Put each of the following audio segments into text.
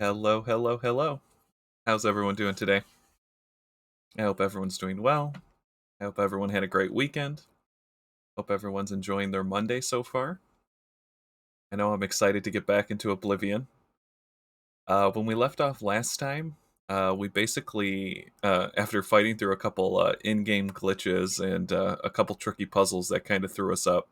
Hello, hello, hello. How's everyone doing today? I hope everyone's doing well. I hope everyone had a great weekend. Hope everyone's enjoying their Monday so far. I know I'm excited to get back into Oblivion. When we left off last time, we basically, after fighting through a couple in-game glitches and a couple tricky puzzles that kind of threw us up,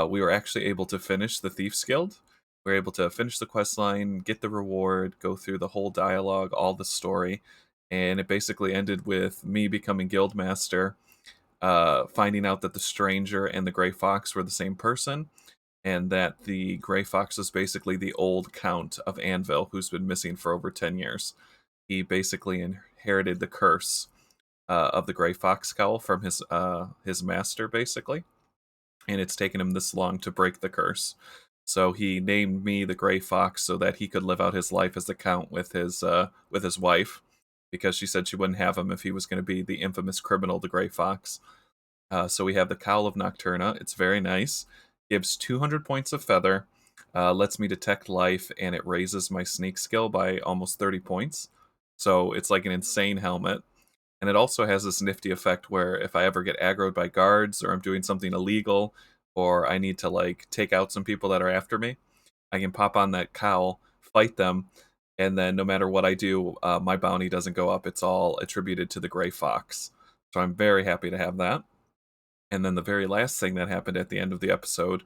we were actually able to finish the Thief's Guild. We were able to finish the quest line, get the reward, go through the whole dialogue, all the story, and it basically ended with me becoming guildmaster, finding out that the stranger and the gray fox were the same person, and that the gray fox is basically the old count of Anvil who's been missing for over 10 years. He basically inherited the curse of the gray fox cowl from his master, basically, and it's taken him this long to break the curse. So he named me the Gray Fox so that he could live out his life as the Count with his wife, because she said she wouldn't have him if he was going to be the infamous criminal, the Gray Fox. So we have the Cowl of Nocturna. It's very nice. Gives 200 points of feather, lets me detect life, and it raises my sneak skill by almost 30 points. So it's like an insane helmet. And it also has this nifty effect where if I ever get aggroed by guards or I'm doing something illegal or I need to like take out some people that are after me, I can pop on that cowl, fight them, and then no matter what I do, my bounty doesn't go up. It's all attributed to the Gray Fox. So I'm very happy to have that. And then the very last thing that happened at the end of the episode,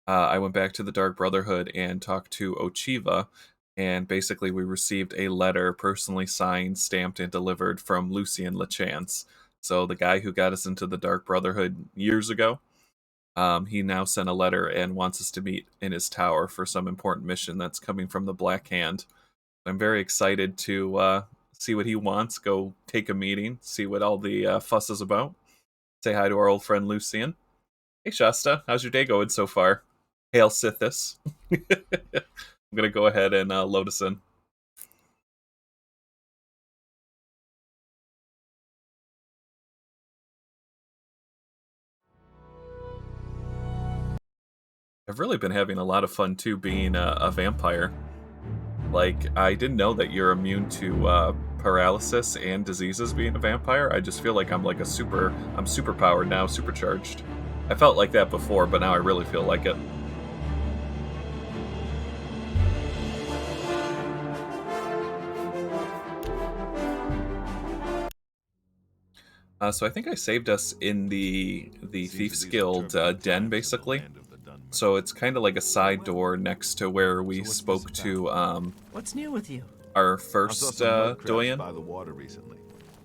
I went back to the Dark Brotherhood and talked to Ochiva, and basically we received a letter personally signed, stamped, and delivered from Lucien Lachance. So the guy who got us into the Dark Brotherhood years ago, he now sent a letter and wants us to meet in his tower for some important mission that's coming from the Black Hand. I'm very excited to see what he wants, go take a meeting, see what all the fuss is about. Say hi to our old friend Lucien. Hey Shasta, how's your day going so far? Hail Sithis. I'm gonna go ahead and load us in. I've really been having a lot of fun too being a vampire. Like, I didn't know that you're immune to paralysis and diseases being a vampire. I just feel like I'm super powered now, supercharged. I felt like that before, but now I really feel like it. So I think I saved us in the Thief's Guild den, basically. So it's kind of like a side door next to where we spoke to What's new with you? our I saw first some mud crabs doyen. by the water recently.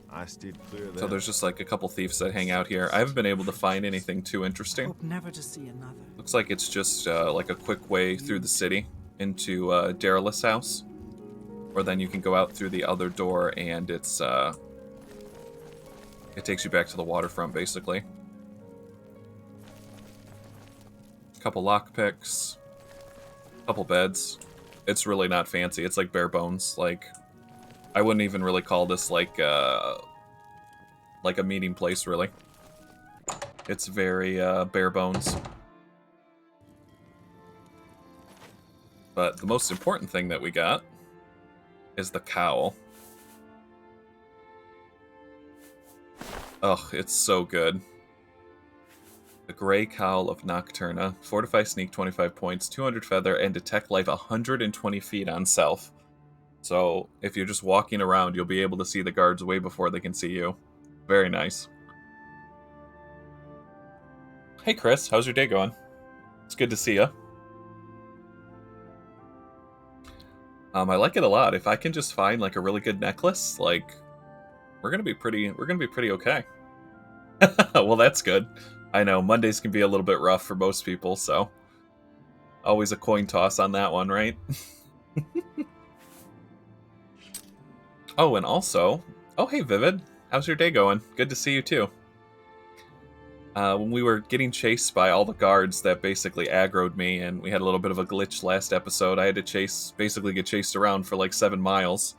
I steered clear of So them. there's just like a couple thieves that hang out here. I haven't been able to find anything too interesting. Hope never to see another. Looks like it's just like a quick way through the city into Daryl's house, or then you can go out through the other door and it takes you back to the waterfront, basically. A couple lockpicks, couple beds. It's really not fancy. It's like bare bones. Like, I wouldn't even really call this like a meeting place, really. It's very bare bones. But the most important thing that we got is the cowl. Ugh, it's so good. The Gray Cowl of Nocturna. Fortify Sneak 25 points, 200 Feather, and Detect Life 120 feet on self. So if you're just walking around, you'll be able to see the guards way before they can see you. Very nice. Hey Chris, how's your day going? It's good to see you. I like it a lot. If I can just find like a really good necklace, like we're gonna be pretty okay. Well, that's good. I know Mondays can be a little bit rough for most people, so always a coin toss on that one, right? Oh, and also, oh hey Vivid, how's your day going? Good to see you too. When we were getting chased by all the guards that basically aggroed me, and we had a little bit of a glitch last episode, I had to basically get chased around for like 7 miles.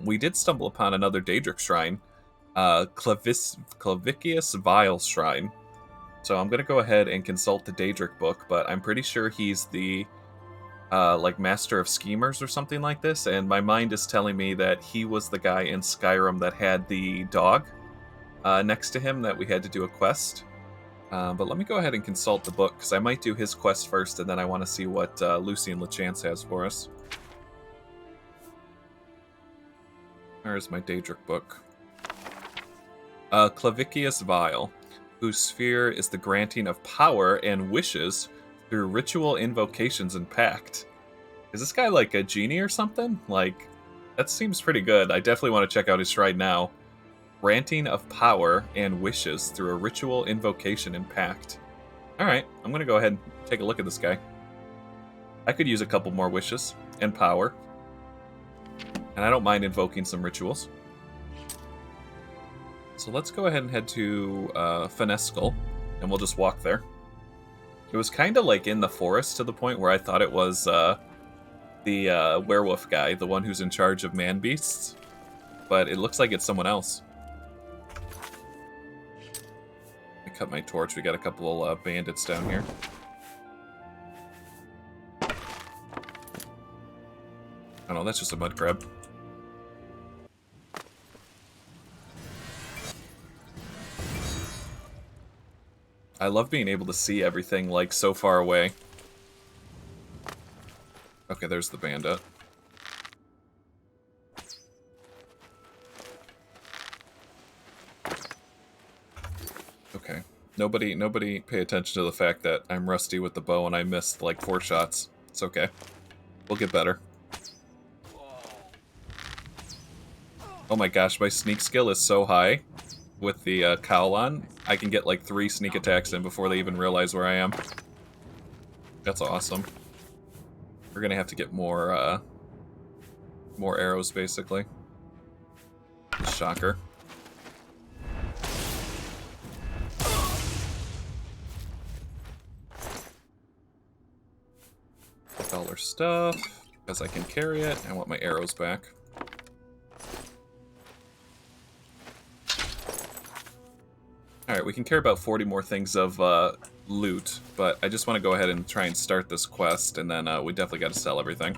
We did stumble upon another Daedric Shrine, Clavicius Vile's Shrine. So I'm going to go ahead and consult the Daedric book, but I'm pretty sure he's the like Master of Schemers or something like this, and my mind is telling me that he was the guy in Skyrim that had the dog next to him that we had to do a quest. But let me go ahead and consult the book, because I might do his quest first, and then I want to see what Lucien Lachance has for us. Where's my Daedric book? Clavicius Vial, whose sphere is the granting of power and wishes through ritual invocations and pact. Is this guy like a genie or something? Like, that seems pretty good. I definitely want to check out his shrine now. Granting of power and wishes through a ritual invocation and pact. Alright, I'm going to go ahead and take a look at this guy. I could use a couple more wishes and power. And I don't mind invoking some rituals. So let's go ahead and head to Finescal, and we'll just walk there. It was kind of like in the forest to the point where I thought it was the werewolf guy, the one who's in charge of man-beasts. But it looks like it's someone else. I cut my torch. We got a couple of bandits down here. Oh no, that's just a mud crab. I love being able to see everything, like, so far away. Okay, there's the bandit. Okay. Nobody pay attention to the fact that I'm rusty with the bow and I missed, like, 4 shots. It's okay. We'll get better. Oh my gosh, my sneak skill is so high with the cowl on. I can get like 3 sneak attacks in before they even realize where I am. That's awesome. We're gonna have to get more arrows, basically. Shocker. Take all our stuff, because I can carry it. I want my arrows back. Alright, we can carry about 40 more things of loot, but I just want to go ahead and try and start this quest, and then we definitely got to sell everything.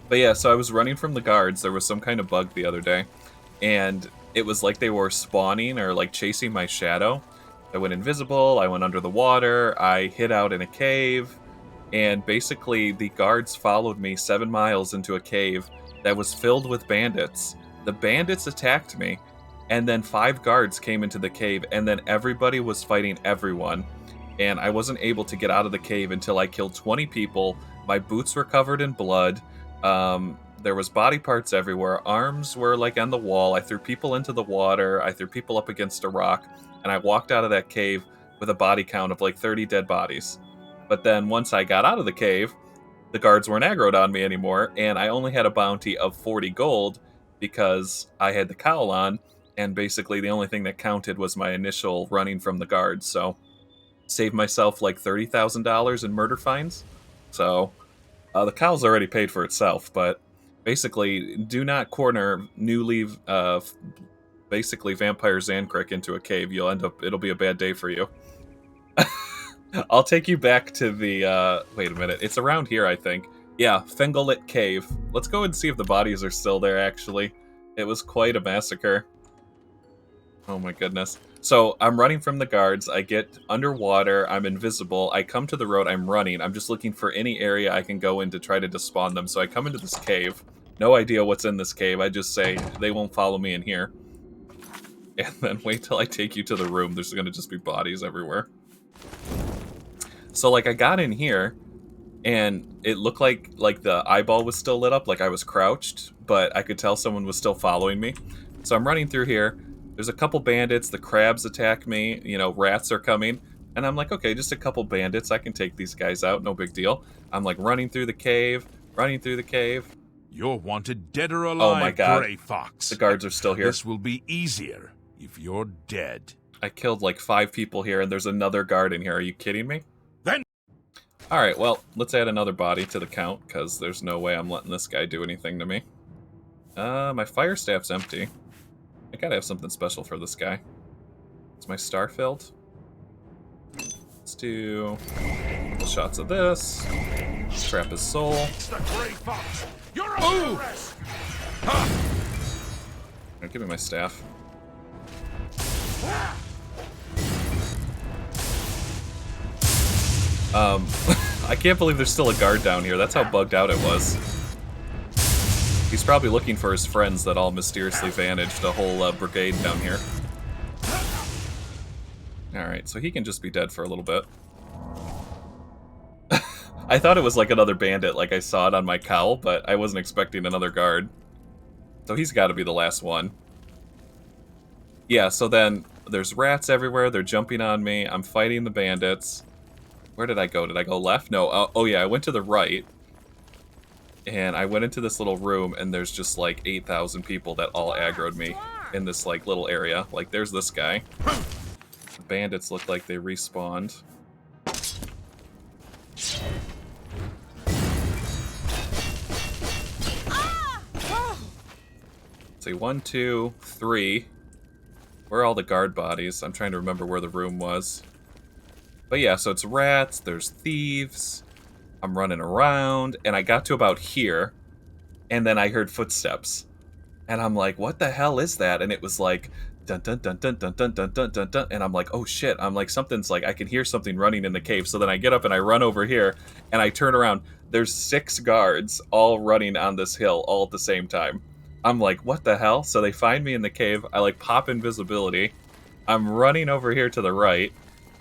But yeah, so I was running from the guards. There was some kind of bug the other day, and it was like they were spawning or like chasing my shadow. I went invisible, I went under the water, I hid out in a cave, and basically the guards followed me 7 miles into a cave that was filled with bandits. The bandits attacked me, and then 5 guards came into the cave, and then everybody was fighting everyone. And I wasn't able to get out of the cave until I killed 20 people. My boots were covered in blood. There was body parts everywhere. Arms were like on the wall. I threw people into the water. I threw people up against a rock. And I walked out of that cave with a body count of like 30 dead bodies. But then once I got out of the cave, the guards weren't aggroed on me anymore. And I only had a bounty of 40 gold because I had the cowl on. And basically the only thing that counted was my initial running from the guards. So saved myself like $30,000 in murder fines. So the cowl's already paid for itself. But basically, do not corner newly basically vampire Zankrik into a cave. You'll end up, it'll be a bad day for you. I'll take you back to the, wait a minute, it's around here, I think. Yeah, Fengolit Cave. Let's go and see if the bodies are still there, actually. It was quite a massacre. Oh my goodness. So, I'm running from the guards, I get underwater, I'm invisible, I come to the road, I'm running, I'm just looking for any area I can go in to try to despawn them. So I come into this cave, no idea what's in this cave, I just say, they won't follow me in here. And then wait till I take you to the room, there's gonna just be bodies everywhere. So, like, I got in here, and it looked like the eyeball was still lit up, like I was crouched, but I could tell someone was still following me. So I'm running through here, there's a couple bandits, the crabs attack me, you know, rats are coming, and I'm like, okay, just a couple bandits, I can take these guys out, no big deal. I'm like running through the cave, You're wanted dead or alive, Oh my god, Grey Fox. the guards are still here. This will be easier if you're dead. I killed like 5 people here, and there's another guard in here, are you kidding me? Then Alright, well, let's add another body to the count, because there's no way I'm letting this guy do anything to me. My fire staff's empty. I gotta have something special for this guy. Is my star filled? Let's do a couple shots of this. Trap his soul. It's the Grey Fox. You're under arrest. Give me my staff. I can't believe there's still a guard down here. That's how bugged out it was. He's probably looking for his friends that all mysteriously vanished. A whole brigade down here. Alright, so he can just be dead for a little bit. I thought it was like another bandit, like I saw it on my cowl, but I wasn't expecting another guard. So he's got to be the last one. Yeah, so then there's rats everywhere. They're jumping on me. I'm fighting the bandits. Where did I go? Did I go left? No. Oh yeah, I went to the right. And I went into this little room, and there's just like 8,000 people that all aggroed me in this like little area. Like, there's this guy. The bandits look like they respawned. Say 1, 2, 3. Where are all the guard bodies? I'm trying to remember where the room was. But yeah, so it's rats, there's thieves, I'm running around, and I got to about here, and then I heard footsteps. And I'm like, what the hell is that? And it was like, dun dun dun dun dun dun dun dun dun dun, and I'm like, oh shit, I'm like, something's like, I can hear something running in the cave. So then I get up and I run over here, and I turn around, there's 6 guards all running on this hill all at the same time. I'm like, what the hell? So they find me in the cave, I like pop invisibility, I'm running over here to the right,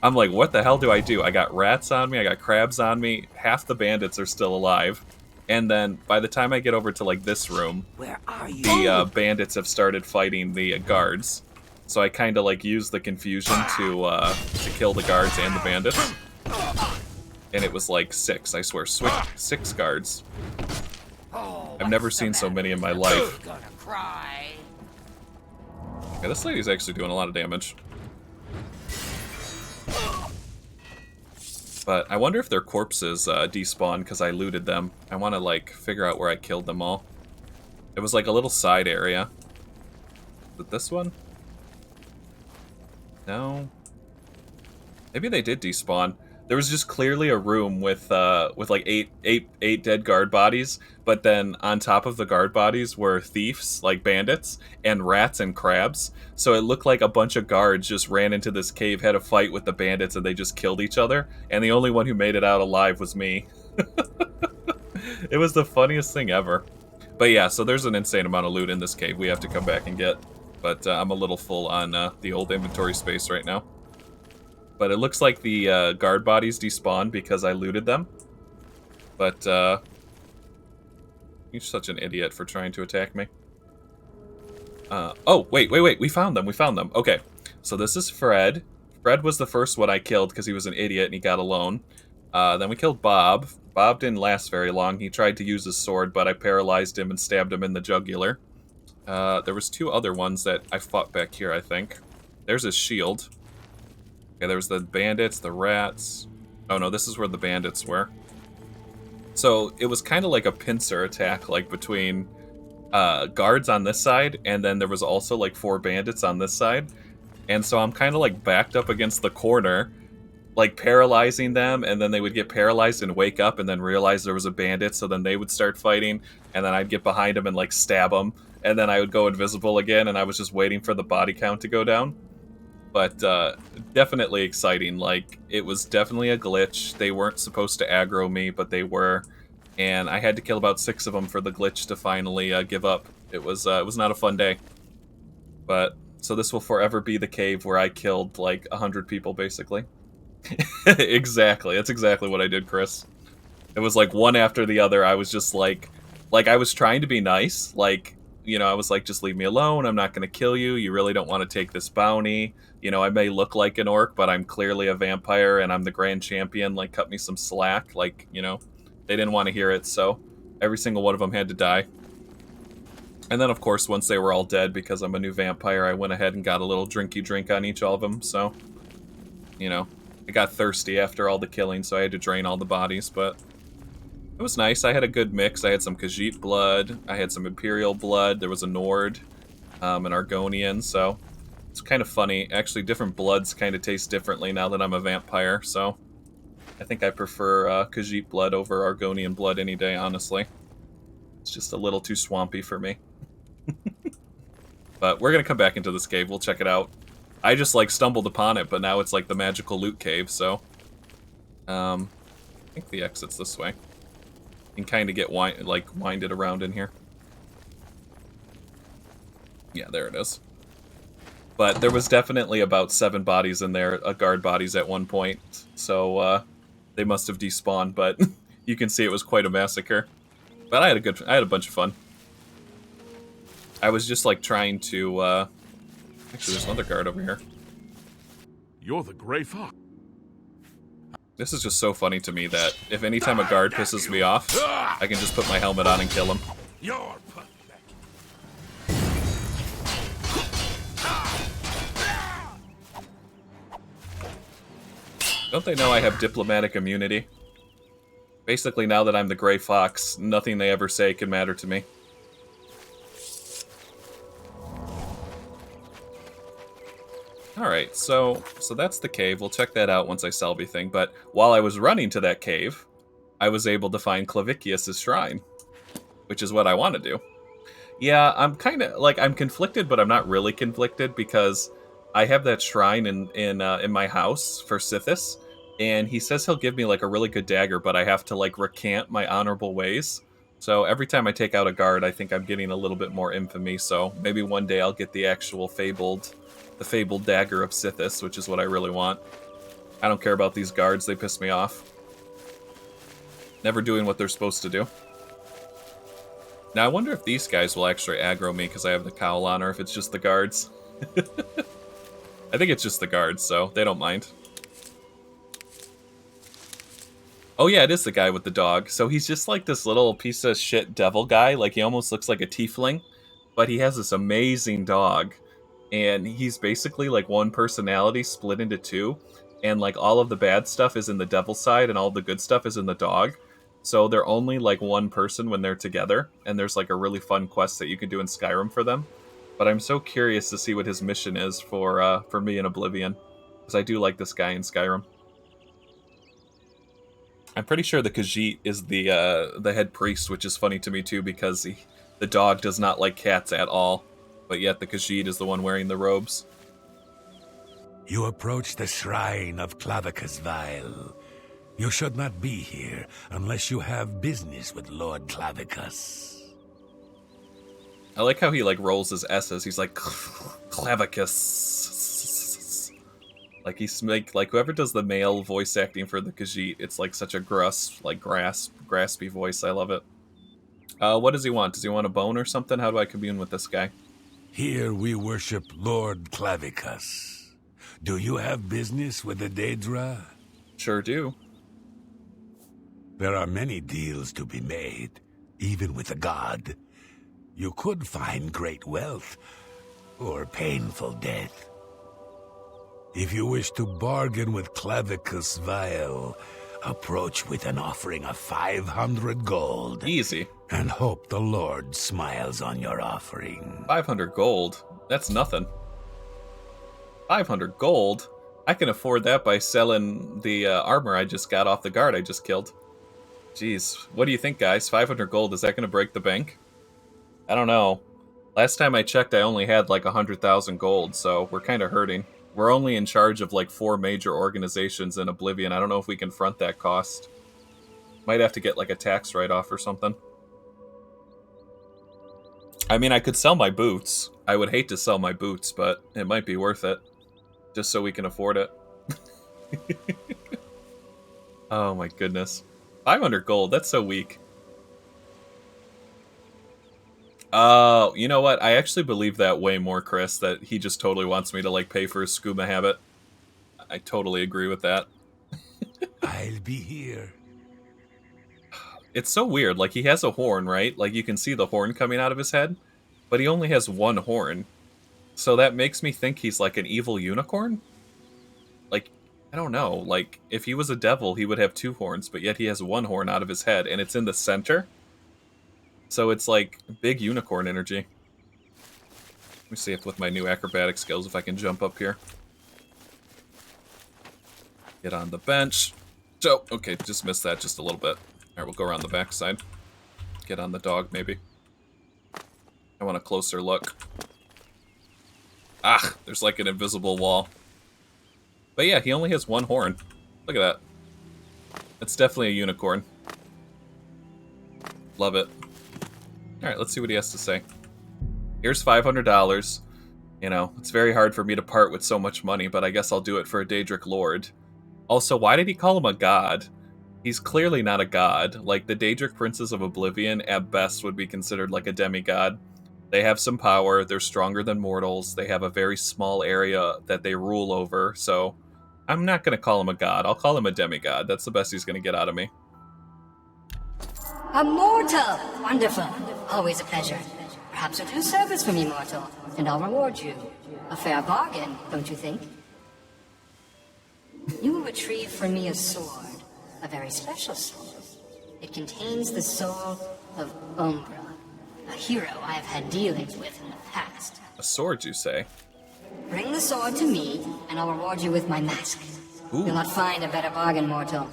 I'm like, what the hell do I do? I got rats on me, I got crabs on me, half the bandits are still alive, and then by the time I get over to like this room, Where are you? the bandits have started fighting the guards. So I kind of like used the confusion to kill the guards and the bandits. And it was like 6, I swear, 6 guards. I've never seen so many in my life. Yeah, this lady's actually doing a lot of damage. But I wonder if their corpses despawn because I looted them. I want to like figure out where I killed them all. It was like a little side area. Is it this one? No. Maybe they did despawn. There was just clearly a room with like eight dead guard bodies, but then on top of the guard bodies were thieves, like bandits, and rats and crabs. So it looked like a bunch of guards just ran into this cave, had a fight with the bandits, and they just killed each other. And the only one who made it out alive was me. It was the funniest thing ever. But yeah, so there's an insane amount of loot in this cave we have to come back and get. But I'm a little full on the old inventory space right now. But it looks like the guard bodies despawned because I looted them. But you're such an idiot for trying to attack me. Oh, wait, we found them, Okay, so this is Fred. Fred was the first one I killed because he was an idiot and he got alone. Then we killed Bob. Bob didn't last very long. He tried to use his sword, but I paralyzed him and stabbed him in the jugular. There was 2 other ones that I fought back here, I think. There's his shield. Okay, there was the bandits, the rats. Oh no, this is where the bandits were. So it was kind of like a pincer attack, like between guards on this side, and then there was also like 4 bandits on this side. And so I'm kind of like backed up against the corner, like paralyzing them, and then they would get paralyzed and wake up and then realize there was a bandit, so then they would start fighting, and then I'd get behind them and like stab them, and then I would go invisible again, and I was just waiting for the body count to go down. But definitely exciting. Like, it was definitely a glitch. They weren't supposed to aggro me, but they were. And I had to kill about 6 of them for the glitch to finally give up. It was not a fun day. But, so this will forever be the cave where I killed, like, 100 people, basically. Exactly. That's exactly what I did, Chris. It was, like, one after the other. I was just, like, I was trying to be nice. Like, you know, I was like, just leave me alone. I'm not going to kill you. You really don't want to take this bounty. You know, I may look like an orc, but I'm clearly a vampire, and I'm the grand champion. Like, cut me some slack. Like, you know, they didn't want to hear it, so every single one of them had to die. And then, of course, once they were all dead, because I'm a new vampire, I went ahead and got a little drinky drink on each of them, so, you know, I got thirsty after all the killing, so I had to drain all the bodies, but it was nice. I had a good mix. I had some Khajiit blood, I had some Imperial blood, there was a Nord, an Argonian, so it's kind of funny. Actually, different bloods kind of taste differently now that I'm a vampire, so I think I prefer Khajiit blood over Argonian blood any day, honestly. It's just a little too swampy for me. But we're going to come back into this cave. We'll check it out. I just, like, stumbled upon it, but now it's, like, the magical loot cave, so... I think the exit's this way. You can kind of get, winded around in here. Yeah, there it is. But there was definitely about 7 bodies in there, guard bodies at one point, so, they must have despawned, but you can see it was quite a massacre. But I had a bunch of fun. I was just, like, trying to, actually, there's another guard over here. You're the Grey Fox. This is just so funny to me that if anytime a guard pisses me off, I can just put my helmet on and kill him. You're pathetic. Don't they know I have diplomatic immunity? Basically, now that I'm the Grey Fox, nothing they ever say can matter to me. Alright, so that's the cave. We'll check that out once I sell everything. But while I was running to that cave, I was able to find Clavicius' shrine, which is what I want to do. Yeah, I'm kind of, like, I'm conflicted, but I'm not really conflicted because I have that shrine in my house for Sithis, and he says he'll give me, like, a really good dagger, but I have to, like, recant my honorable ways. So every time I take out a guard, I think I'm getting a little bit more infamy, so maybe one day I'll get the actual fabled dagger of Sithis, which is what I really want. I don't care about these guards, they piss me off. Never doing what they're supposed to do. Now I wonder if these guys will actually aggro me because I have the cowl on, or if it's just the guards. I think it's just the guards, so they don't mind. Oh yeah, it is the guy with the dog. So he's just like this little piece of shit devil guy. Like, he almost looks like a tiefling, but he has this amazing dog. And he's basically like one personality split into 2. And like all of the bad stuff is in the devil side and all the good stuff is in the dog. So they're only like one person when they're together. And there's like a really fun quest that you can do in Skyrim for them. But I'm so curious to see what his mission is for me in Oblivion. Because I do like this guy in Skyrim. I'm pretty sure the Khajiit is the head priest, which is funny to me too, because the dog does not like cats at all. But yet the Khajiit is the one wearing the robes. You approach the shrine of Clavicus Vile. You should not be here unless you have business with Lord Clavicus. I like how he like rolls his S's. He's like Clavicus. Like like whoever does the male voice acting for the Khajiit, it's like such a graspy voice. I love it. What does he want? Does he want a bone or something? How do I commune with this guy? Here we worship Lord Clavicus. Do you have business with the Daedra? Sure do. There are many deals to be made, even with a god. You could find great wealth, or painful death. If you wish to bargain with Clavicus Vile, approach with an offering of 500 gold. Easy. And hope the Lord smiles on your offering. 500 gold? That's nothing. 500 gold? I can afford that by selling the armor I just got off the guard I just killed. Jeez, what do you think, guys? 500 gold, is that going to break the bank? I don't know. Last time I checked, I only had like 100,000 gold, so we're kind of hurting. We're only in charge of like 4 major organizations in Oblivion. I don't know if we can front that cost. Might have to get like a tax write-off or something. I mean, I could sell my boots. I would hate to sell my boots, but it might be worth it. Just so we can afford it. Oh my goodness. 500 gold, that's so weak. Oh, you know what? I actually believe that way more, Chris, that he just totally wants me to, like, pay for his scuba habit. I totally agree with that. I'll be here. It's so weird. Like, he has a horn, right? Like, you can see the horn coming out of his head, but he only has one horn. So that makes me think he's, like, an evil unicorn? Like, I don't know. Like, if he was a devil, he would have 2 horns, but yet he has 1 horn out of his head, and it's in the center. So it's like big unicorn energy. Let me see if with my new acrobatic skills if I can jump up here. Get on the bench. So, okay, just missed that just a little bit. Alright, we'll go around the backside. Get on the dog, maybe. I want a closer look. Ah, there's like an invisible wall. But yeah, he only has one horn. Look at that. It's definitely a unicorn. Love it. Alright, let's see what he has to say. Here's $500. You know, it's very hard for me to part with so much money, but I guess I'll do it for a Daedric Lord. Also, why did he call him a god? He's clearly not a god. Like, the Daedric Princes of Oblivion, at best, would be considered like a demigod. They have some power, they're stronger than mortals, they have a very small area that they rule over, so I'm not going to call him a god. I'll call him a demigod. That's the best he's going to get out of me. A mortal! Wonderful. Always a pleasure. Perhaps you'll do service for me, mortal, and I'll reward you. A fair bargain, don't you think? You will retrieve for me a sword. A very special sword. It contains the soul of Umbra, a hero I have had dealings with in the past. A sword, you say? Bring the sword to me, and I'll reward you with my mask. Ooh. You'll not find a better bargain, mortal.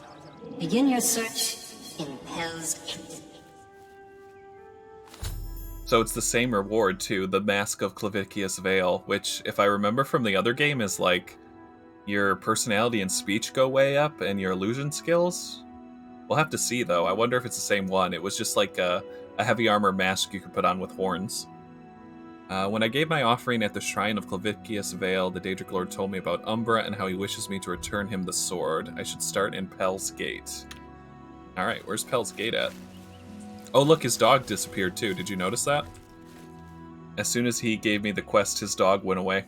Begin your search in Hell's Gate. So it's the same reward, too, the Mask of Clavicius Vale, which, if I remember from the other game, is like your personality and speech go way up, and your illusion skills? We'll have to see, though. I wonder if it's the same one. It was just like a heavy armor mask you could put on with horns. When I gave my offering at the Shrine of Clavicius Vale, the Daedric Lord told me about Umbra and how he wishes me to return him the sword. I should start in Pel's Gate. Alright, where's Pel's Gate at? Oh, look, his dog disappeared, too. Did you notice that? As soon as he gave me the quest, his dog went away.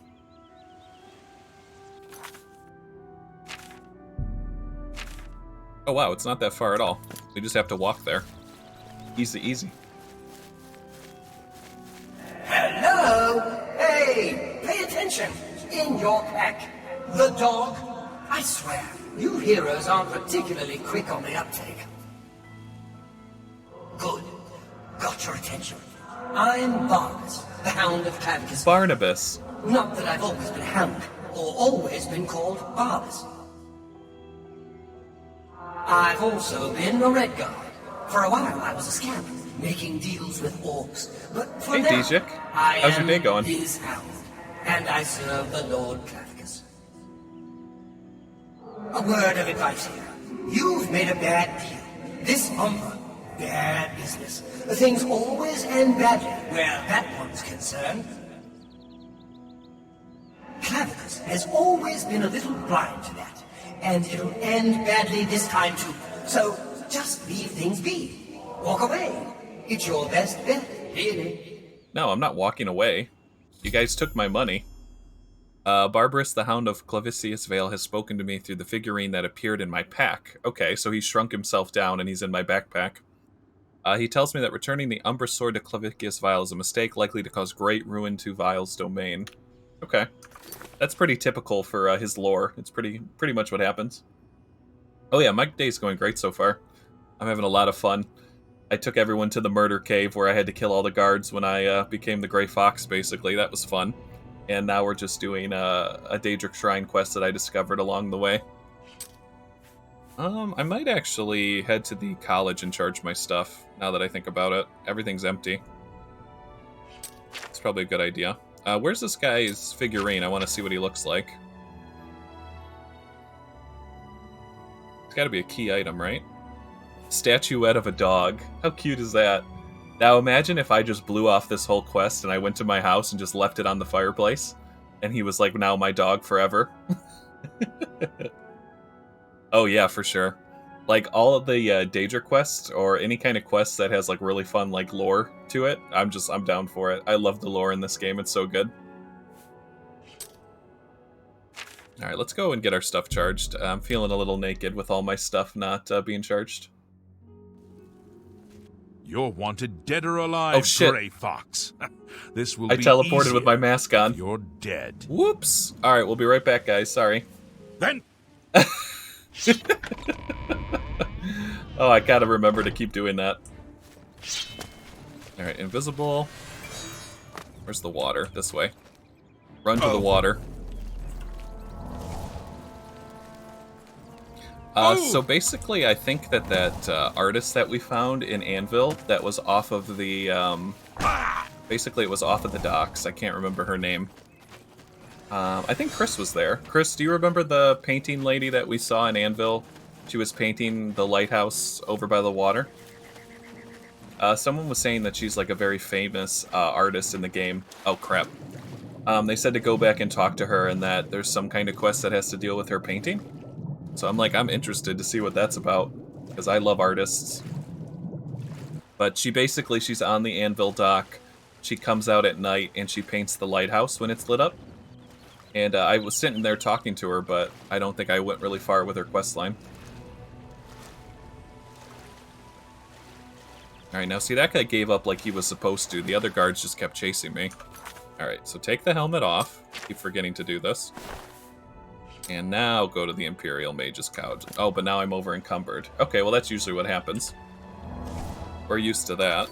Oh, wow, it's not that far at all. We just have to walk there. Easy, easy. Hello! Hey, pay attention! In your pack, the dog. I swear, you heroes aren't particularly quick on the uptake. Good. Got your attention. I'm Barnabas, the Hound of Clavicus. Barnabas. Not that I've always been Hound, or always been called Barbas. I've also been a Red Guard. For a while I was a scamp, making deals with orcs. But for Hey, now, Daedric. I How's your am day going? his Hound, and I serve the Lord Clavicus. A word of advice here. You've made a bad deal. This Umbra, bad business. Things always end badly where that one's concerned. Clavicus has always been a little blind to that, and it'll end badly this time too. So just leave things be. Walk away. It's your best bet, really. No, I'm not walking away. You guys took my money. Barbarous, the Hound of Clavicius Vale, has spoken to me through the figurine that appeared in my pack. Okay, so he shrunk himself down and he's in my backpack. He tells me that returning the Umbra Sword to Clavicius Vile is a mistake likely to cause great ruin to Vile's domain. Okay. That's pretty typical for his lore. It's pretty much what happens. Oh yeah, my day's going great so far. I'm having a lot of fun. I took everyone to the murder cave where I had to kill all the guards when I became the Grey Fox, basically. That was fun. And now we're just doing a Daedric Shrine quest that I discovered along the way. I might actually head to the college and charge my stuff, now that I think about it. Everything's empty. It's probably a good idea. Where's this guy's figurine? I want to see what he looks like. It's got to be a key item, right? Statuette of a dog. How cute is that? Now imagine if I just blew off this whole quest and I went to my house and just left it on the fireplace. And he was like, now my dog forever. Oh yeah, for sure. Like all of the Daedric quests or any kind of quest that has like really fun like lore to it, I'm down for it. I love the lore in this game. It's so good. All right, let's go and get our stuff charged. I'm feeling a little naked with all my stuff not being charged. You're wanted dead or alive, Oh, shit. Grey Fox. This will I be teleported easier with my mask on. if you're dead. Whoops. All right, we'll be right back, guys. Sorry. Then Oh, I gotta remember to keep doing that. Alright, invisible. Where's the water? This way. Run to the water. So basically, I think that artist that we found in Anvil that was off of the basically it was off of the docks. I can't remember her name. I think Chris was there. Chris, do you remember the painting lady that we saw in Anvil? She was painting the lighthouse over by the water. Someone was saying that she's like a very famous artist in the game. Oh crap. They said to go back and talk to her and that there's some kind of quest that has to deal with her painting. So I'm interested to see what that's about, because I love artists. But she's on the Anvil dock. She comes out at night and she paints the lighthouse when it's lit up. And I was sitting there talking to her, but I don't think I went really far with her quest line. Alright, now see, that guy gave up like he was supposed to. The other guards just kept chasing me. Alright, so take the helmet off. Keep forgetting to do this. And now go to the Imperial Mage's Couch. Oh, but now I'm over encumbered. Okay, well that's usually what happens. We're used to that.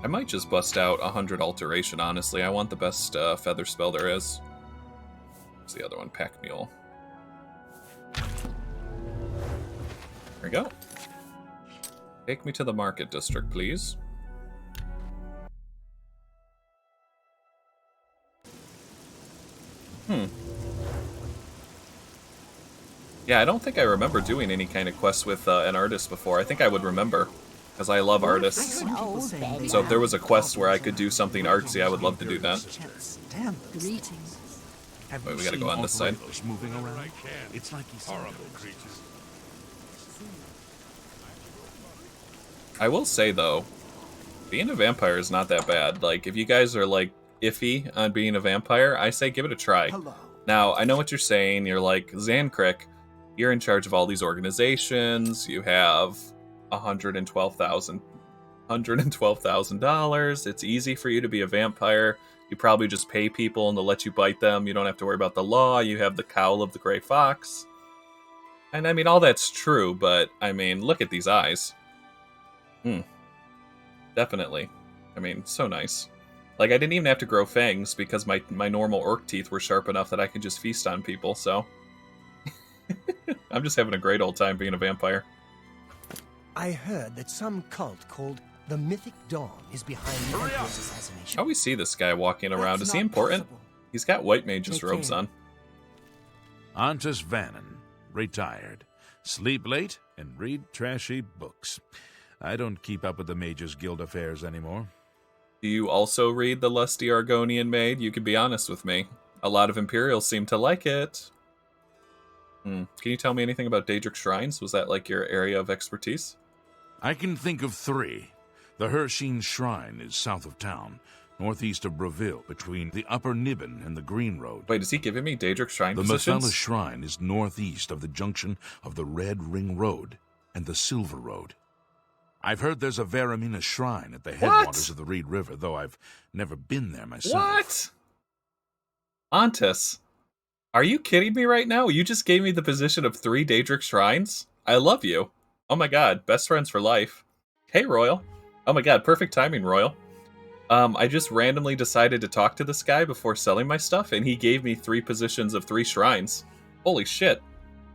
I might just bust out 100 Alteration, honestly. I want the best feather spell there is. What's the other one? Pack Mule. There we go. Take me to the Market District, please. Yeah, I don't think I remember doing any kind of quest with an artist before. I think I would remember, because I love artists. So if there was a quest where I could do something artsy, I would love to do that. Wait, we gotta go on this side. Moving around? It's like he's horrible creatures. I will say, though, being a vampire is not that bad. Like, if you guys are, like, iffy on being a vampire, I say give it a try. Now, I know what you're saying. You're like, Zankrik, you're in charge of all these organizations. You have $112,000. It's easy for you to be a vampire. You probably just pay people and they'll let you bite them. You don't have to worry about the law. You have the cowl of the gray fox. And I mean, all that's true, but I mean, look at these eyes. Definitely. I mean, so nice. Like, I didn't even have to grow fangs because my normal orc teeth were sharp enough that I could just feast on people, so... I'm just having a great old time being a vampire. I heard that some cult called the Mythic Dawn is behind the Emperor's assassination. I always see this guy walking around. Is he important? Possible. He's got white mage's robes on. Antus Vannon, retired. Sleep late and read trashy books. I don't keep up with the Mages Guild affairs anymore. Do you also read The Lusty Argonian Maid? You can be honest with me. A lot of Imperials seem to like it. Can you tell me anything about Daedric Shrines? Was that like your area of expertise? I can think of 3. The Hersheen Shrine is south of town, northeast of Breville, between the Upper Nibbin and the Green Road. Wait, is he giving me Daedric Shrine The positions? Methala Shrine is northeast of the junction of the Red Ring Road and the Silver Road. I've heard there's a Varamina Shrine at the headwaters of the Reed River, though I've never been there myself. What? Antus, are you kidding me right now? You just gave me the position of 3 Daedric Shrines? I love you. Oh my god, best friends for life. Hey, Royal. Oh my god, perfect timing, Royal. I just randomly decided to talk to this guy before selling my stuff, and he gave me 3 positions of 3 shrines. Holy shit.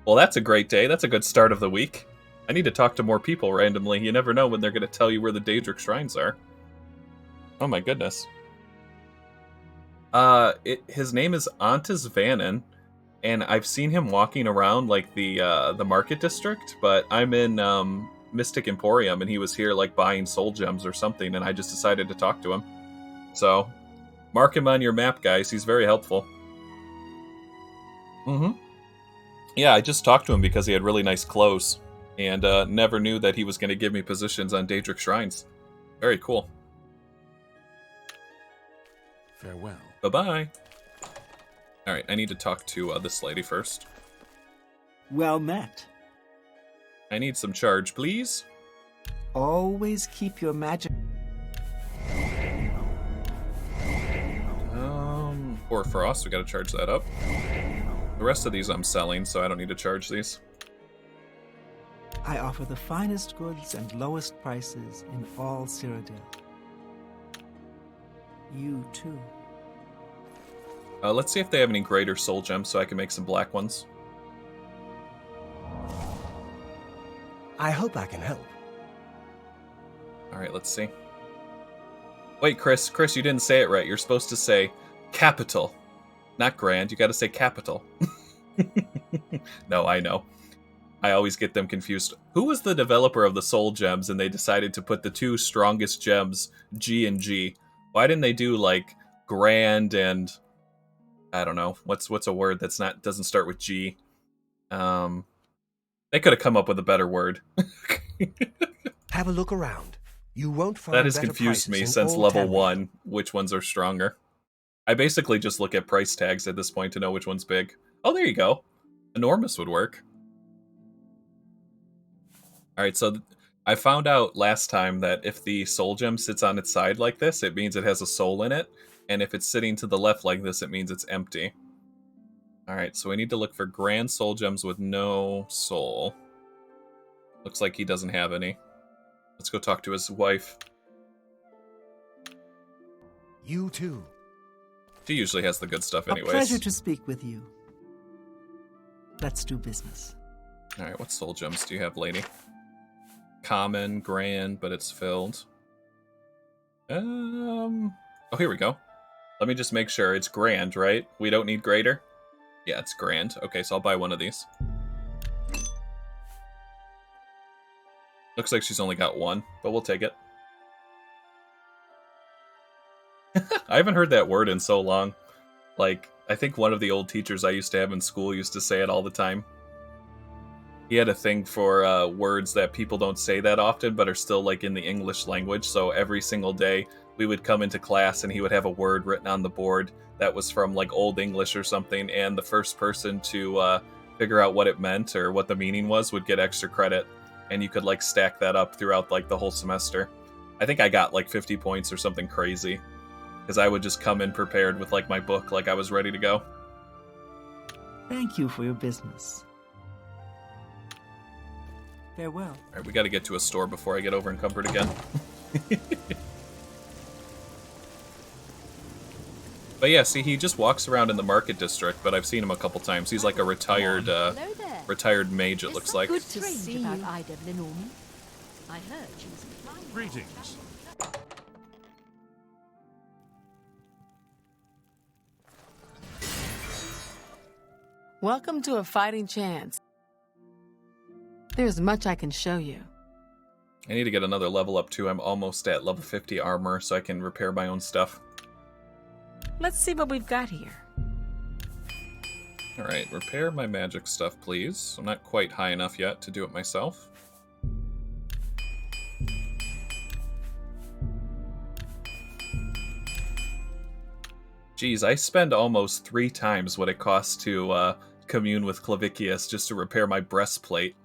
Well, that's a great day. That's a good start of the week. I need to talk to more people randomly. You never know when they're going to tell you where the Daedric Shrines are. Oh my goodness. His name is Antus Vannon, and I've seen him walking around like the Market District, but I'm in Mystic Emporium, and he was here like buying soul gems or something, and I just decided to talk to him. So, mark him on your map, guys. He's very helpful. Yeah, I just talked to him because he had really nice clothes. And never knew that he was going to give me positions on Daedric Shrines. Very cool. Farewell. Bye-bye. Alright, I need to talk to this lady first. Well met. I need some charge, please. Always keep your magic. Or Frost, we gotta charge that up. The rest of these I'm selling, so I don't need to charge these. I offer the finest goods and lowest prices in all Cyrodiil. You too. Let's see if they have any greater soul gems so I can make some black ones. I hope I can help. Alright, let's see. Wait, Chris, you didn't say it right. You're supposed to say capital, not grand. You gotta say capital. No, I know. I always get them confused. Who was the developer of the soul gems and they decided to put the two strongest gems, G and G? Why didn't they do, like, grand and... I don't know. What's a word that's not doesn't start with G? They could have come up with a better word. Have a look around. You won't find That has better confused me prices in since all level Tamriel. 1, which ones are stronger. I basically just look at price tags at this point to know which one's big. Oh, there you go. Enormous would work. Alright, so I found out last time that if the soul gem sits on its side like this, it means it has a soul in it. And if it's sitting to the left like this, it means it's empty. Alright, so we need to look for grand soul gems with no soul. Looks like he doesn't have any. Let's go talk to his wife. You too. She usually has the good stuff anyways. A pleasure to speak with you. Let's do business. Alright, what soul gems do you have, lady? Common, grand, but it's filled. Oh, here we go. Let me just make sure it's grand, right? We don't need greater? Yeah, it's grand. Okay, so I'll buy one of these. Looks like she's only got one, but we'll take it. I haven't heard that word in so long. Like, I think one of the old teachers I used to have in school used to say it all the time. He had a thing for words that people don't say that often, but are still, like, in the English language. So every single day, we would come into class and he would have a word written on the board that was from, like, Old English or something, and the first person to figure out what it meant or what the meaning was would get extra credit. And you could, like, stack that up throughout, like, the whole semester. I think I got, like, 50 points or something crazy. Because I would just come in prepared with, like, my book, like I was ready to go. Thank you for your business. Farewell. Alright, we gotta get to a store before I get over encumbered again. But yeah, see, he just walks around in the market district, but I've seen him a couple times. He's like a retired retired mage, it looks like. Good to see you. About Ida Lenormand. I heard she was flying. Greetings. Welcome to A Fighting Chance. There's much I can show you. I need to get another level up too. I'm almost at level 50 armor, so I can repair my own stuff. Let's see what we've got here. Alright, repair my magic stuff, please. I'm not quite high enough yet to do it myself. Geez, I spend almost 3 times what it costs to commune with Clavicius just to repair my breastplate.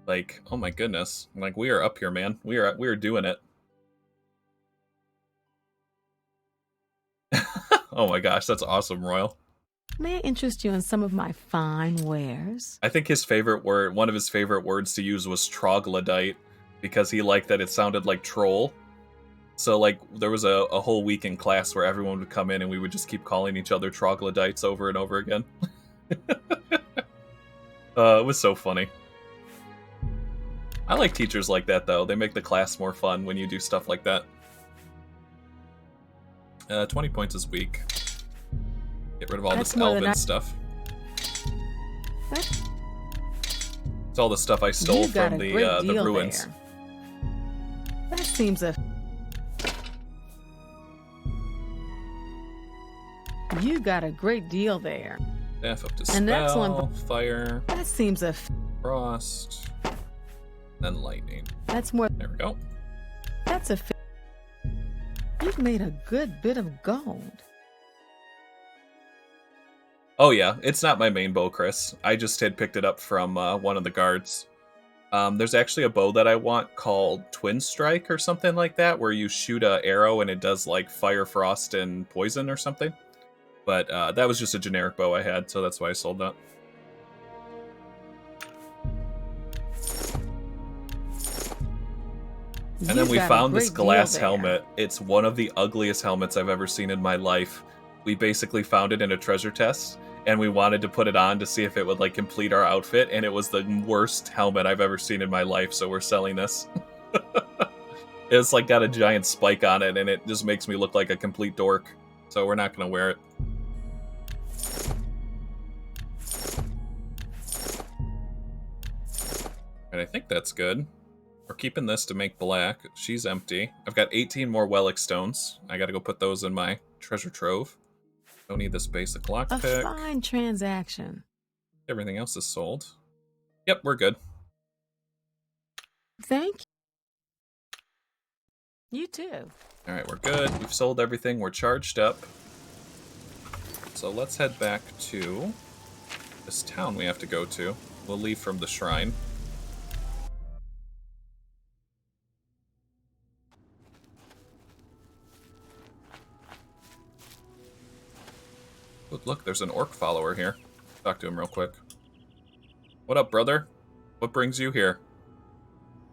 Like, oh my goodness. Like, we are up here, man. We are doing it. Oh my gosh, that's awesome, Royal. May I interest you in some of my fine wares? I think his favorite word, one of his favorite words to use was troglodyte, because he liked that it sounded like troll. So, like, there was a whole week in class where everyone would come in and we would just keep calling each other troglodytes over and over again. It was so funny. I like teachers like that, though. They make the class more fun when you do stuff like that. 20 points is weak. Get rid of all That's this more than elven I- stuff. That's- It's all the stuff I stole You got from a great the deal ruins. there. That seems a... You got a great deal there. Staff of Dispel, And that's one- Fire, That seems a... Frost, then Lightning. That's more... There we go. That's a... You've made a good bit of gold. Oh yeah, it's not my main bow, Chris. I just had picked it up from one of the guards. There's actually a bow that I want called Twin Strike or something like that, where you shoot a arrow and it does like fire, frost, and poison or something. But that was just a generic bow I had, so that's why I sold that. And then we found this glass helmet. It's one of the ugliest helmets I've ever seen in my life, we basically found it in a treasure chest, and we wanted to put it on to see if it would like complete our outfit, and it was the worst helmet I've ever seen in my life, so we're selling this. It's like got a giant spike on it, and it just makes me look like a complete dork, so we're not going to wear it. And I think that's good. We're keeping this to make black. She's empty. I've got 18 more Wellick stones. I gotta go put those in my treasure trove. Don't need this basic lockpick. A fine transaction. Everything else is sold. Yep, we're good. Thank you. You too. Alright, we're good. We've sold everything. We're charged up. So let's head back to this town we have to go to. We'll leave from the shrine. Look, there's an orc follower here. Talk to him real quick. What up, brother? What brings you here?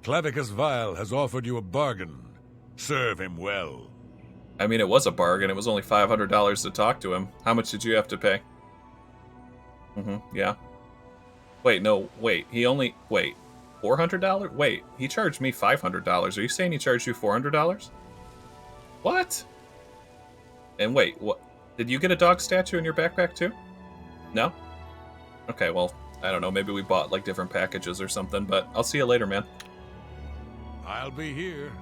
Clavicus Vile has offered you a bargain. Serve him well. I mean, it was a bargain. It was only $500 to talk to him. How much did you have to pay? Yeah. Wait, no, wait. Wait. $400? Wait, he charged me $500. Are you saying he charged you $400? What? And wait, what? Did you get a dog statue in your backpack too? No? Okay, well, I don't know. Maybe we bought like different packages or something, but I'll see you later, man. I'll be here.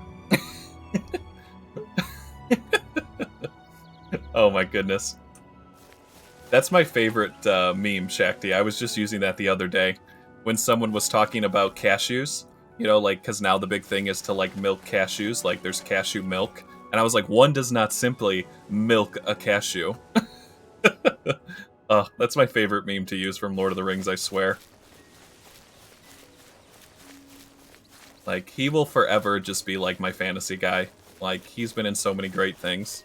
Oh my goodness. That's my favorite meme, Shakti. I was just using that the other day when someone was talking about cashews. You know, like, because now the big thing is to like milk cashews. Like, there's cashew milk. And I was like, one does not simply milk a cashew. That's my favorite meme to use from Lord of the Rings, I swear. Like, he will forever just be like my fantasy guy. Like, he's been in so many great things.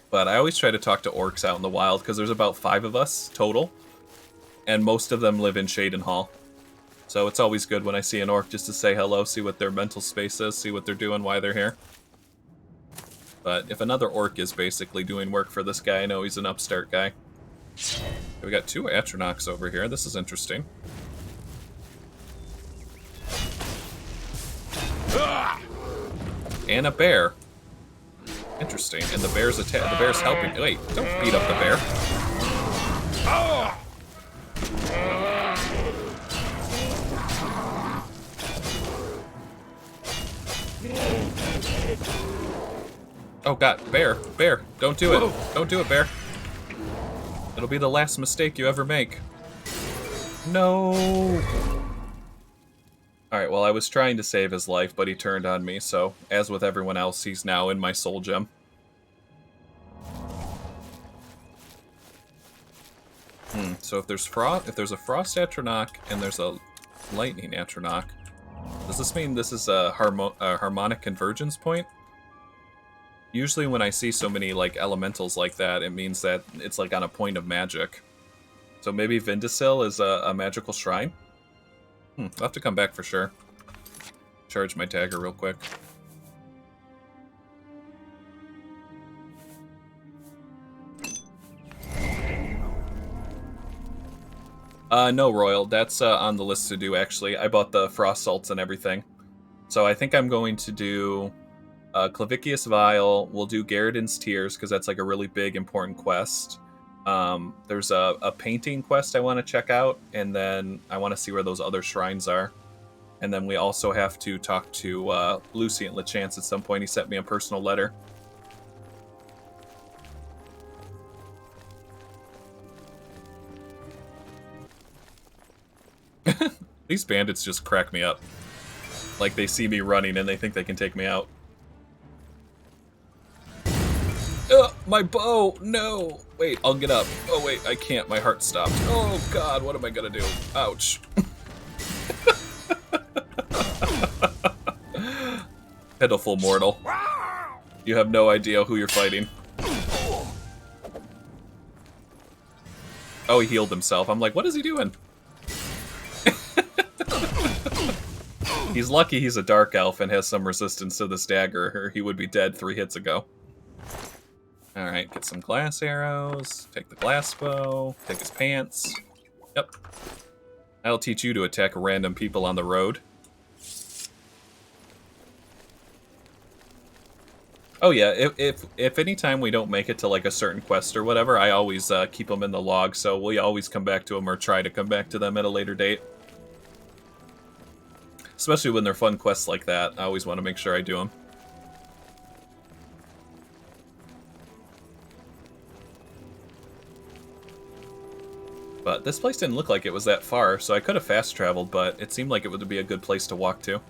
But I always try to talk to orcs out in the wild, because there's about 5 of us total. And most of them live in Shaden Hall. So it's always good when I see an orc just to say hello, see what their mental space is, see what they're doing, why they're here. But if another orc is basically doing work for this guy, I know he's an upstart guy. We got 2 Atronachs over here. This is interesting. And a bear. Interesting. And the bear's helping. Wait, don't beat up the bear. Oh god, bear, don't do it. Don't do it, bear. It'll be the last mistake you ever make. No. Alright, well, I was trying to save his life, but he turned on me, so as with everyone else, he's now in my soul gem. So if there's a frost Atronach and there's a lightning Atronach, does this mean this is a harmonic convergence point? Usually when I see so many like elementals like that, it means that it's like on a point of magic. So maybe Vindasil is a magical shrine? I'll have to come back for sure. Charge my dagger real quick. No, Royal. That's on the list to do, actually. I bought the frost salts and everything. So I think I'm going to do Clavicius Vile. We'll do Garridan's Tears, because that's like a really big, important quest. There's a painting quest I want to check out, and then I want to see where those other shrines are. And then we also have to talk to Lucien Lachance at some point. He sent me a personal letter. These bandits just crack me up. Like, they see me running and they think they can take me out. My bow! No! Wait, I'll get up. Oh wait, I can't. My heart stopped. Oh god, what am I gonna do? Ouch. Pitiful mortal. You have no idea who you're fighting. Oh, he healed himself. I'm like, what is he doing? He's lucky he's a dark elf and has some resistance to this dagger, or he would be dead 3 hits ago. Alright, get some glass arrows, take the glass bow, take his pants. Yep. I'll teach you to attack random people on the road. Oh yeah, if any time we don't make it to like a certain quest or whatever, I always keep them in the log, so we always come back to them or try to come back to them at a later date. Especially when they're fun quests like that, I always want to make sure I do them. But this place didn't look like it was that far, so I could have fast traveled, but it seemed like it would be a good place to walk to.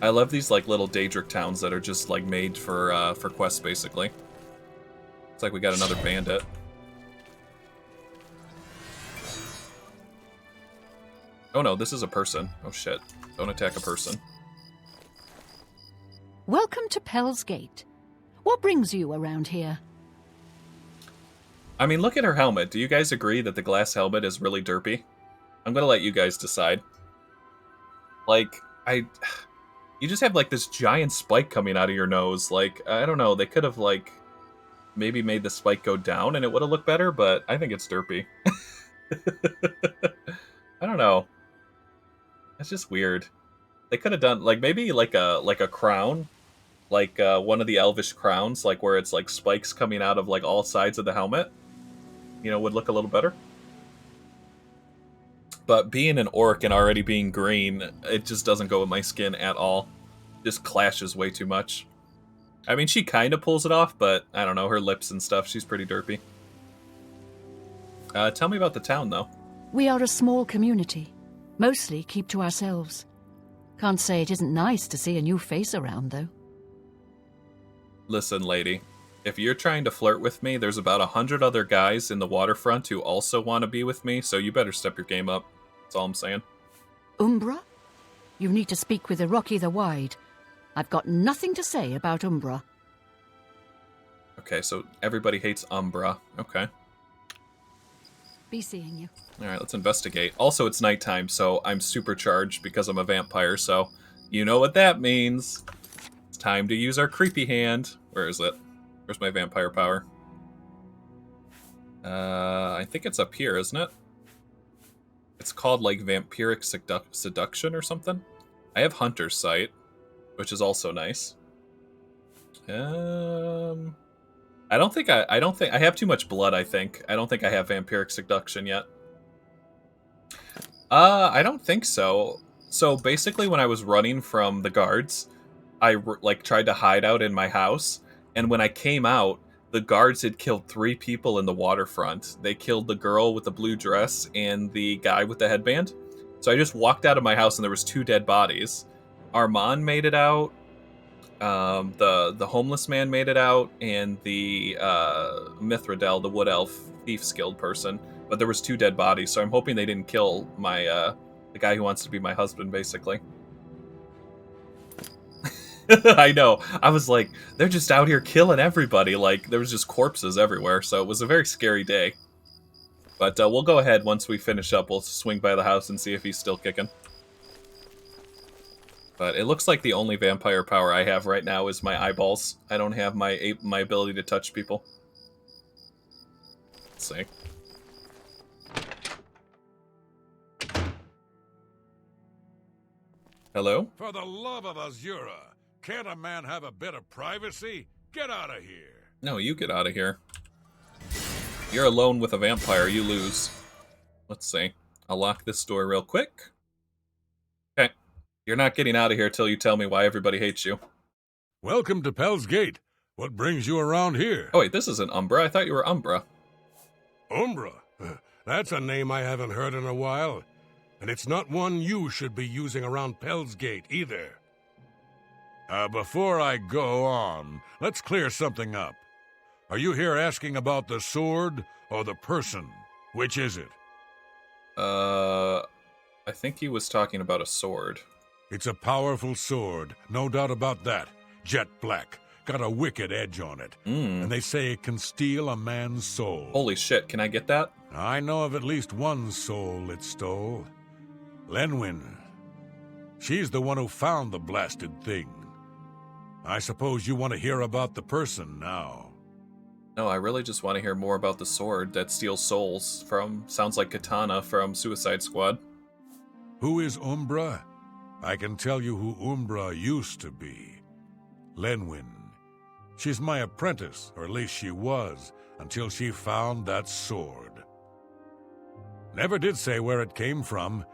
I love these like little Daedric towns that are just like made for quests, basically. It's like we got another bandit. Oh no, this is a person. Oh shit. Don't attack a person. Welcome to Pell's Gate. What brings you around here? I mean, look at her helmet. Do you guys agree that the glass helmet is really derpy? I'm gonna let you guys decide. Like, you just have like this giant spike coming out of your nose. Like, I don't know, they could have like maybe made the spike go down and it would have looked better, but I think it's derpy. I don't know. It's just weird. They could have done like maybe like a crown, like one of the elvish crowns, like where it's like spikes coming out of like all sides of the helmet. You know, would look a little better. But being an orc and already being green, it just doesn't go with my skin at all. Just clashes way too much. I mean, she kind of pulls it off, but I don't know, her lips and stuff, she's pretty derpy. Tell me about the town, though. We are a small community. Mostly keep to ourselves. Can't say it isn't nice to see a new face around, though. Listen, lady. If you're trying to flirt with me, there's about 100 other guys in the waterfront who also want to be with me, so you better step your game up. That's all I'm saying. Umbra? You need to speak with the Rocky the Wide. I've got nothing to say about Umbra. Okay, so everybody hates Umbra. Okay. Be seeing you. Alright, let's investigate. Also, it's nighttime, so I'm supercharged because I'm a vampire, so you know what that means. It's time to use our creepy hand. Where is it? Where's my vampire power? I think it's up here, isn't it? It's called, like, Vampiric Seduction or something. I have Hunter's Sight, which is also nice. I don't think I have too much blood, I think. I don't think I have Vampiric Seduction yet. I don't think so. So, basically, when I was running from the guards, I, like, tried to hide out in my house, and when I came out, the guards had killed 3 people in the waterfront. They killed the girl with the blue dress and the guy with the headband. So I just walked out of my house and there was 2 dead bodies. Armand made it out. The homeless man made it out, and the Mithridel, the wood elf thief guild person. But there was 2 dead bodies, so I'm hoping they didn't kill my the guy who wants to be my husband, basically. I know. I was like, they're just out here killing everybody. Like, there was just corpses everywhere, so it was a very scary day. But we'll go ahead, once we finish up, we'll swing by the house and see if he's still kicking. But it looks like the only vampire power I have right now is my eyeballs. I don't have my ability to touch people. Let's see. Hello? For the love of Azura, can't a man have a bit of privacy? Get out of here. No, you get out of here. You're alone with a vampire, you lose. Let's see. I'll lock this door real quick. Okay. You're not getting out of here till you tell me why everybody hates you. Welcome to Pell's Gate. What brings you around here? Oh wait, this isn't Umbra. I thought you were Umbra. Umbra? That's a name I haven't heard in a while. And it's not one you should be using around Pell's Gate either. Before I go on, let's clear something up. Are you here asking about the sword or the person? Which is it? I think he was talking about a sword. It's a powerful sword, no doubt about that. Jet black, got a wicked edge on it. And they say it can steal a man's soul. Holy shit, can I get that? I know of at least one soul it stole. Lenwyn. She's the one who found the blasted thing. I suppose you want to hear about the person now. No, I really just want to hear more about the sword that steals souls from, sounds like Katana from Suicide Squad. Who is Umbra? I can tell you who Umbra used to be. Lenwyn. She's my apprentice, or at least she was, until she found that sword. Never did say where it came from.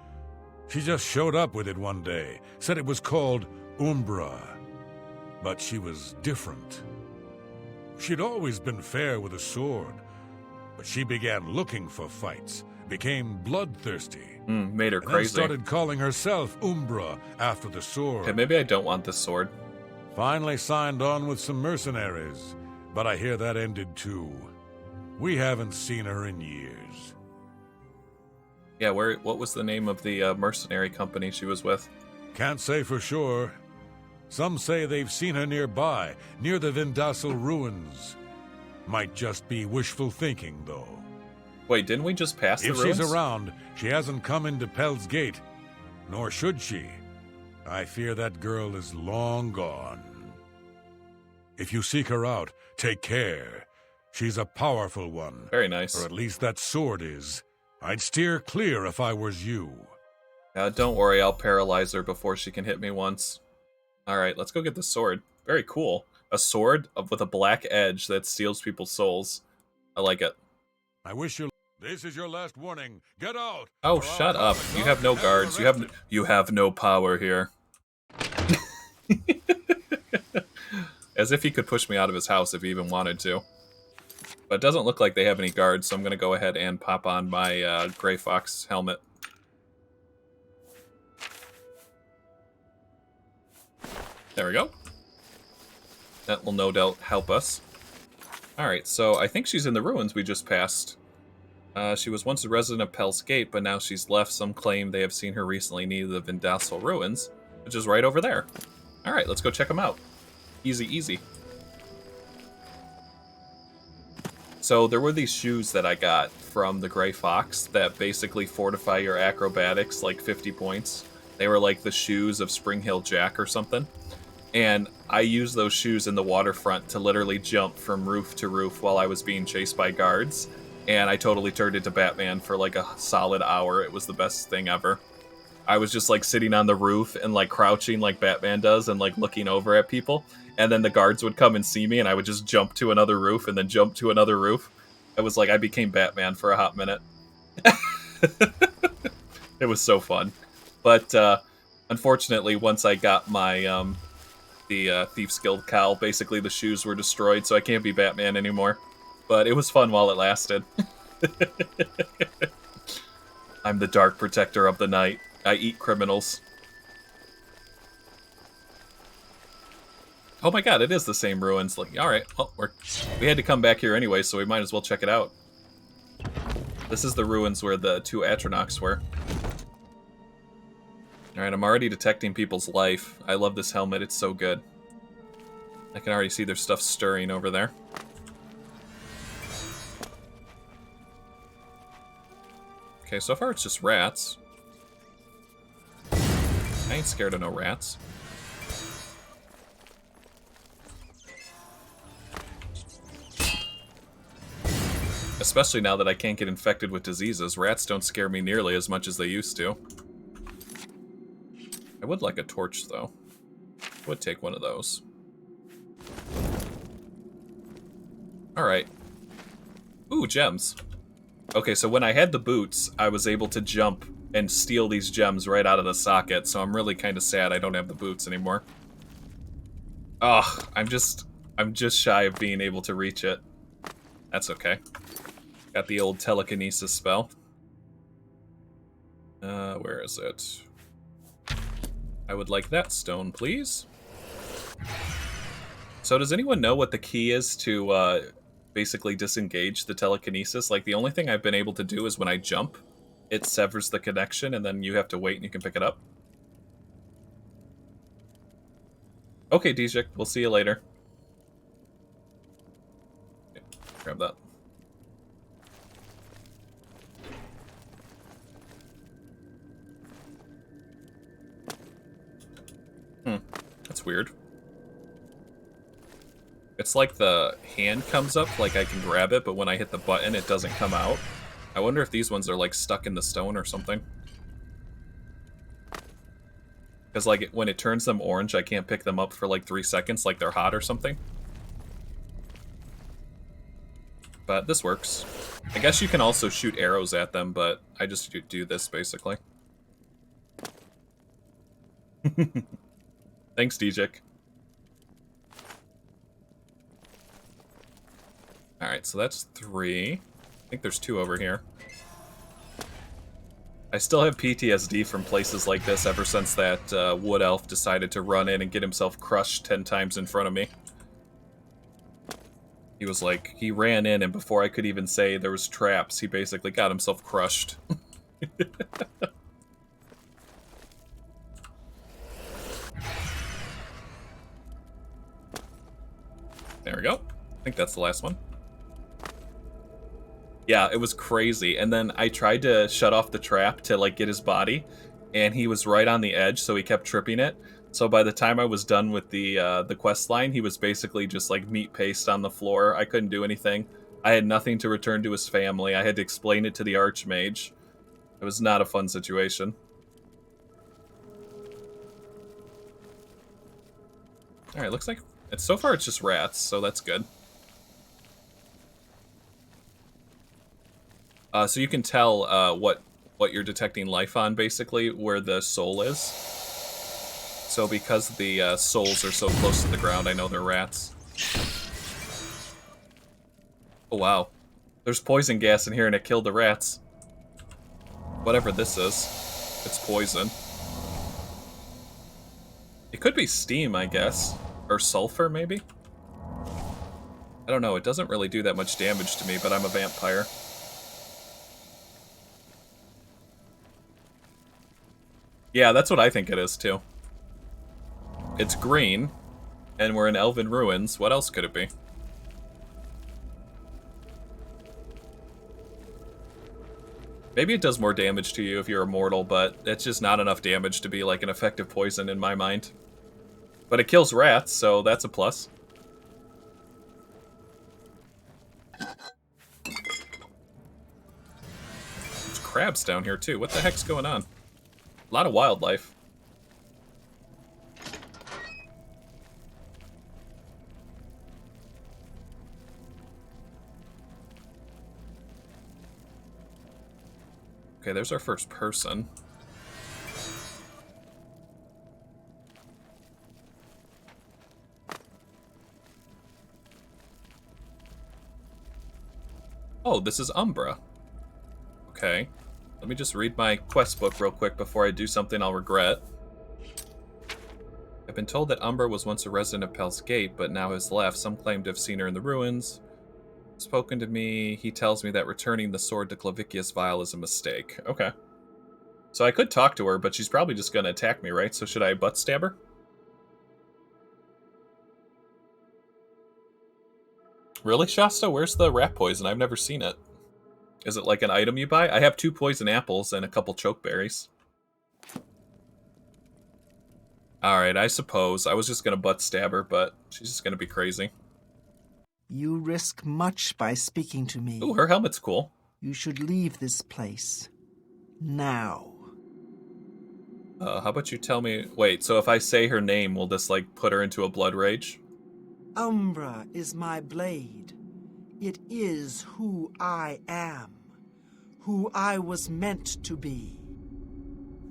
She just showed up with it one day, said it was called Umbra. But she was different. She'd always been fair with a sword, but she began looking for fights, became bloodthirsty. Made her and crazy. Then started calling herself Umbra after the sword. Okay, maybe I don't want this sword. Finally signed on with some mercenaries, but I hear that ended too. We haven't seen her in years. Yeah, what was the name of the mercenary company she was with? Can't say for sure. Some say they've seen her nearby, near the Vindasal ruins. Might just be wishful thinking, though. Wait, didn't we just pass the If ruins? she's around, she hasn't come into Pel's Gate. Nor should she. I fear that girl is long gone. If you seek her out, take care. She's a powerful one. Very nice. Or at least that sword is. I'd steer clear if I was you. Don't worry, I'll paralyze her before she can hit me once. Alright, let's go get the sword. Very cool. A sword with a black edge that steals people's souls. I like it. I wish you... This is your last warning. Get out! Oh, shut up. You have no guards. You have no power here. As if he could push me out of his house if he even wanted to. But it doesn't look like they have any guards, so I'm going to go ahead and pop on my Gray Fox helmet. There we go. That will no doubt help us. Alright, so I think she's in the ruins we just passed. She was once a resident of Pel's Gate, but now she's left. Some claim they have seen her recently near the Vindasal ruins, which is right over there. Alright, let's go check them out. Easy, easy. So there were these shoes that I got from the Gray Fox that basically fortify your acrobatics like 50 points. They were like the shoes of Spring Hill Jack or something. And I used those shoes in the waterfront to literally jump from roof to roof while I was being chased by guards. And I totally turned into Batman for like a solid hour. It was the best thing ever. I was just like sitting on the roof and like crouching like Batman does and like looking over at people. And then the guards would come and see me and I would just jump to another roof and then jump to another roof. It was like I became Batman for a hot minute. It was so fun. But unfortunately, once I got my the Thief's Guild cowl, basically the shoes were destroyed, so I can't be Batman anymore. But it was fun while it lasted. I'm the Dark Protector of the Night. I eat criminals. Oh my god, it is the same ruins. Like, alright, well, we had to come back here anyway, so we might as well check it out. This is the ruins where the two Atronachs were. Alright, I'm already detecting people's life. I love this helmet, it's so good. I can already see their stuff stirring over there. Okay, so far it's just rats. I ain't scared of no rats. Especially now that I can't get infected with diseases, rats don't scare me nearly as much as they used to. I would like a torch, though. Would take one of those. Alright. Ooh, gems. Okay, so when I had the boots, I was able to jump and steal these gems right out of the socket, so I'm really kind of sad I don't have the boots anymore. Ugh, I'm just shy of being able to reach it. That's okay. Got the old telekinesis spell. Where is it? I would like that stone, please. So does anyone know what the key is to basically disengage the telekinesis? Like, the only thing I've been able to do is when I jump, it severs the connection, and then you have to wait and you can pick it up. Okay, Dijik, we'll see you later. Okay, grab that. That's weird. It's like the hand comes up, like I can grab it, but when I hit the button, it doesn't come out. I wonder if these ones are like stuck in the stone or something. Because like when it turns them orange, I can't pick them up for like 3 seconds, like they're hot or something. But this works. I guess you can also shoot arrows at them, but I just do this basically. Thanks, Daedric. Alright, so that's 3. I think there's 2 over here. I still have PTSD from places like this ever since that wood elf decided to run in and get himself crushed 10 times in front of me. He was like, he ran in and before I could even say there was traps, he basically got himself crushed. There we go. I think that's the last one. Yeah, it was crazy. And then I tried to shut off the trap to like get his body, and he was right on the edge, so he kept tripping it. So by the time I was done with the quest line, he was basically just like meat paste on the floor. I couldn't do anything. I had nothing to return to his family. I had to explain it to the Archmage. It was not a fun situation. Alright, looks like so far it's just rats, so that's good. So you can tell what you're detecting life on, basically, where the soul is. So because the souls are so close to the ground, I know they're rats. Oh wow. There's poison gas in here and it killed the rats. Whatever this is. It's poison. It could be steam, I guess. Or sulfur, maybe? I don't know, it doesn't really do that much damage to me, but I'm a vampire. Yeah, that's what I think it is, too. It's green, and we're in Elven Ruins. What else could it be? Maybe it does more damage to you if you're immortal, but it's just not enough damage to be like an effective poison in my mind. But it kills rats, so that's a plus. There's crabs down here, too. What the heck's going on? A lot of wildlife. Okay, there's our first person. Oh, this is Umbra. Okay. Let me just read my quest book real quick before I do something I'll regret. I've been told that Umbra was once a resident of Pel's Gate, but now has left. Some claim to have seen her in the ruins. Spoken to me, he tells me that returning the sword to Clavicius Vial is a mistake. Okay. So I could talk to her, but she's probably just going to attack me, right? So should I butt stab her? Really, Shasta? Where's the rat poison? I've never seen it. Is it like an item you buy? I have 2 poison apples and a couple chokeberries. Alright, I suppose. I was just going to butt stab her, but she's just going to be crazy. You risk much by speaking to me. Ooh, her helmet's cool. You should leave this place. Now. How about you tell me... Wait, so if I say her name, will this, like, put her into a blood rage? Umbra is my blade. It is who I am. Who I was meant to be.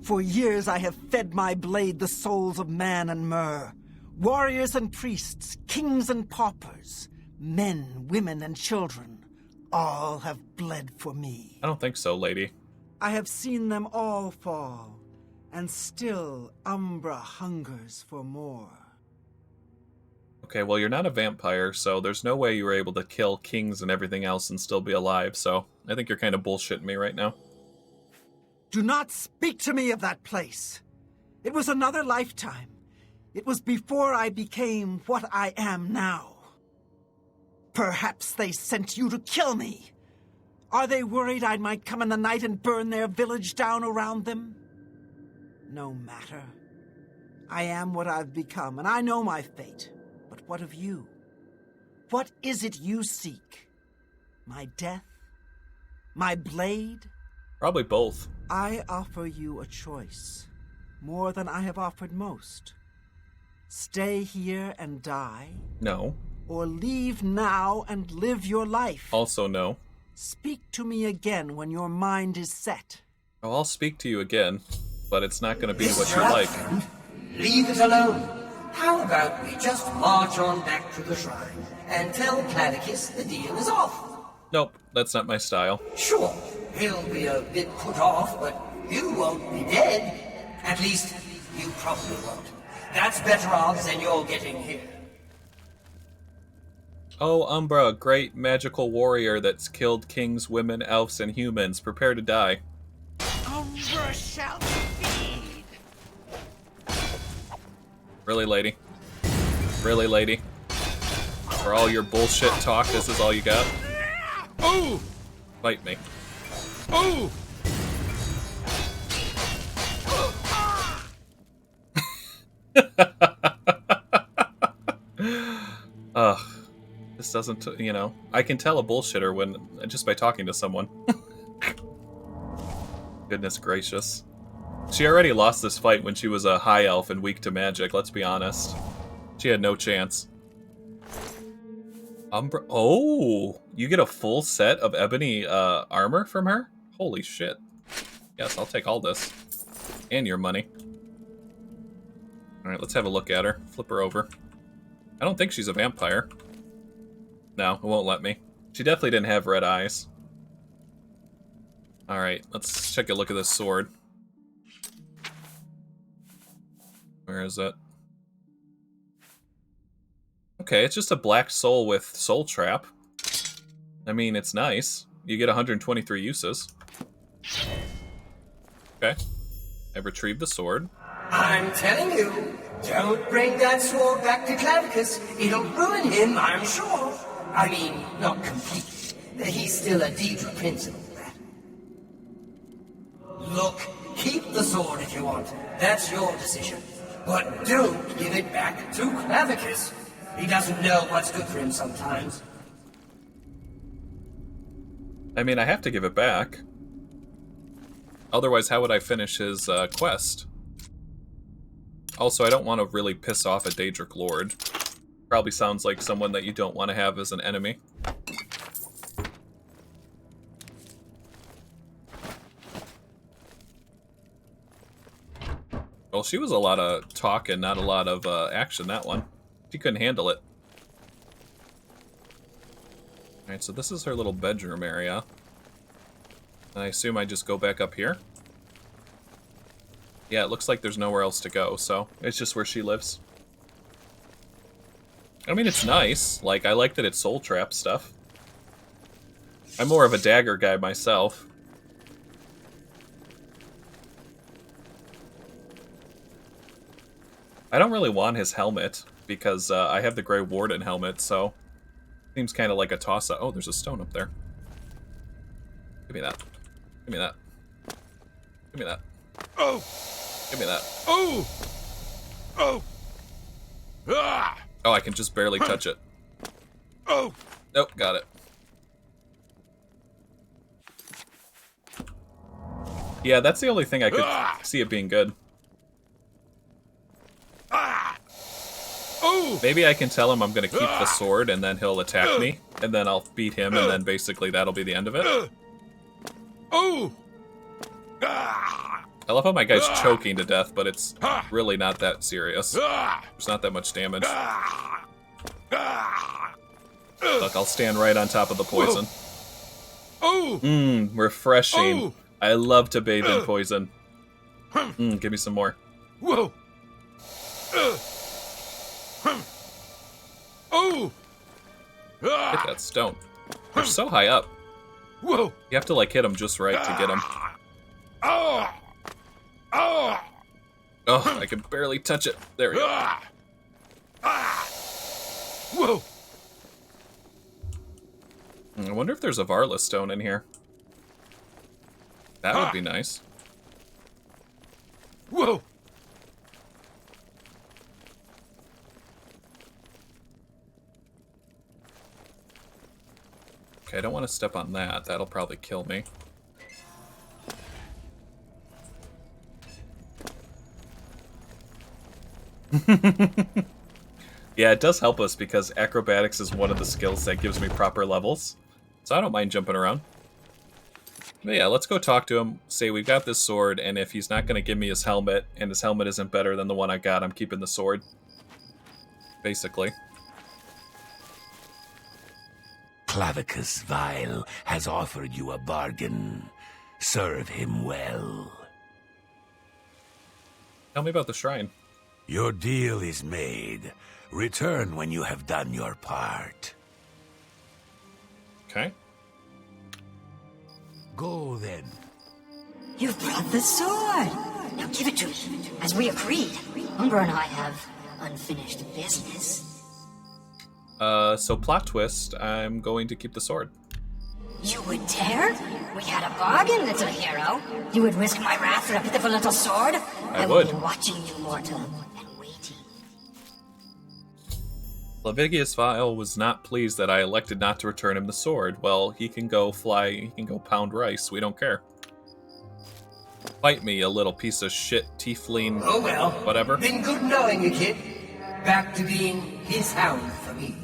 For years I have fed my blade the souls of man and myrrh. Warriors and priests, kings and paupers, men, women, and children, all have bled for me. I don't think so, lady. I have seen them all fall, and still Umbra hungers for more. Okay, well, you're not a vampire, so there's no way you were able to kill kings and everything else and still be alive, so I think you're kind of bullshitting me right now. Do not speak to me of that place. It was another lifetime. It was before I became what I am now. Perhaps they sent you to kill me. Are they worried I might come in the night and burn their village down around them? No matter. I am what I've become, and I know my fate. But what of you? What is it you seek? My death? My blade? Probably both. I offer you a choice, more than I have offered most. Stay here and die? No. Or leave now and live your life? Also no. Speak to me again when your mind is set. Oh, I'll speak to you again, but it's not going to be what you like. Leave it alone. How about we just march on back to the shrine and tell Clavicus the deal is off? Nope, that's not my style. Sure, he'll be a bit put off, but you won't be dead. At least, you probably won't. That's better odds than you're getting here. Oh, Umbra, great magical warrior that's killed kings, women, elves, and humans. Prepare to die. Umbra shall feed! Really, lady? Really, lady? For all your bullshit talk, this is all you got? Oh! Fight me. Oh! Ugh. This doesn't, you know, I can tell a bullshitter when just by talking to someone. Goodness gracious. She already lost this fight when she was a high elf and weak to magic, let's be honest. She had no chance. Umbra. Oh! You get a full set of ebony armor from her? Holy shit. Yes, I'll take all this. And your money. Alright, let's have a look at her. Flip her over. I don't think she's a vampire. No, it won't let me. She definitely didn't have red eyes. Alright, let's take a look at this sword. Where is it? Okay, it's just a black soul with soul trap. I mean, it's nice. You get 123 uses. Okay. I retrieved the sword. I'm telling you, don't bring that sword back to Clavicus. It'll ruin him, I'm sure. I mean, not completely. He's still a Daedric prince and all that. Look, keep the sword if you want. That's your decision. But don't give it back to Clavicus. He doesn't know what's good for him sometimes. I mean, I have to give it back. Otherwise, how would I finish his quest? Also, I don't want to really piss off a Daedric Lord. Probably sounds like someone that you don't want to have as an enemy. Well, she was a lot of talk and not a lot of action, that one. She couldn't handle it. Alright, so this is her little bedroom area. And I assume I just go back up here? Yeah, it looks like there's nowhere else to go, so it's just where she lives. I mean, it's nice. Like, I like that it's soul trap stuff. I'm more of a dagger guy myself. I don't really want his helmet, because I have the Grey Warden helmet, so... Seems kind of like a toss-up. Oh, there's a stone up there. Give me that. Give me that. Give me that. Oh! Give me that. Oh! Oh! Ah! Oh, I can just barely touch it. Oh! Nope, got it. Yeah, that's the only thing I could see it being good. Ah! Oh! Maybe I can tell him I'm going to keep the sword, and then he'll attack me, and then I'll beat him, and then basically that'll be the end of it. Oh! Ah! I love how my guy's choking to death, but it's really not that serious. There's not that much damage. Look, I'll stand right on top of the poison. Mmm, refreshing. I love to bathe in poison. Mmm, give me some more. Whoa! Oh! Hit that stone. They're so high up. Whoa! You have to, like, hit them just right to get them. Oh! Oh! Oh, I can barely touch it. There we go. Whoa! I wonder if there's a Varla stone in here. That would be nice. Whoa! Okay, I don't want to step on that. That'll probably kill me. Yeah, it does help us because acrobatics is one of the skills that gives me proper levels. So I don't mind jumping around. But yeah, let's go talk to him, say we've got this sword, and if he's not going to give me his helmet, and his helmet isn't better than the one I got, I'm keeping the sword. Basically. Clavicus Vile has offered you a bargain. Serve him well. Tell me about the shrine. Your deal is made. Return when you have done your part. Okay. Go then. You've brought the sword. Now give it to me. As we agreed, Umbra and I have unfinished business. So plot twist, I'm going to keep the sword. You would dare? We had a bargain, little hero. You would risk my wrath for a pitiful little sword? I would. will be watching you, mortal, and waiting. Clavigius Vile was not pleased that I elected not to return him the sword. Well, he can go fly, he can go pound rice, we don't care. Fight me, a little piece of shit tiefling. Oh well. Whatever. Been good knowing you, kid. Back to being his hound for me.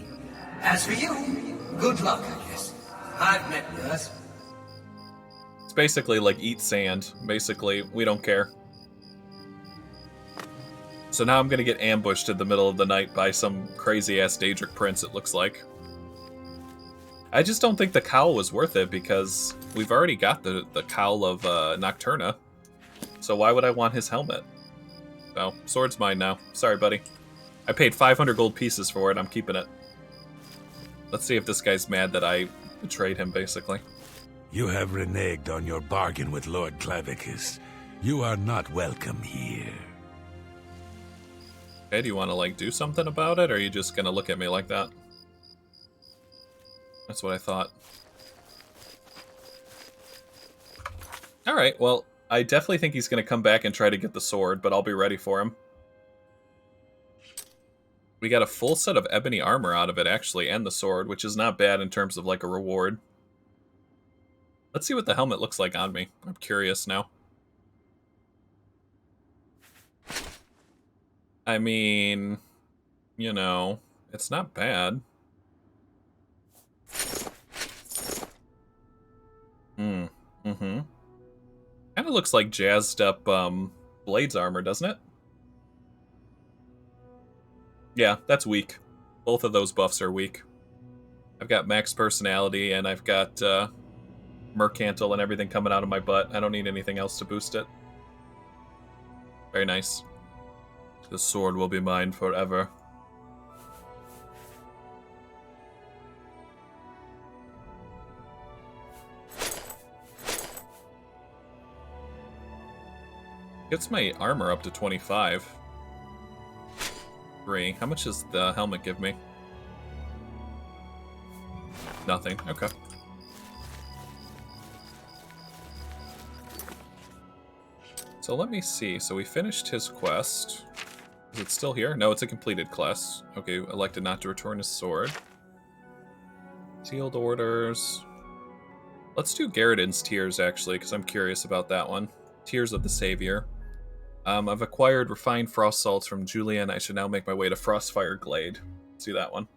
As for you, good luck, I guess. I've met worse. It's basically like eat sand. Basically, we don't care. So now I'm gonna get ambushed in the middle of the night by some crazy-ass Daedric prince, it looks like. I just don't think the cowl was worth it, because we've already got the cowl of Nocturna. So why would I want his helmet? So, sword's mine now. Sorry, buddy. I paid 500 gold pieces for it, I'm keeping it. Let's see if this guy's mad that I betrayed him, basically. You have reneged on your bargain with Lord Clavicus. You are not welcome here. Okay, do you want to, like, do something about it, or are you just gonna look at me like that? That's what I thought. Alright, well, I definitely think he's gonna come back and try to get the sword, but I'll be ready for him. We got a full set of ebony armor out of it, actually, and the sword, which is not bad in terms of, like, a reward. Let's see what the helmet looks like on me. I'm curious now. I mean, you know, it's not bad. Mm-hmm. Kind of looks like jazzed up, Blades armor, doesn't it? Yeah, that's weak. Both of those buffs are weak. I've got max personality, and I've got, Mercantil and everything coming out of my butt. I don't need anything else to boost it. Very nice. The sword will be mine forever. Gets my armor up to 25. 3. How much does the helmet give me? Nothing. Okay. So let me see. So we finished his quest. Is it still here? No, it's a completed quest. Okay, elected not to return his sword. Sealed orders. Let's do Garridan's Tears, actually, because I'm curious about that one. Tears of the Savior. I've acquired refined frost salts from Julian. I should now make my way to Frostfire Glade. Let's do that one.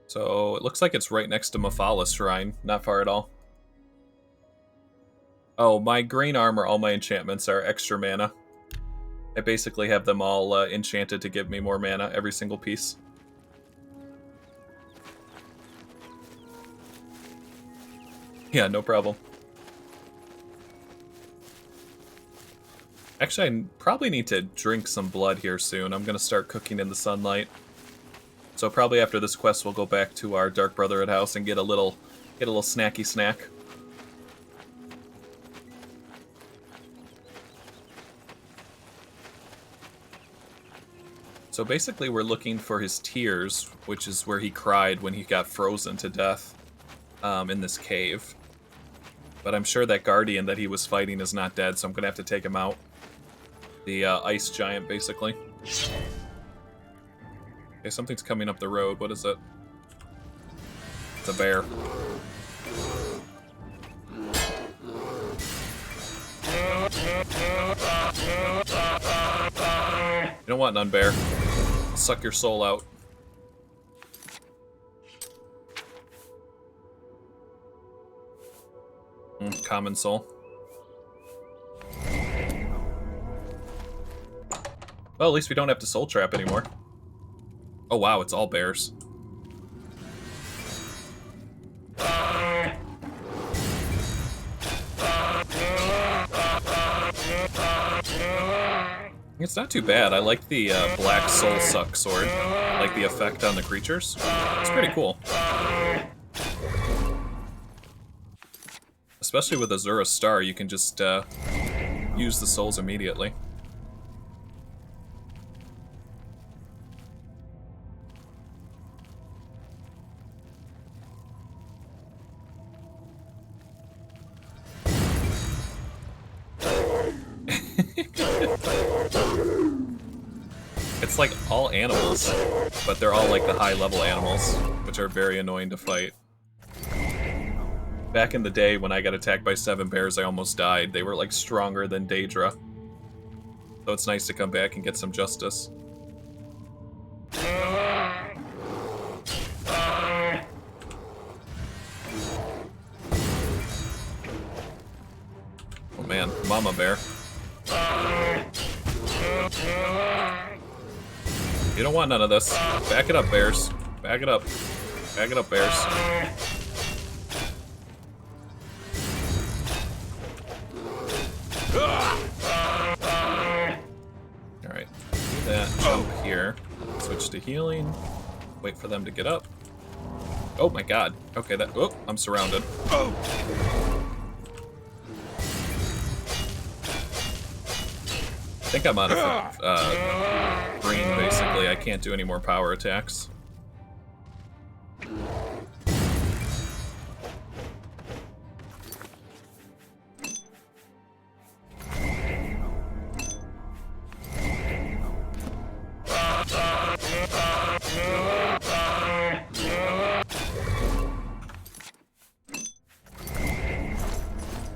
So it looks like it's right next to Mephala Shrine. Not far at all. Oh, my green armor, all my enchantments are extra mana. I basically have them all enchanted to give me more mana, every single piece. Yeah, no problem. Actually, I probably need to drink some blood here soon. I'm going to start cooking in the sunlight. So probably after this quest, we'll go back to our Dark Brotherhood house and get a little snacky snack. So basically we're looking for his tears, which is where he cried when he got frozen to death in this cave. But I'm sure that Guardian that he was fighting is not dead, so I'm going to have to take him out. The ice giant, basically. Okay, something's coming up the road. What is it? It's a bear. You don't want none, bear. Suck your soul out. Common soul. Well, at least we don't have to soul trap anymore. Oh wow, it's all bears. It's not too bad. I like the black soul suck sword. I like the effect on the creatures. It's pretty cool. Especially with Azura's Star, you can just use the souls immediately. It's like all animals, but they're all like the high-level animals, which are very annoying to fight. Back in the day when I got attacked by 7 bears, I almost died. They were like stronger than Daedra. So it's nice to come back and get some justice. Oh man, Mama Bear. You don't want none of this. Back it up, bears. Back it up. Back it up, bears. Alright, do that. Jump here. Switch to healing. Wait for them to get up. Oh my god. Okay, that. Oh, I'm surrounded. I think I'm out of green, basically. I can't do any more power attacks.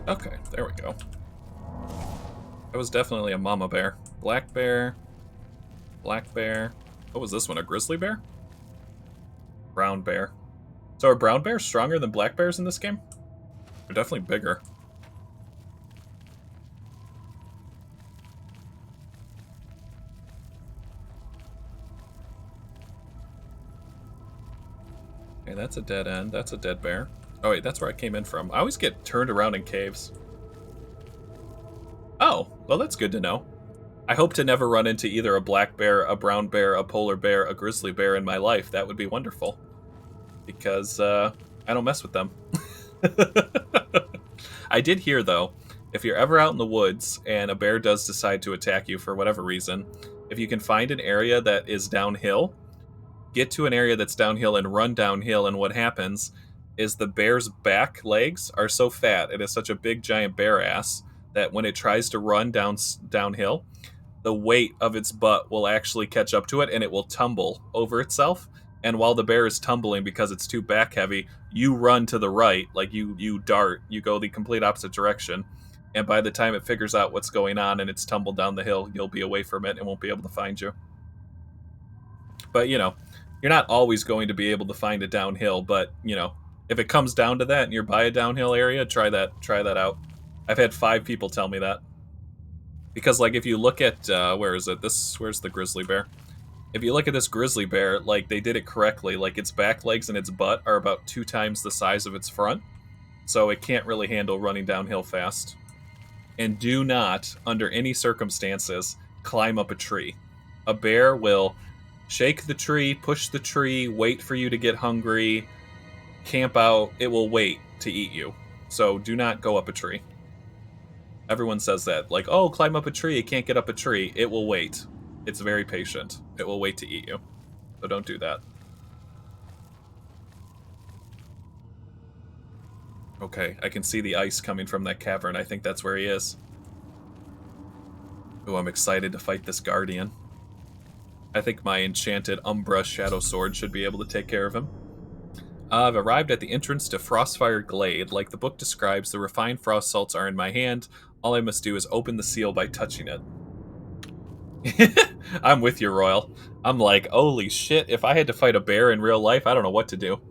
Okay, there we go. That was definitely a mama bear. Black bear. Black bear. What was this one? A grizzly bear? Brown bear. So are brown bears stronger than black bears in this game? They're definitely bigger. Okay, that's a dead end. That's a dead bear. Oh wait, that's where I came in from. I always get turned around in caves. Oh, well that's good to know. I hope to never run into either a black bear, a brown bear, a polar bear, a grizzly bear in my life. That would be wonderful. Because I don't mess with them. I did hear, though, if you're ever out in the woods and a bear does decide to attack you for whatever reason, if you can find an area that is downhill, get to an area that's downhill and run downhill, and what happens is the bear's back legs are so fat, it is such a big giant bear ass, that when it tries to run downhill, the weight of its butt will actually catch up to it and it will tumble over itself. And while the bear is tumbling because it's too back heavy, you run to the right, like you dart, you go the complete opposite direction. And by the time it figures out what's going on and it's tumbled down the hill, you'll be away from it and won't be able to find you. But, you know, you're not always going to be able to find it downhill, but, you know, if it comes down to that and you're by a downhill area, try that out. I've had 5 people tell me that. Because, like, if you look at, where is it? Where's the grizzly bear? If you look at this grizzly bear, like, they did it correctly. Like, its back legs and its butt are about 2 times the size of its front. So it can't really handle running downhill fast. And do not, under any circumstances, climb up a tree. A bear will shake the tree, push the tree, wait for you to get hungry, camp out. It will wait to eat you. So do not go up a tree. Everyone says that. Like, oh, climb up a tree. It can't get up a tree. It will wait. It's very patient. It will wait to eat you. So don't do that. Okay, I can see the ice coming from that cavern. I think that's where he is. Oh, I'm excited to fight this guardian. I think my enchanted Umbra Shadow Sword should be able to take care of him. I've arrived at the entrance to Frostfire Glade. Like the book describes, the refined frost salts are in my hand. All I must do is open the seal by touching it. I'm with you, Royal. I'm like, holy shit, if I had to fight a bear in real life, I don't know what to do.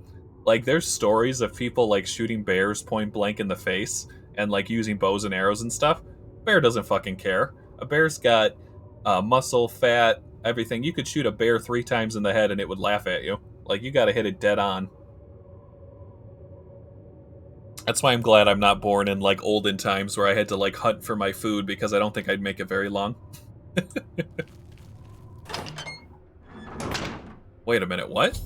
Like, there's stories of people, like, shooting bears point blank in the face and, like, using bows and arrows and stuff. Bear doesn't fucking care. A bear's got muscle, fat, everything. You could shoot a bear 3 times in the head and it would laugh at you. Like, you gotta hit it dead on. That's why I'm glad I'm not born in, like, olden times where I had to, like, hunt for my food, because I don't think I'd make it very long. Wait a minute, what?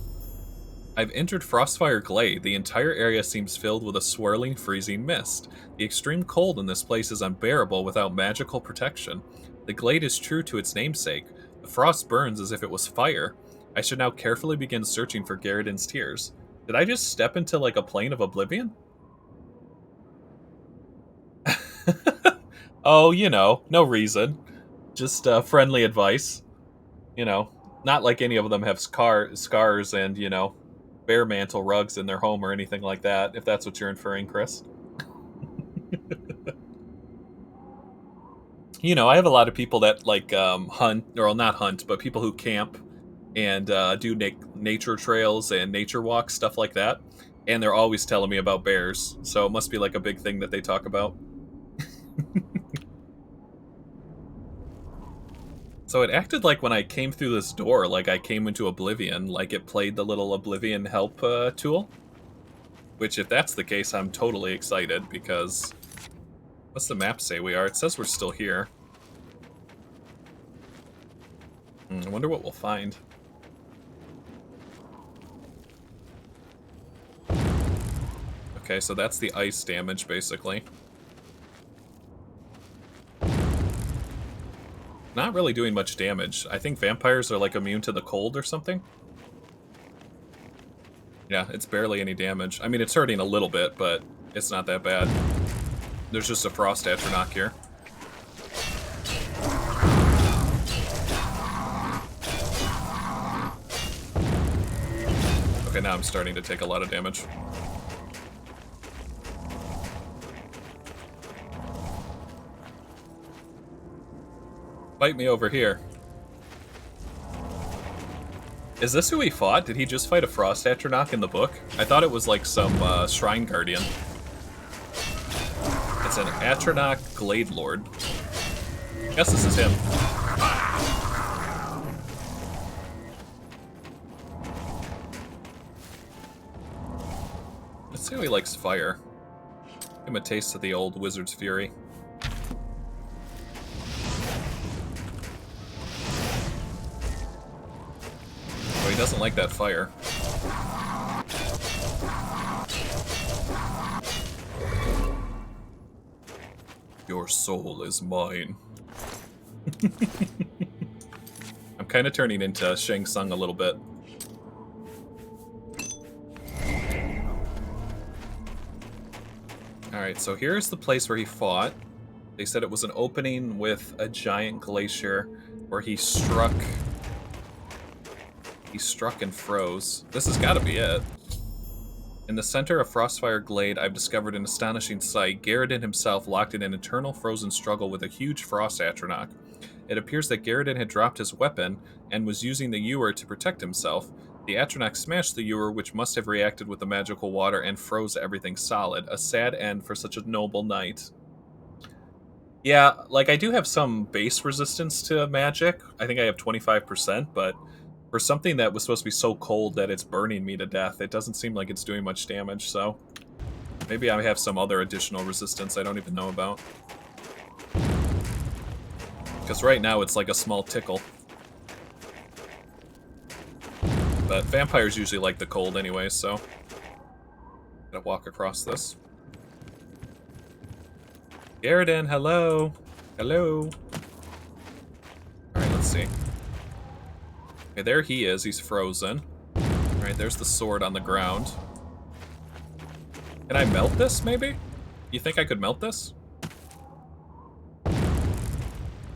I've entered Frostfire Glade. The entire area seems filled with a swirling, freezing mist. The extreme cold in this place is unbearable without magical protection. The glade is true to its namesake. The frost burns as if it was fire. I should now carefully begin searching for Garridan's tears. Did I just step into, like, a plane of oblivion? Oh, you know, no reason. Just friendly advice. You know, not like any of them have scars and, you know, bear mantle rugs in their home or anything like that, if that's what you're inferring, Chris. You know, I have a lot of people that, like, hunt, or not hunt, but people who camp and do nature trails and nature walks, stuff like that. And they're always telling me about bears, so it must be, like, a big thing that they talk about. So it acted like when I came through this door, like I came into Oblivion, like it played the little Oblivion help tool. Which, if that's the case, I'm totally excited, because... What's the map say we are? It says we're still here. I wonder what we'll find. Okay, so that's the ice damage, basically. Not really doing much damage. I think vampires are, like, immune to the cold or something. Yeah, it's barely any damage. I mean, it's hurting a little bit, but it's not that bad. There's just a frost atronach here. Okay, now I'm starting to take a lot of damage. Fight me over here. Is this who he fought? Did he just fight a Frost Atronach in the book? I thought it was like some Shrine Guardian. It's an Atronach Glade Lord. I guess this is him. Let's see how he likes fire. Give him a taste of the old Wizard's Fury. Oh, he doesn't like that fire. Your soul is mine. I'm kind of turning into Shang Tsung a little bit. Alright, so here's the place where he fought. They said it was an opening with a giant glacier where he struck... He struck and froze. This has got to be it. In the center of Frostfire Glade, I've discovered an astonishing sight. Garridan himself locked in an eternal frozen struggle with a huge frost atronach. It appears that Garridan had dropped his weapon and was using the ewer to protect himself. The atronach smashed the ewer, which must have reacted with the magical water and froze everything solid. A sad end for such a noble knight. Yeah, like, I do have some base resistance to magic. I think I have 25%, but for something that was supposed to be so cold that it's burning me to death, it doesn't seem like it's doing much damage, so... Maybe I have some other additional resistance I don't even know about. Because right now it's like a small tickle. But vampires usually like the cold anyway, so... Gotta walk across this. Garridan, hello! Hello! Alright, let's see. Okay, there he is. He's frozen. Alright, there's the sword on the ground. Can I melt this, maybe? You think I could melt this?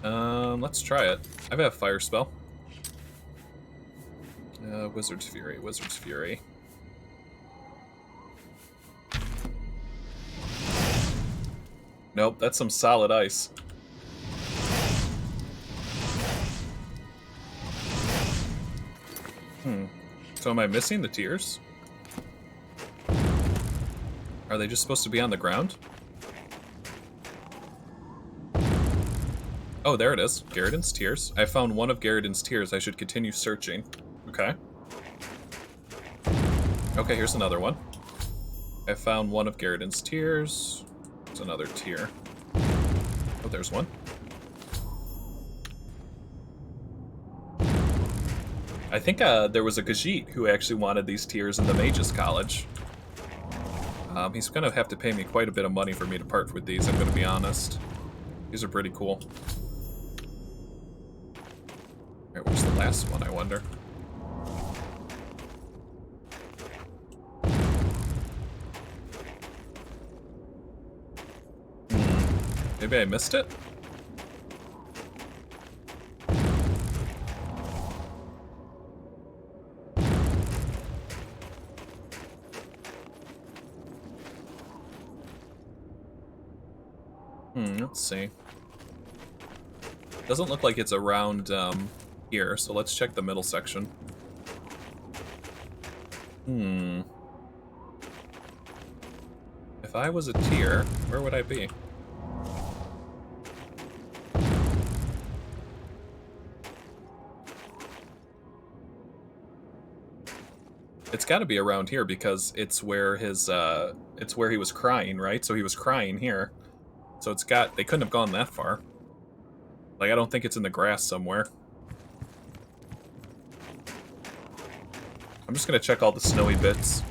Let's try it. I have a fire spell. Wizard's Fury, Wizard's Fury. Nope, that's some solid ice. So am I missing the tiers? Are they just supposed to be on the ground? Oh, there it is. Garridan's Tears. I found one of Garridan's Tears. I should continue searching. Okay. Okay, here's another one. I found one of Garridan's Tears. There's another tier. Oh, there's one. I think there was a Khajiit who actually wanted these tiers in the Mages College. He's going to have to pay me quite a bit of money for me to part with these, I'm going to be honest. These are pretty cool. Alright, where's the last one, I wonder? Maybe I missed it? Let's see. Doesn't look like it's around here, so let's check the middle section. If I was a tier, where would I be? It's got to be around here because it's where his it's where he was crying, right? So he was crying here. So it's got, they couldn't have gone that far. Like, I don't think it's in the grass somewhere. I'm just gonna check all the snowy bits.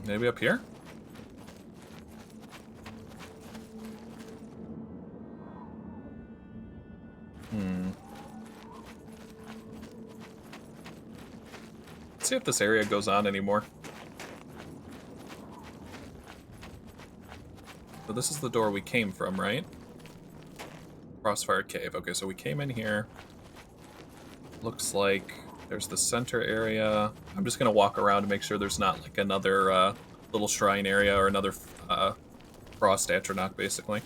Maybe up here? Let's see if this area goes on anymore. So this is the door we came from, right? Crossfire Cave. Okay, so we came in here. Looks like there's the center area. I'm just gonna walk around to make sure there's not like another little shrine area or another frost atronach, basically.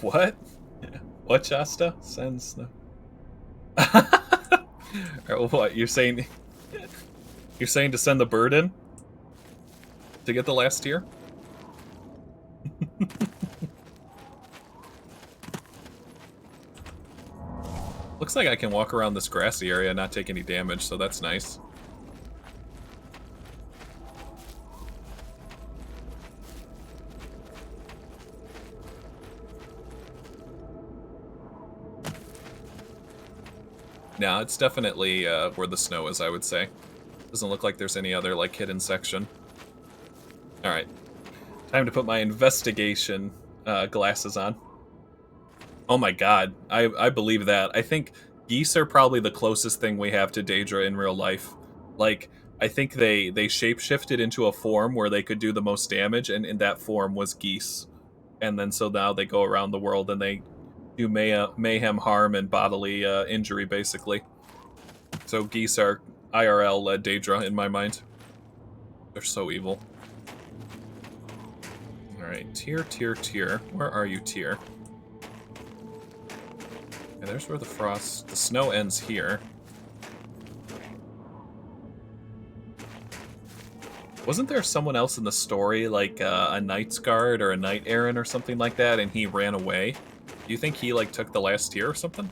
What? What, Shasta? Sends no. What, you're saying? You're saying to send the bird in to get the last tier? Looks like I can walk around this grassy area and not take any damage, so that's nice. Yeah, it's definitely where the snow is, I would say. Doesn't look like there's any other, like, hidden section. Alright. Time to put my investigation glasses on. Oh my god, I believe that. I think geese are probably the closest thing we have to Daedra in real life. Like, I think they shapeshifted into a form where they could do the most damage, and in that form was geese. And then so now they go around the world and they do mayhem, harm, and bodily injury, basically. So geese are IRL Daedra in my mind. They're so evil. Alright, tier. Where are you, tier? Okay, there's where the snow ends here. Wasn't there someone else in the story, like a Knight's Guard or a Knight Errant or something like that, and he ran away? Do you think he, like, took the last tier or something?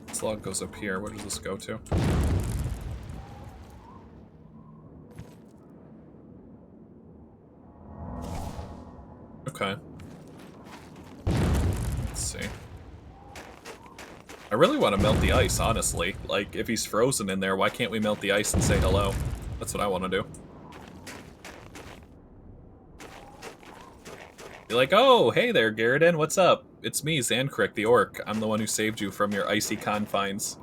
This log goes up here. Where does this go to? Okay. Let's see. I really want to melt the ice, honestly. Like, if he's frozen in there, why can't we melt the ice and say hello? That's what I want to do. Be like, oh, hey there, Garridan, what's up? It's me, Zankrik, the orc. I'm the one who saved you from your icy confines.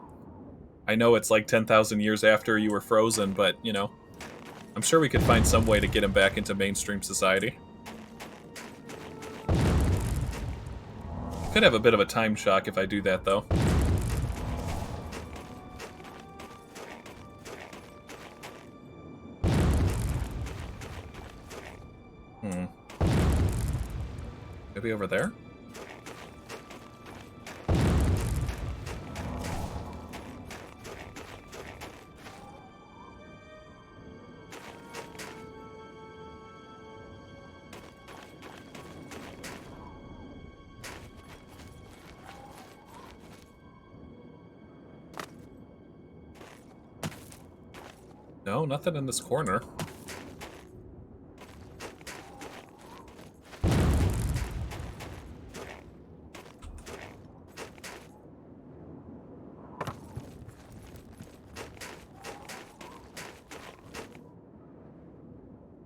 I know it's like 10,000 years after you were frozen, but, you know, I'm sure we could find some way to get him back into mainstream society. Could have a bit of a time shock if I do that, though. Maybe over there? No, nothing in this corner.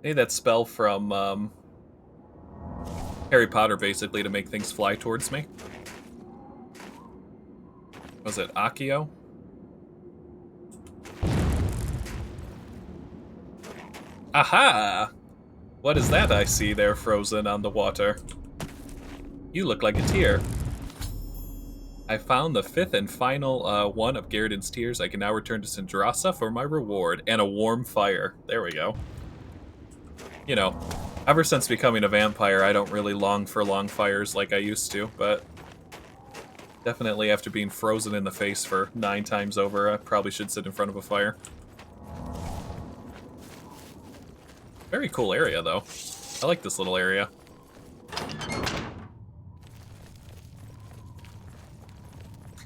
Need that spell from Harry Potter, basically, to make things fly towards me. Was it Accio? Aha! What is that I see there frozen on the water? You look like a tear. I found the 5th and final one of Garridan's tears. I can now return to Sindrasa for my reward and a warm fire. There we go. You know, ever since becoming a vampire, I don't really long for long fires like I used to, but definitely after being frozen in the face for 9 times over, I probably should sit in front of a fire. Very cool area, though. I like this little area.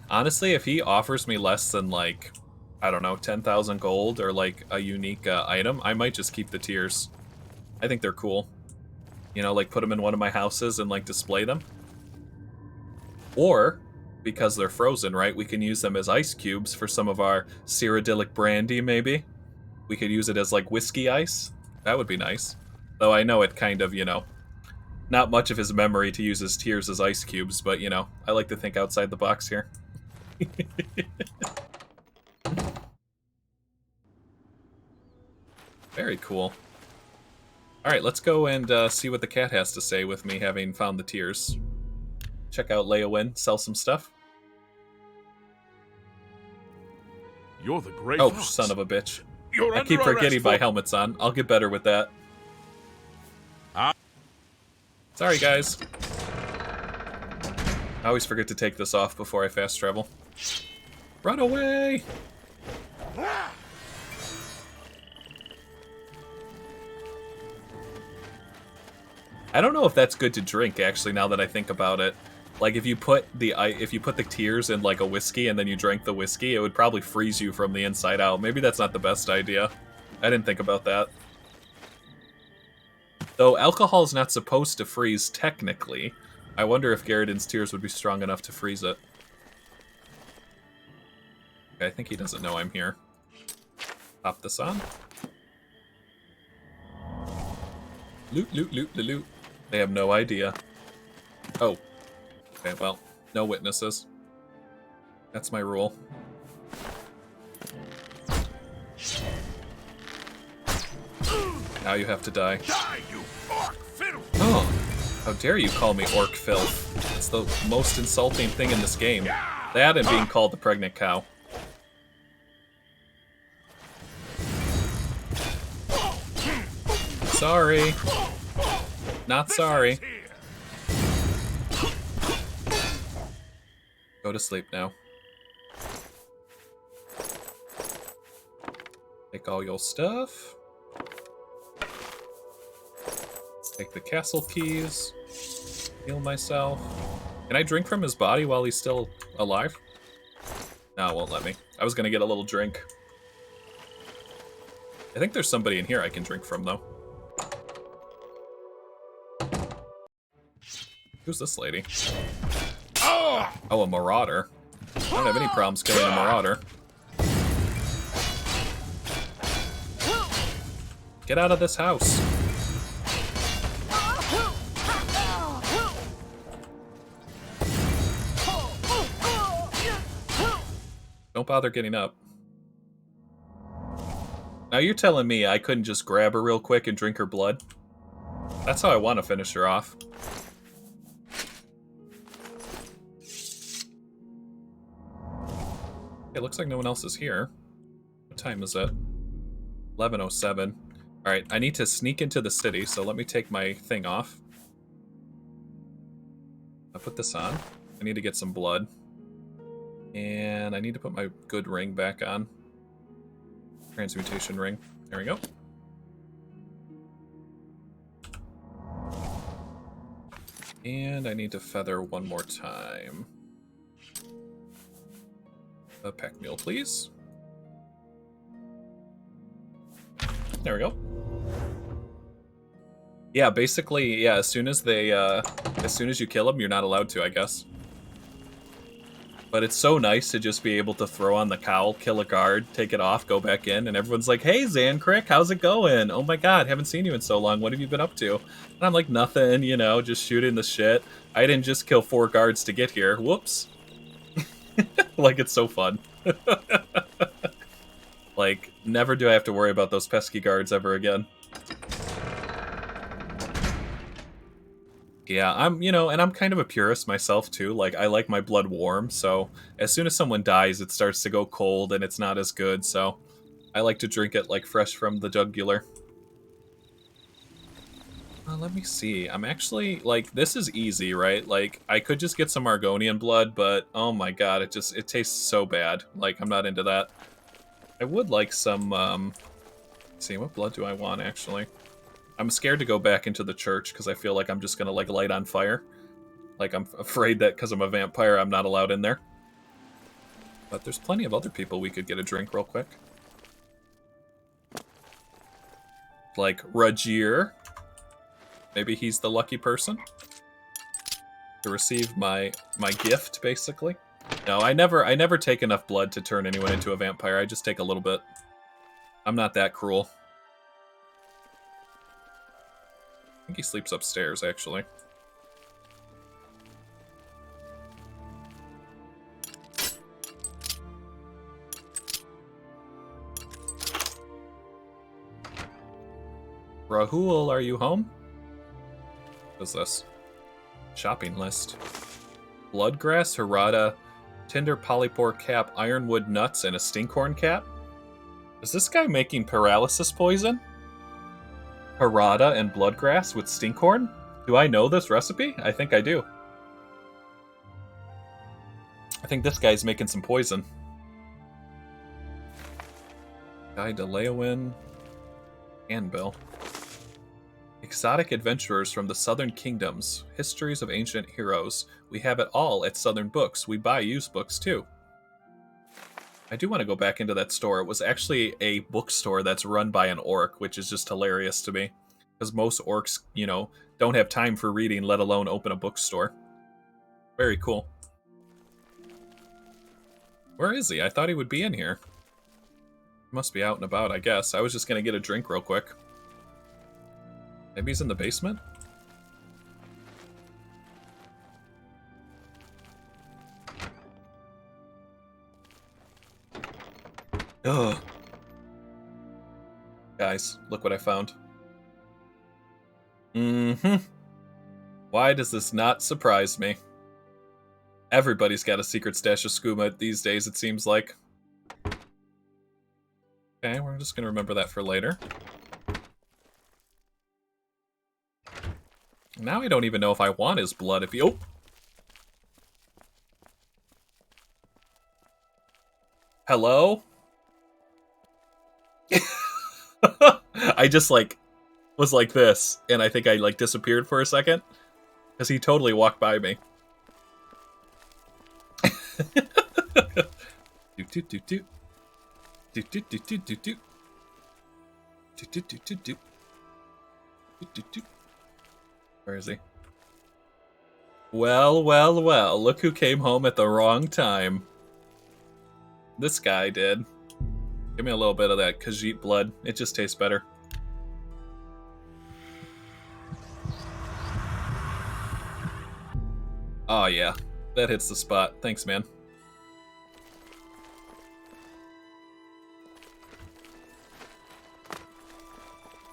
Honestly, if he offers me less than, like, I don't know, 10,000 gold or, like, a unique item, I might just keep the tears. I think they're cool. You know, like, put them in one of my houses and, like, display them. Or, because they're frozen, right, we can use them as ice cubes for some of our Cyrodiilic brandy, maybe. We could use it as, like, whiskey ice. That would be nice. Though I know it kind of, you know, not much of his memory to use his tears as ice cubes, but, you know, I like to think outside the box here. Very cool. Alright, let's go and see what the cat has to say with me having found the tears. Check out Leowin, sell some stuff. You're the Grey Oh, Fox. son of a bitch. You're I keep forgetting my helmet's on. I'll get better with that. Sorry, guys. I always forget to take this off before I fast travel. Run away! I don't know if that's good to drink, actually, now that I think about it. Like, if you put the tears in, like, a whiskey and then you drank the whiskey, it would probably freeze you from the inside out. Maybe that's not the best idea. I didn't think about that. Though alcohol's not supposed to freeze, technically. I wonder if Garridan's tears would be strong enough to freeze it. Okay, I think he doesn't know I'm here. Pop this on. Loot, loot, loot, loot, loot. They have no idea. Oh. Okay, well, no witnesses. That's my rule. Now you have to die. Die, you orc filth! Oh, how dare you call me orc filth? It's the most insulting thing in this game. That and being called the pregnant cow. Sorry. Not sorry. Go to sleep now. Take all your stuff. Take the castle keys. Heal myself. Can I drink from his body while he's still alive? No, it won't let me. I was gonna get a little drink. I think there's somebody in here I can drink from, though. Who's this lady? Oh, a marauder. I don't have any problems killing a marauder. Get out of this house. Don't bother getting up. Now you're telling me I couldn't just grab her real quick and drink her blood? That's how I want to finish her off. It looks like no one else is here. What time is it? 11:07. Alright, I need to sneak into the city, so let me take my thing off. I'll put this on. I need to get some blood. And I need to put my good ring back on. Transmutation ring. There we go. And I need to feather one more time. A pack mule, please. There we go. Yeah, basically, yeah, as soon as you kill them, you're not allowed to, I guess. But it's so nice to just be able to throw on the cowl, kill a guard, take it off, go back in, and everyone's like, "Hey, Zankrik, how's it going? Oh my god, haven't seen you in so long. What have you been up to?" And I'm like, "Nothing, you know, just shooting the shit. I didn't just kill 4 guards to get here. Whoops." Like, it's so fun. Like, never do I have to worry about those pesky guards ever again. Yeah, I'm kind of a purist myself too. Like, I like my blood warm, so as soon as someone dies, it starts to go cold and it's not as good, so I like to drink it, like, fresh from the jugular. Let me see. I'm actually, like, this is easy, right? Like, I could just get some Argonian blood, but oh my god, it tastes so bad. Like, I'm not into that. I would like some, let's see, what blood do I want, actually? I'm scared to go back into the church, because I feel like I'm just gonna, like, light on fire. Like, I'm afraid that because I'm a vampire, I'm not allowed in there. But there's plenty of other people we could get a drink real quick. Like, Rajir. Maybe he's the lucky person to receive my gift, basically. No, I never take enough blood to turn anyone into a vampire. I just take a little bit. I'm not that cruel. I think he sleeps upstairs, actually. Rahul, are you home? What's this? Shopping list. Bloodgrass, Harada, Tinder Polypore cap, Ironwood nuts, and a stinkhorn cap? Is this guy making paralysis poison? Harada and bloodgrass with stinkhorn? Do I know this recipe? I think I do. I think this guy's making some poison. Guide to Leowin. Anvil. Exotic adventurers from the Southern Kingdoms. Histories of ancient heroes. We have it all at Southern Books. We buy used books, too. I do want to go back into that store. It was actually a bookstore that's run by an orc, which is just hilarious to me. Because most orcs, you know, don't have time for reading, let alone open a bookstore. Very cool. Where is he? I thought he would be in here. He must be out and about, I guess. I was just going to get a drink real quick. Maybe he's in the basement? Ugh. Guys, look what I found. Why does this not surprise me? Everybody's got a secret stash of skooma these days, it seems like. Okay, we're just gonna remember that for later. Now I don't even know if I want his blood if he... Oh! Hello? I just, like, was like this, and I think I, like, disappeared for a second. Because he totally walked by me. Where is he? Well, well, well, look who came home at the wrong time. This guy did. Give me a little bit of that Khajiit blood. It just tastes better. Oh yeah, that hits the spot. Thanks, man.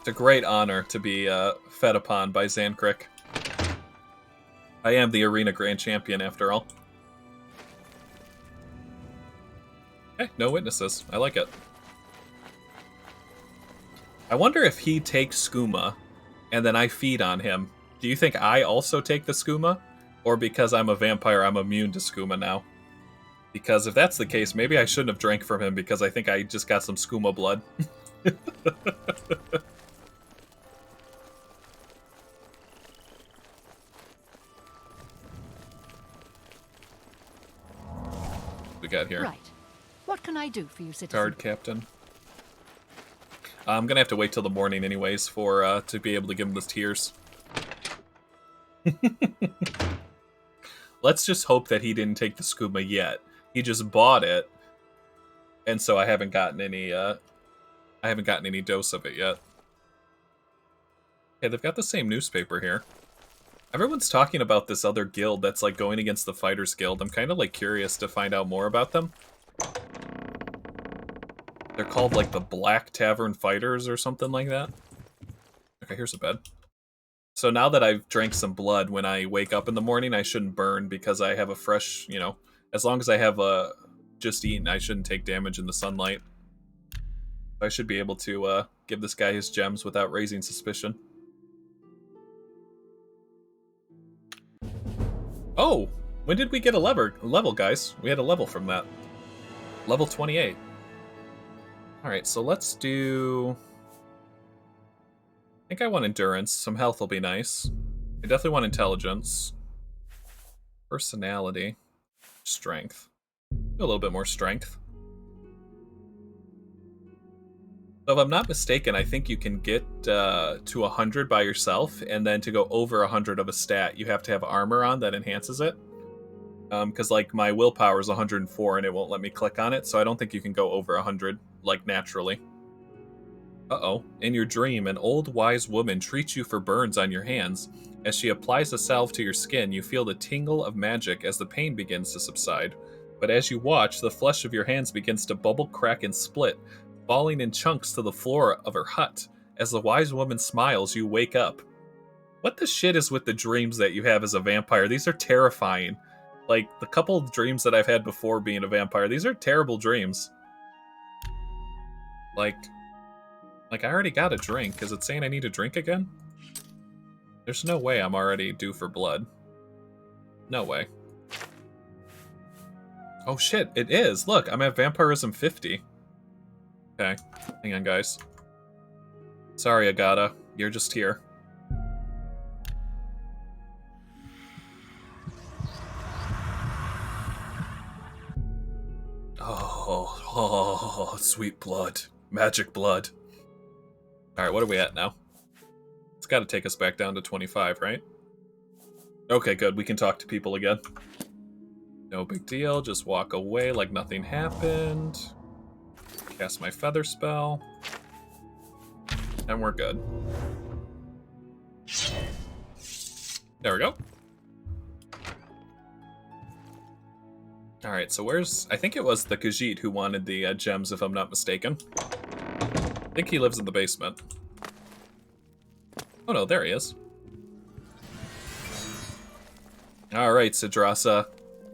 It's a great honor to be fed upon by Zankrik. I am the Arena Grand Champion, after all. Okay, no witnesses. I like it. I wonder if he takes skooma, and then I feed on him. Do you think I also take the skooma? Or because I'm a vampire, I'm immune to skooma now? Because if that's the case, maybe I shouldn't have drank from him, because I think I just got some skooma blood. We got here. Right. What can I do for you, citizen? Guard captain. I'm gonna have to wait till the morning anyways for to be able to give him the tears. Let's just hope that he didn't take the skooma yet. He just bought it, and so I haven't gotten any dose of it yet. Okay, they've got the same newspaper here. Everyone's talking about this other guild that's like going against the Fighters Guild. I'm kind of like curious to find out more about them. They're called like the Black Tavern Fighters or something like that. Okay, here's a bed. So now that I've drank some blood, when I wake up in the morning, I shouldn't burn because I have a fresh, you know, as long as I have just eaten, I shouldn't take damage in the sunlight. I should be able to give this guy his gems without raising suspicion. Oh, when did we get a level, guys? We had a level from that. Level 28. Alright, so let's do... I think I want endurance. Some health will be nice. I definitely want intelligence. Personality. Strength. A little bit more strength. So if I'm not mistaken, I think you can get to 100 by yourself, and then to go over 100 of a stat, you have to have armor on that enhances it. Because like my willpower is 104 and it won't let me click on it, so I don't think you can go over 100, like naturally. Uh-oh. In your dream, an old wise woman treats you for burns on your hands. As she applies a salve to your skin, you feel the tingle of magic as the pain begins to subside. But as you watch, the flesh of your hands begins to bubble, crack, and split, falling in chunks to the floor of her hut. As the wise woman smiles, you wake up. What the shit is with the dreams that you have as a vampire? These are terrifying. Like, the couple of dreams that I've had before being a vampire, these are terrible dreams. Like, I already got a drink. Is it saying I need a drink again? There's no way I'm already due for blood. No way. Oh shit, it is! Look, I'm at Vampirism 50. Okay, hang on guys. Sorry, Agata. You're just here. Oh, sweet blood. Magic blood. Alright, what are we at now? It's gotta take us back down to 25, right? Okay, good. We can talk to people again. No big deal. Just walk away like nothing happened. Cast my feather spell. And we're good. There we go. Alright, so where's... I think it was the Khajiit who wanted the gems, if I'm not mistaken. I think he lives in the basement. Oh no, there he is. Alright, Sidrasa.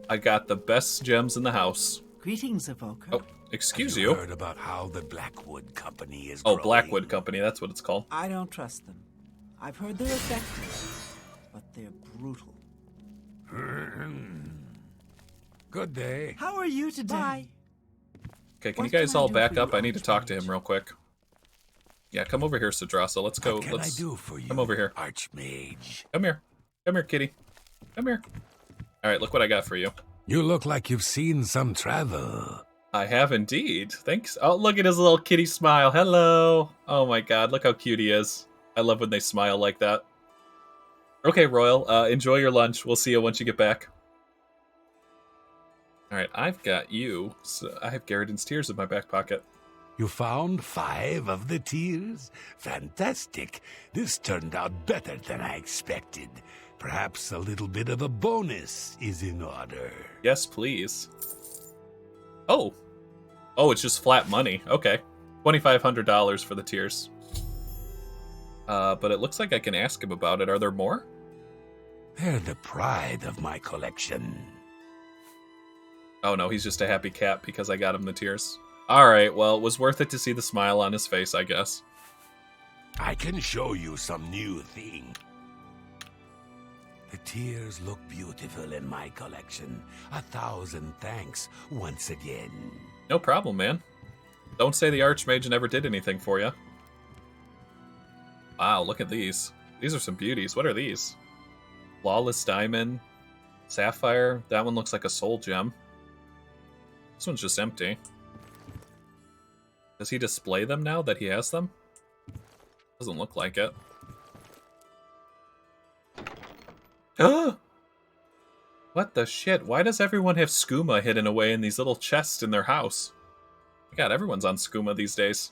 I got the best gems in the house. Greetings, Evoker. Oh, excuse Have you. Heard about how the Blackwood Company is Oh, growing? Blackwood Company, that's what it's called. I don't trust them. I've heard they're effective, but they're brutal. Good day. How are you today? Bye. Okay, can What you guys can I all do back for up? you, I need to talk to him Archmage? real quick. Yeah, come over here, Sidrasa. Let's go. What can Let's I do for you? come over here. Archmage. Come here. Come here, kitty. Come here. Alright, look what I got for you. You look like you've seen some travel. I have indeed. Thanks. Oh, look at his little kitty smile. Hello. Oh my god, look how cute he is. I love when they smile like that. Okay, Royal, enjoy your lunch. We'll see you once you get back. Alright, I've got you. So I have Garridan's Tears in my back pocket. You found 5 of the tears? Fantastic. This turned out better than I expected. Perhaps a little bit of a bonus is in order. Yes, please. Oh. Oh, it's just flat money. Okay. $2,500 for the tears. But it looks like I can ask him about it. Are there more? They're the pride of my collection. Oh no, he's just a happy cat because I got him the tears. Alright, well, it was worth it to see the smile on his face, I guess. I can show you some new thing. The tears look beautiful in my collection. 1,000 thanks once again. No problem, man. Don't say the Archmage never did anything for you. Wow, look at these. These are some beauties. What are these? Flawless Diamond. Sapphire. That one looks like a soul gem. This one's just empty. Does he display them now that he has them? Doesn't look like it. What the shit? Why does everyone have skooma hidden away in these little chests in their house? God, everyone's on skooma these days.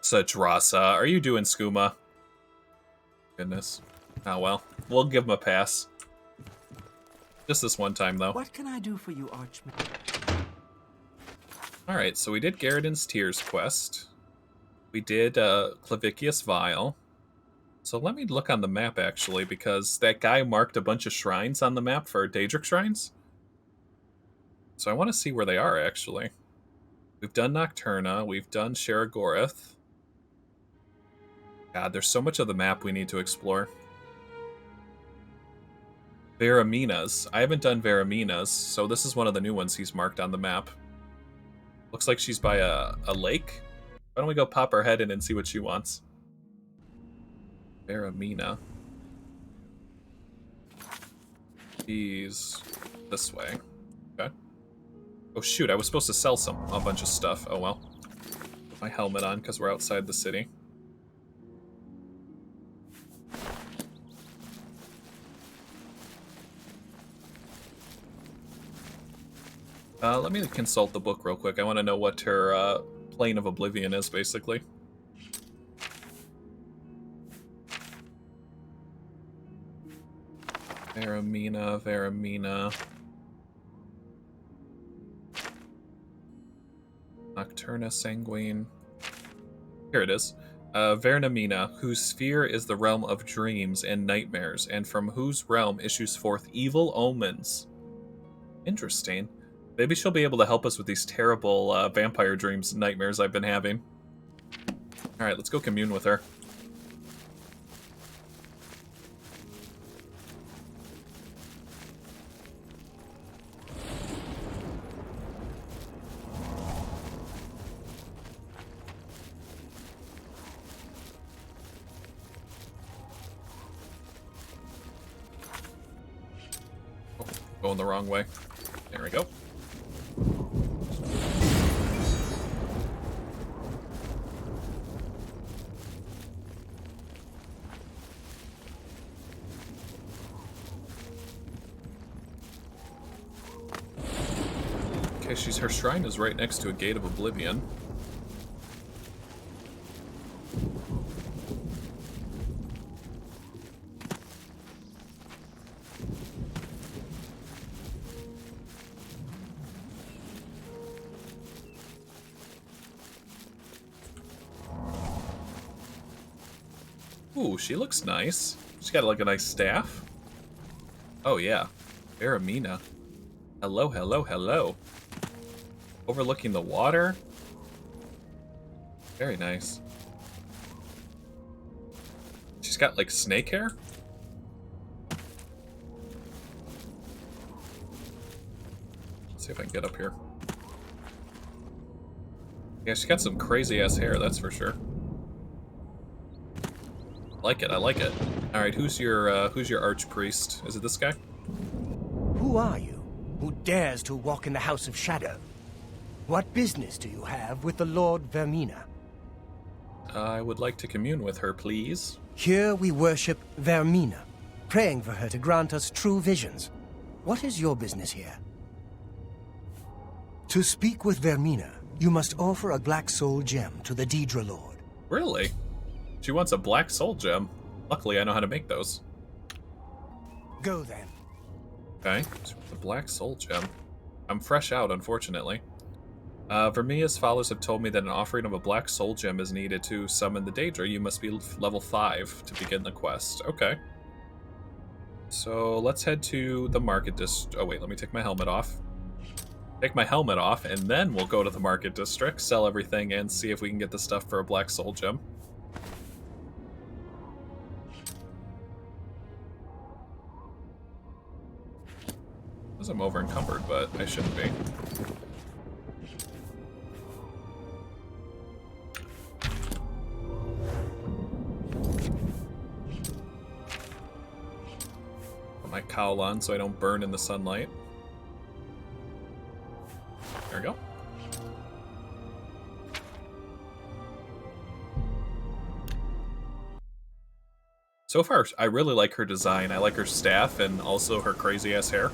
Sadrasa, are you doing skooma? Goodness. Oh well. We'll give him a pass. Just this one time, though. What can I do for you, Archmage? Alright, so we did Garridan's Tears quest. We did Clavicius Vial. So let me look on the map, actually, because that guy marked a bunch of shrines on the map for Daedric Shrines. So I want to see where they are, actually. We've done Nocturna. We've done Sheragoreth. God, there's so much of the map we need to explore. Veramina's. I haven't done Veramina's, so this is one of the new ones he's marked on the map. Looks like she's by a lake. Why don't we go pop our head in and see what she wants? Veramina. She's this way. Okay. Oh shoot, I was supposed to sell a bunch of stuff. Oh well. Put my helmet on because we're outside the city. Let me consult the book real quick. I want to know what her plane of oblivion is, basically. Veramina. Nocturna Sanguine. Here it is. Veramina, whose sphere is the realm of dreams and nightmares, and from whose realm issues forth evil omens. Interesting. Maybe she'll be able to help us with these terrible vampire dreams and nightmares I've been having. Alright, let's go commune with her. Oh, going the wrong way. There we go. Okay, her shrine is right next to a Gate of Oblivion. Ooh, she looks nice. She's got like a nice staff. Oh yeah, Veramina. Hello, hello, hello. Overlooking the water. Very nice. She's got like snake hair. Let's see if I can get up here. Yeah, she's got some crazy ass hair, that's for sure. Like it, I like it. Alright, who's your archpriest? Is it this guy? Who are you? Who dares to walk in the House of Shadow? What business do you have with the Lord Vermina? I would like to commune with her, please. Here we worship Vermina, praying for her to grant us true visions. What is your business here? To speak with Vermina, you must offer a black soul gem to the Daedra Lord. Really? She wants a black soul gem. Luckily, I know how to make those. Go then. Okay, the black soul gem. I'm fresh out, unfortunately. Vermia's followers have told me that an offering of a black soul gem is needed to summon the Daedra. You must be level 5 to begin the quest. Okay. So let's head to the market district. Oh wait, let me take my helmet off. Take my helmet off, and then we'll go to the market district, sell everything, and see if we can get the stuff for a black soul gem. Because I'm over encumbered, but I shouldn't be. Put my cowl on so I don't burn in the sunlight. There we go. So far, I really like her design. I like her staff and also her crazy-ass hair.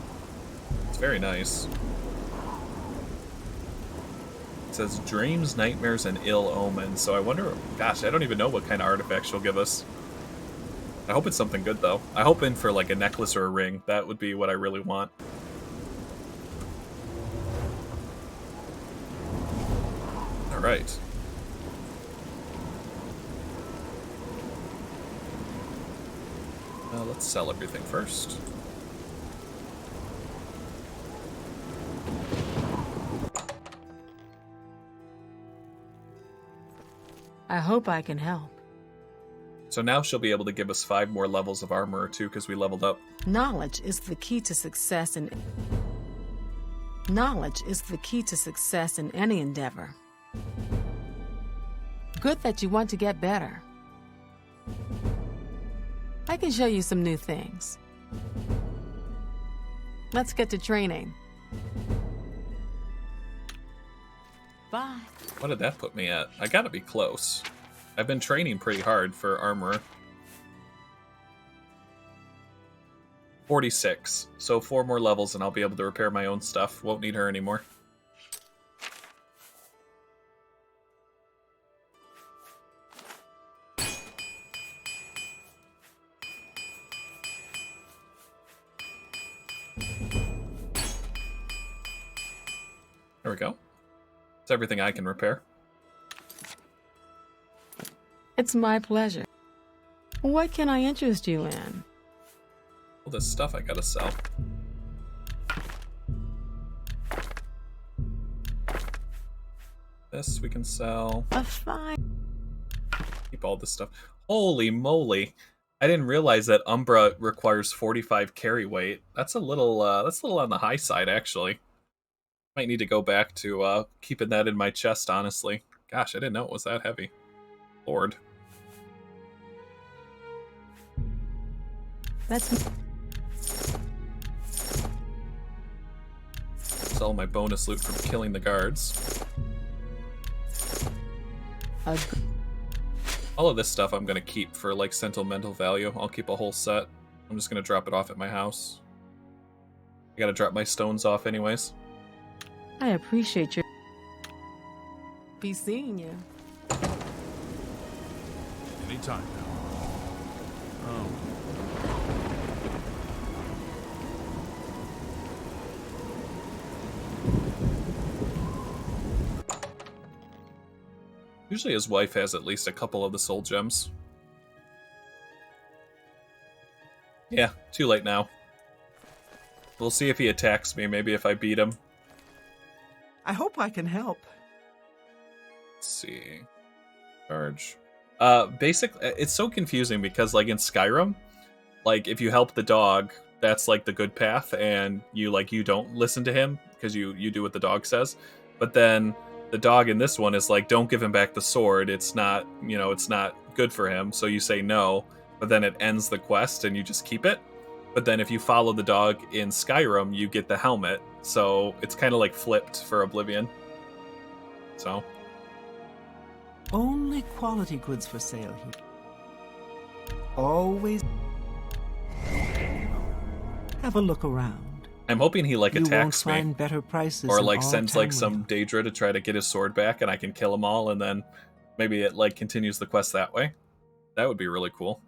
It's very nice. It says dreams, nightmares, and ill omens. So I wonder, gosh, I don't even know what kind of artifact she'll give us. I hope it's something good, though. I hope in for like a necklace or a ring. That would be what I really want. All right. Let's sell everything first. I hope I can help. So now she'll be able to give us 5 more levels of armor too, because we leveled up. Knowledge is the key to success in any endeavor. Good that you want to get better. I can show you some new things. Let's get to training. Bye. What did that put me at? I gotta be close. I've been training pretty hard for armor. 46. So 4 more levels and I'll be able to repair my own stuff. Won't need her anymore. There we go. It's everything I can repair. It's my pleasure. What can I interest you in? All this stuff I gotta sell. This we can sell. A fine. Keep all this stuff. Holy moly! I didn't realize that Umbra requires 45 carry weight. That's a little on the high side, actually. Might need to go back to keeping that in my chest, honestly. Gosh, I didn't know it was that heavy. Lord. That's... Sell my bonus loot from killing the guards. All of this stuff I'm going to keep for, like, sentimental value. I'll keep a whole set. I'm just going to drop it off at my house. I gotta drop my stones off anyways. I appreciate your... Be seeing you. Anytime now. Oh. Usually his wife has at least a couple of the soul gems. Yeah, too late now. We'll see if he attacks me, maybe if I beat him. I hope I can help. Let's see. Charge. It's so confusing because, like, in Skyrim, like, if you help the dog, that's, like, the good path, and you don't listen to him because you do what the dog says. But then the dog in this one is like, don't give him back the sword. It's not, it's not good for him. So you say no, but then it ends the quest and you just keep it. But then if you follow the dog in Skyrim, you get the helmet. So it's kind of like flipped for Oblivion. So. Only quality goods for sale here. Always have a look around. I'm hoping he like You won't attacks me, find better prices or in like all sends like some Tamriel. Daedra to try to get his sword back, and I can kill them all, and then maybe it like continues the quest that way. That would be really cool.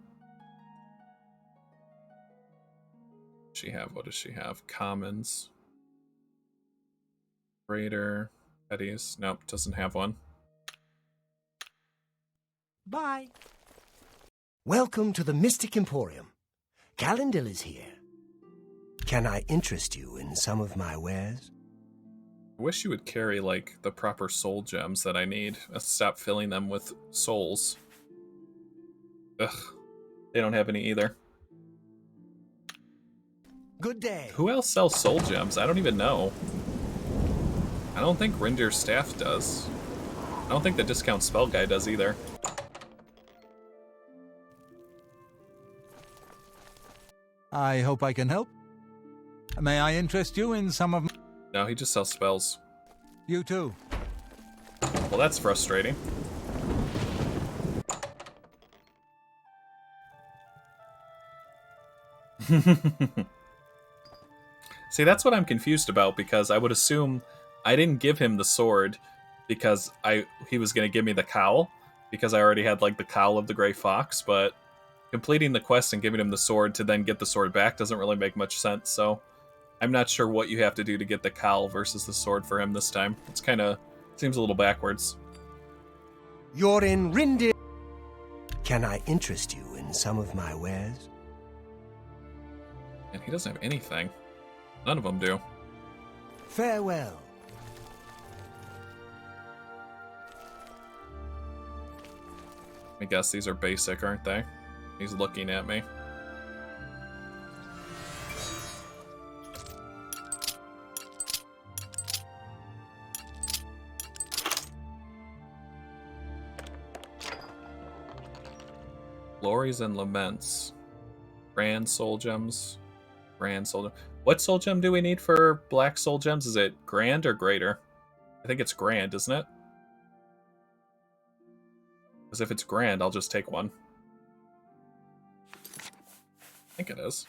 What does she have? Commons, Raider, Petties. Nope, doesn't have one. Bye. Welcome to the Mystic Emporium. Calendil is here. Can I interest you in some of my wares? I wish you would carry like the proper soul gems that I need. Stop filling them with souls. Ugh, they don't have any either. Good day. Who else sells soul gems? I don't even know. I don't think Rindir's staff does. I don't think the discount spell guy does either. I hope I can help. May I interest you in some of... No, he just sells spells. You too. Well, that's frustrating. See, that's what I'm confused about, because I would assume I didn't give him the sword because he was going to give me the cowl, because I already had like the cowl of the Grey Fox, but completing the quest and giving him the sword to then get the sword back doesn't really make much sense, so I'm not sure what you have to do to get the cowl versus the sword for him this time. It's kind of seems a little backwards. You're in Rindir. Can I interest you in some of my wares? And he doesn't have anything. None of them do. Farewell. I guess these are basic, aren't they? He's looking at me. Glories and Laments. Grand Soul Gems. Grand Soul Gem. What Soul Gem do we need for Black Soul Gems? Is it Grand or Greater? I think it's Grand, isn't it? Because if it's Grand, I'll just take one. I think it is.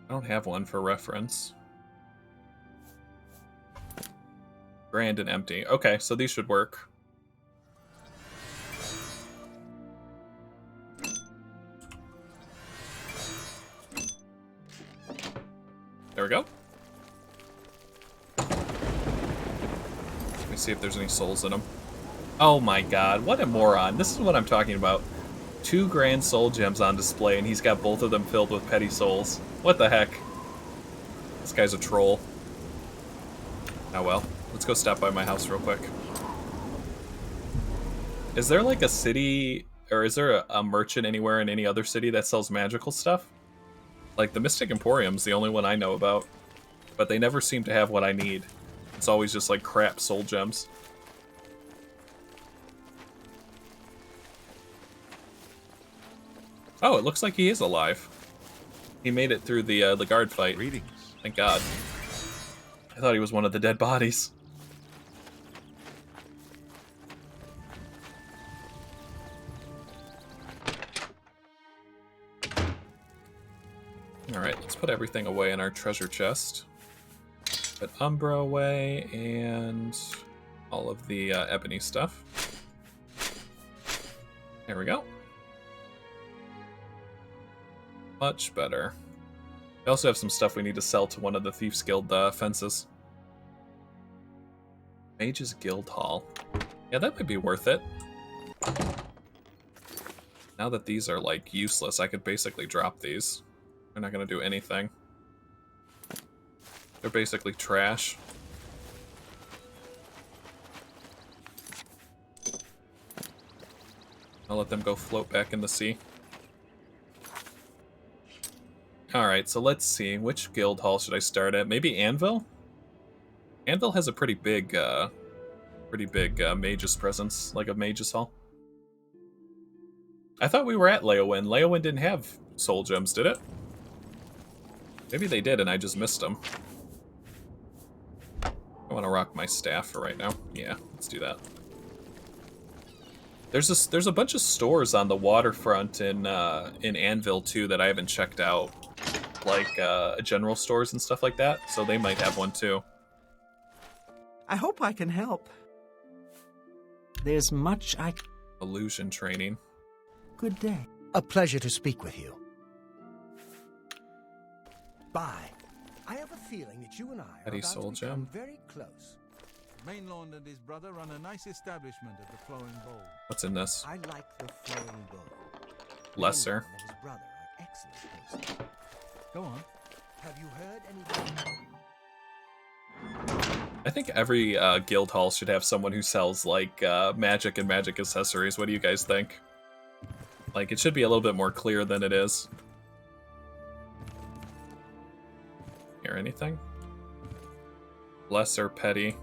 I don't have one for reference. Grand and empty. Okay, so these should work. There we go. Let me see if there's any souls in them. Oh my god, what a moron. This is what I'm talking about. 2 grand soul gems on display, and he's got both of them filled with petty souls. What the heck? This guy's a troll. Oh well. Let's go stop by my house real quick. Is there like a city, or is there a merchant anywhere in any other city that sells magical stuff? Like, the Mystic Emporium's the only one I know about, but they never seem to have what I need. It's always just like crap soul gems. Oh, it looks like he is alive. He made it through the guard fight. Greetings. Thank God. I thought he was one of the dead bodies. Alright, let's put everything away in our treasure chest. Put Umbra away, and all of the ebony stuff. There we go. Much better. We also have some stuff we need to sell to one of the Thieves Guild fences. Mage's Guild Hall. Yeah, that might be worth it. Now that these are, like, useless, I could basically drop these. They're not going to do anything. They're basically trash. I'll let them go float back in the sea. Alright, so let's see. Which guild hall should I start at? Maybe Anvil? Anvil has a pretty big mage's presence, like a mage's hall. I thought we were at Leowyn. Leowyn didn't have soul gems, did it? Maybe they did and I just missed them. I want to rock my staff for right now. Yeah, let's do that. There's a bunch of stores on the waterfront in Anvil too that I haven't checked out, like general stores and stuff like that. So they might have one too. I hope I can help. There's much I... Illusion training. Good day. A pleasure to speak with you. Bye. I have a feeling that you and I are Eddie about Soul to become Gem. very close. Mainlord and his brother run a nice establishment at the Flowing Bowl. What's in this? I like the Flowing Bowl. Lesser. Mainlord and his brother are excellent persons. Go on. Have you heard anything? I think every guild hall should have someone who sells like magic and magic accessories. What do you guys think? Like, it should be a little bit more clear than it is. Hear anything? Lesser, petty,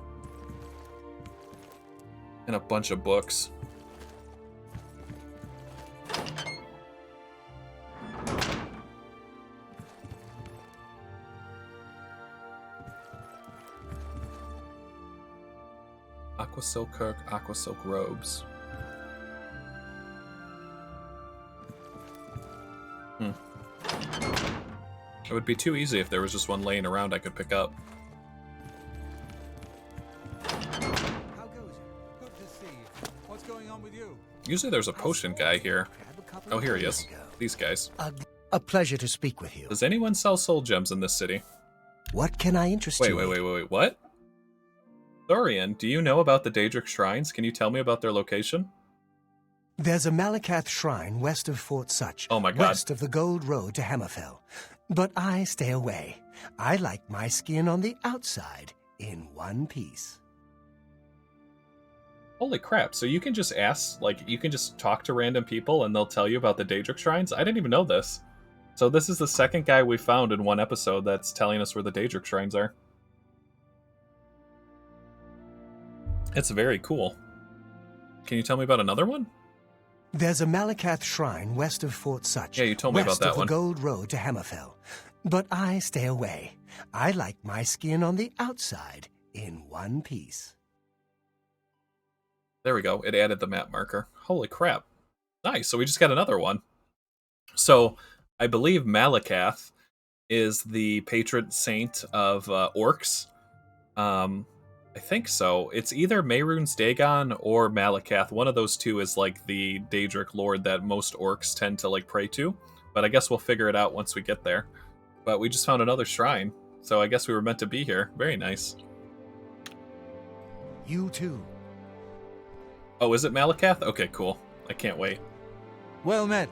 and a bunch of books. Aqua Silk Kirk, Aqua Silk Robes. It would be too easy if there was just one laying around I could pick up. How goes it? Good to see you. What's going on with you? Usually there's a potion guy here. Oh, here he is. These guys. A pleasure to speak with you. Does anyone sell soul gems in this city? What can I interest you in? Wait, what? Thorian, do you know about the Daedric Shrines? Can you tell me about their location? There's a Malakath shrine west of Fort Such. Oh my god. West of the Gold Road to Hammerfell. But I stay away. I like my skin on the outside, in one piece. Holy crap, so you can just ask, like, you can just talk to random people and they'll tell you about the Daedric Shrines? I didn't even know this. So this is the second guy we found in one episode that's telling us where the Daedric Shrines are. It's very cool. Can you tell me about another one? There's a Malakath shrine west of Fort Such. Yeah, you told me about that west of one. the Gold Road to Hammerfell. But I stay away. I like my skin on the outside, in one piece. There we go. It added the map marker. Holy crap. Nice. So we just got another one. So I believe Malakath is the patron saint of orcs. I think so. It's either Mehrunes Dagon or Malakath. One of those two is like the Daedric lord that most orcs tend to like pray to. But I guess we'll figure it out once we get there. But we just found another shrine. So I guess we were meant to be here. Very nice. You too. Oh, is it Malakath? Okay, cool. I can't wait. Well met.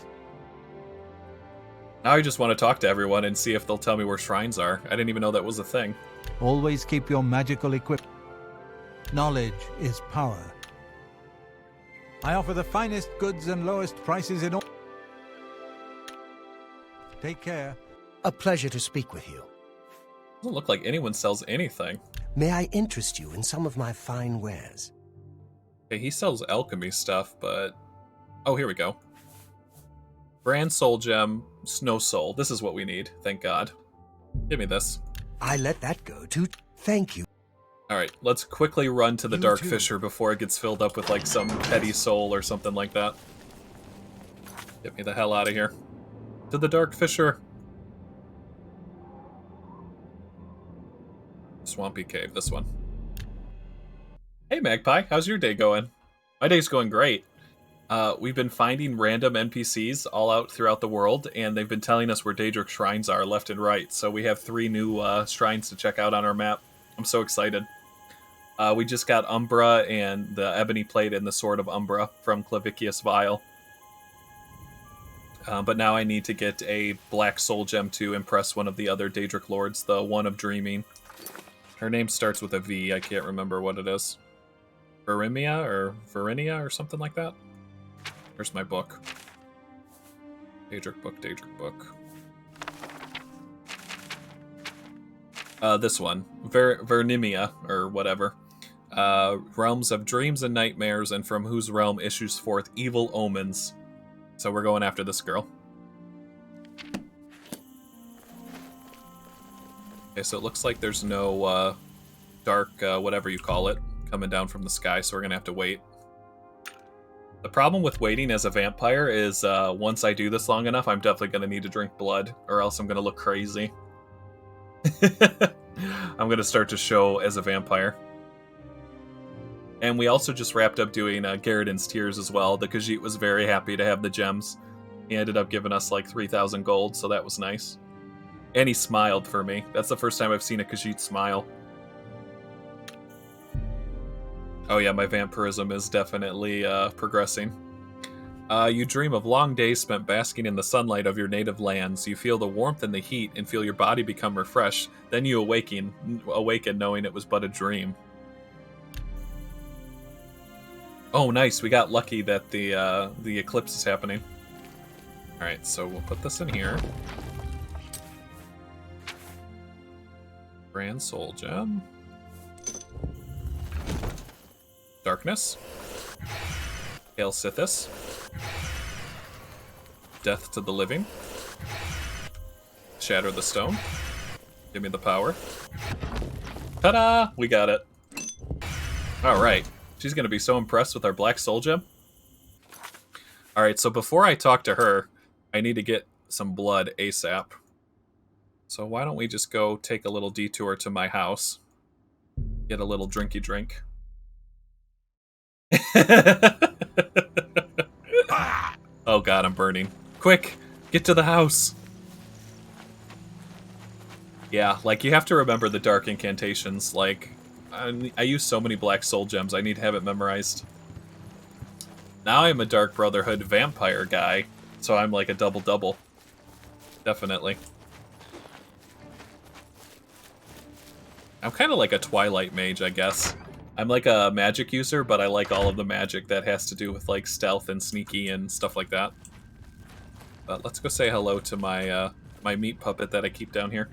Now I just want to talk to everyone and see if they'll tell me where shrines are. I didn't even know that was a thing. Always keep your magical equipment. Knowledge is power. I offer the finest goods and lowest prices in all. Take care. A pleasure to speak with you. Doesn't look like anyone sells anything. May I interest you in some of my fine wares? Okay, he sells alchemy stuff, but... Oh, here we go. Brand Soul Gem, Snow Soul. This is what we need, thank God. Give me this. I let that go too. Thank you. Alright, let's quickly run to the You Dark too. Fisher before it gets filled up with like some petty soul or something like that. Get me the hell out of here. To the Dark Fisher. Swampy Cave, this one. Hey Magpie, how's your day going? My day's going great. We've been finding random NPCs all out throughout the world, and they've been telling us where Daedric Shrines are left and right, so we have 3 new shrines to check out on our map. I'm so excited. We just got Umbra and the Ebony Plate and the Sword of Umbra from Clavicius Vial. But now I need to get a Black Soul Gem to impress one of the other Daedric Lords, the One of Dreaming. Her name starts with a V, I can't remember what it is. Verinia or something like that? Here's my book. Daedric book. This one. Vernimia, or whatever. Realms of dreams and nightmares, and from whose realm issues forth evil omens. So we're going after this girl. Okay, so it looks like there's no dark, whatever you call it, coming down from the sky, so we're gonna have to wait. The problem with waiting as a vampire is once I do this long enough, I'm definitely gonna need to drink blood, or else I'm gonna look crazy. I'm gonna start to show as a vampire. And we also just wrapped up doing Garridan's Tears as well. The Khajiit was very happy to have the gems. He ended up giving us like 3,000 gold, so that was nice. And he smiled for me. That's the first time I've seen a Khajiit smile. Oh yeah, my vampirism is definitely progressing. You dream of long days spent basking in the sunlight of your native lands. You feel the warmth and the heat and feel your body become refreshed. Then you awaken knowing it was but a dream. Oh, nice. We got lucky that the eclipse is happening. Alright, so we'll put this in here. Grand Soul Gem. Darkness. Hail Sithis. Death to the living. Shatter the stone. Give me the power. Ta-da! We got it. Alright. She's going to be so impressed with our Black Soul Gem. Alright, so before I talk to her, I need to get some blood ASAP. So why don't we just go take a little detour to my house. Get a little drinky drink. Oh god, I'm burning. Quick, get to the house. Yeah, like you have to remember the dark incantations. Like, I use so many Black Soul Gems, I need to have it memorized. Now I'm a Dark Brotherhood vampire guy, so I'm like a double-double. Definitely. I'm kind of like a Twilight mage, I guess. I'm like a magic user, but I like all of the magic that has to do with like stealth and sneaky and stuff like that. But let's go say hello to my my meat puppet that I keep down here.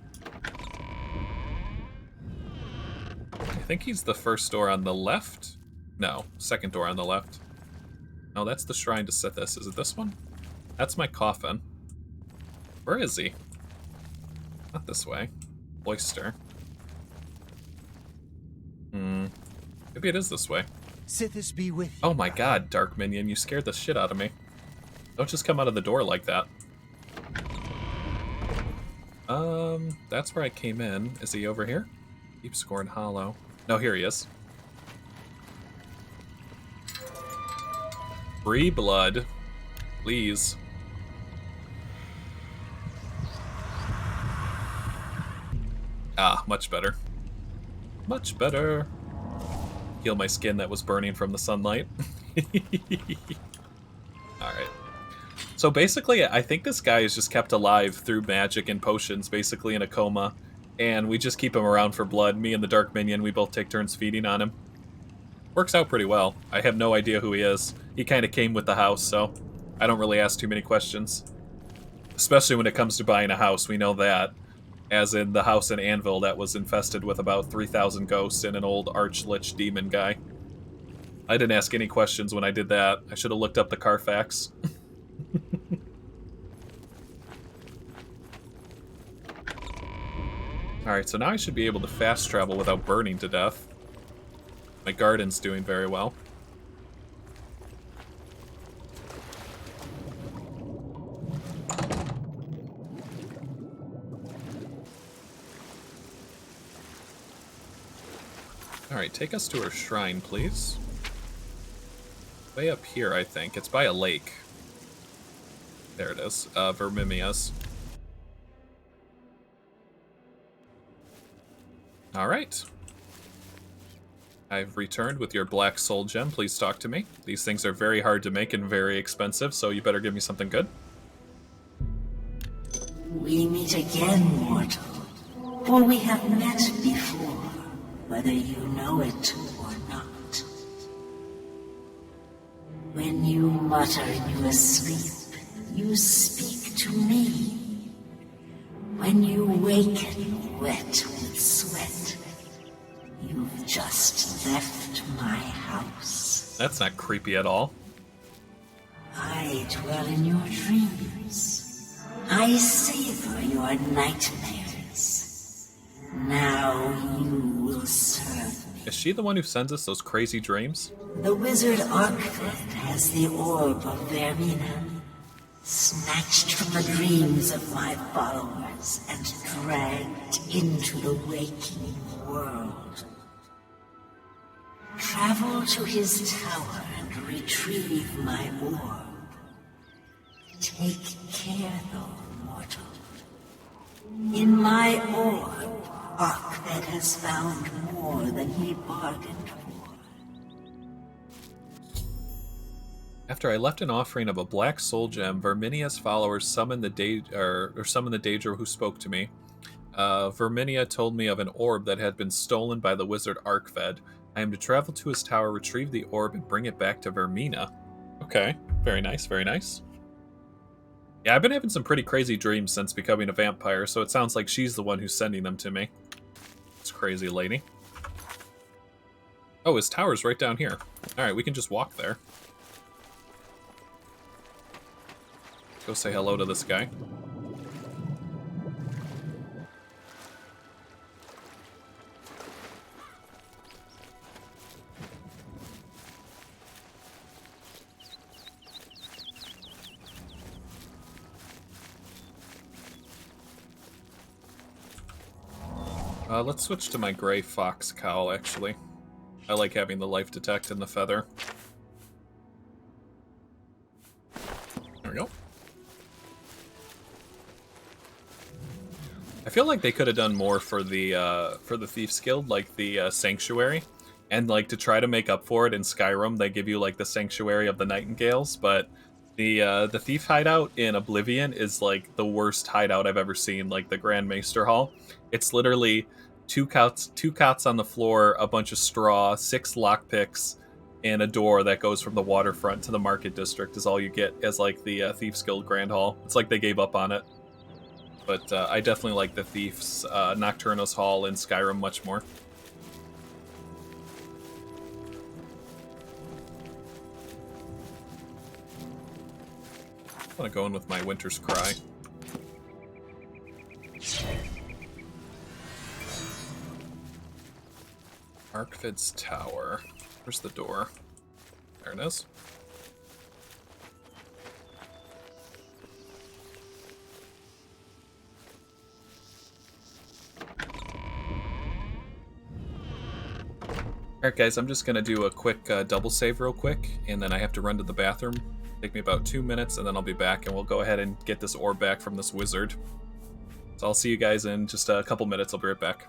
I think he's the first door on the left. No, second door on the left. No, that's the Shrine to Sithis. Is it this one? That's my coffin. Where is he? Not this way. Oyster. Maybe it is this way. Sithis be with you. Oh my god, Dark Minion, you scared the shit out of me. Don't just come out of the door like that. That's where I came in. Is he over here? Keep scoring hollow. No, here he is. Free blood. Please. Ah, much better. Much better. Heal my skin that was burning from the sunlight. Alright. So basically, I think this guy is just kept alive through magic and potions, basically in a coma. And we just keep him around for blood. Me and the Dark Minion, we both take turns feeding on him. Works out pretty well. I have no idea who he is. He kind of came with the house, so I don't really ask too many questions. Especially when it comes to buying a house, we know that. As in the house in Anvil that was infested with about 3,000 ghosts and an old arch-lich demon guy. I didn't ask any questions when I did that. I should have looked up the Carfax. Alright, so now I should be able to fast travel without burning to death. My garden's doing very well. Alright, take us to her shrine, please. Way up here, I think. It's by a lake. There it is. Vermimia's. Alright. I've returned with your Black Soul Gem. Please talk to me. These things are very hard to make and very expensive, so you better give me something good. We meet again, mortal. For we have met before, whether you know it or not. When you mutter in your sleep, you speak to me. When you waken wet with sweat, you've just left my house. That's not creepy at all. I dwell in your dreams. I savor your nightmares. Is she the one who sends us those crazy dreams? The wizard Arkfed has the orb of Vermina, snatched from the dreams of my followers and dragged into the waking world. Travel to his tower and retrieve my orb. Take care, though, mortal. In my orb, Arkfed has found more than he bargained for. After I left an offering of a black soul gem, Verminia's followers summoned the Daedra who spoke to me. Verminia told me of an orb that had been stolen by the wizard Arkfed. I am to travel to his tower, retrieve the orb, and bring it back to Vermina. Okay, very nice, very nice. Yeah, I've been having some pretty crazy dreams since becoming a vampire, so it sounds like she's the one who's sending them to me. This crazy lady. Oh, his tower's right down here. Alright, we can just walk there. Go say hello to this guy. Let's switch to my gray fox cowl, actually. I like having the life detect and the feather. There we go. I feel like they could have done more for the Thief's Guild, like the Sanctuary. And like to try to make up for it in Skyrim, they give you like the Sanctuary of the Nightingales, but the Thief hideout in Oblivion is like the worst hideout I've ever seen, like the Grand Maester Hall. It's literally two cots on the floor, a bunch of straw, 6 lockpicks, and a door that goes from the waterfront to the market district is all you get as like the Thief's Guild Grand Hall. It's like they gave up on it. But I definitely like the Thief's Nocturnus Hall in Skyrim much more. I'm gonna go in with my Winter's Cry. Arkfed's Tower. Where's the door? There it is. Alright guys, I'm just going to do a quick double save real quick, and then I have to run to the bathroom. Take me about 2 minutes, and then I'll be back, and we'll go ahead and get this orb back from this wizard. So I'll see you guys in just a couple minutes. I'll be right back.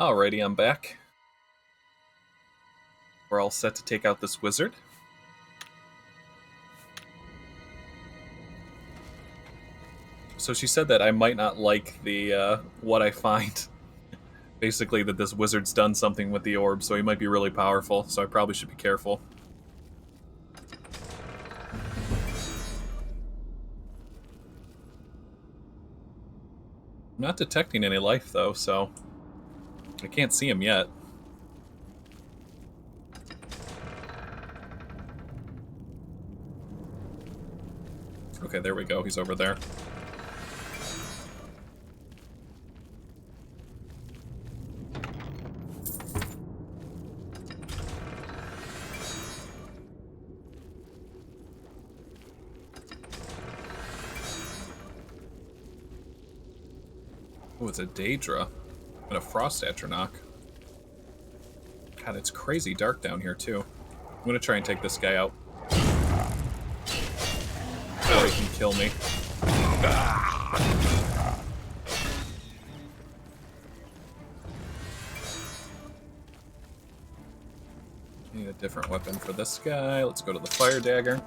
Alrighty, I'm back. We're all set to take out this wizard. So she said that I might not like the what I find. Basically that this wizard's done something with the orb, so he might be really powerful, so I probably should be careful. I'm not detecting any life, though, so I can't see him yet. Okay, there we go. He's over there. Oh, it's a Daedra and a Frost Atronach. God, it's crazy dark down here, too. I'm gonna try and take this guy out. Or he can kill me. Need a different weapon for this guy. Let's go to the Fire Dagger.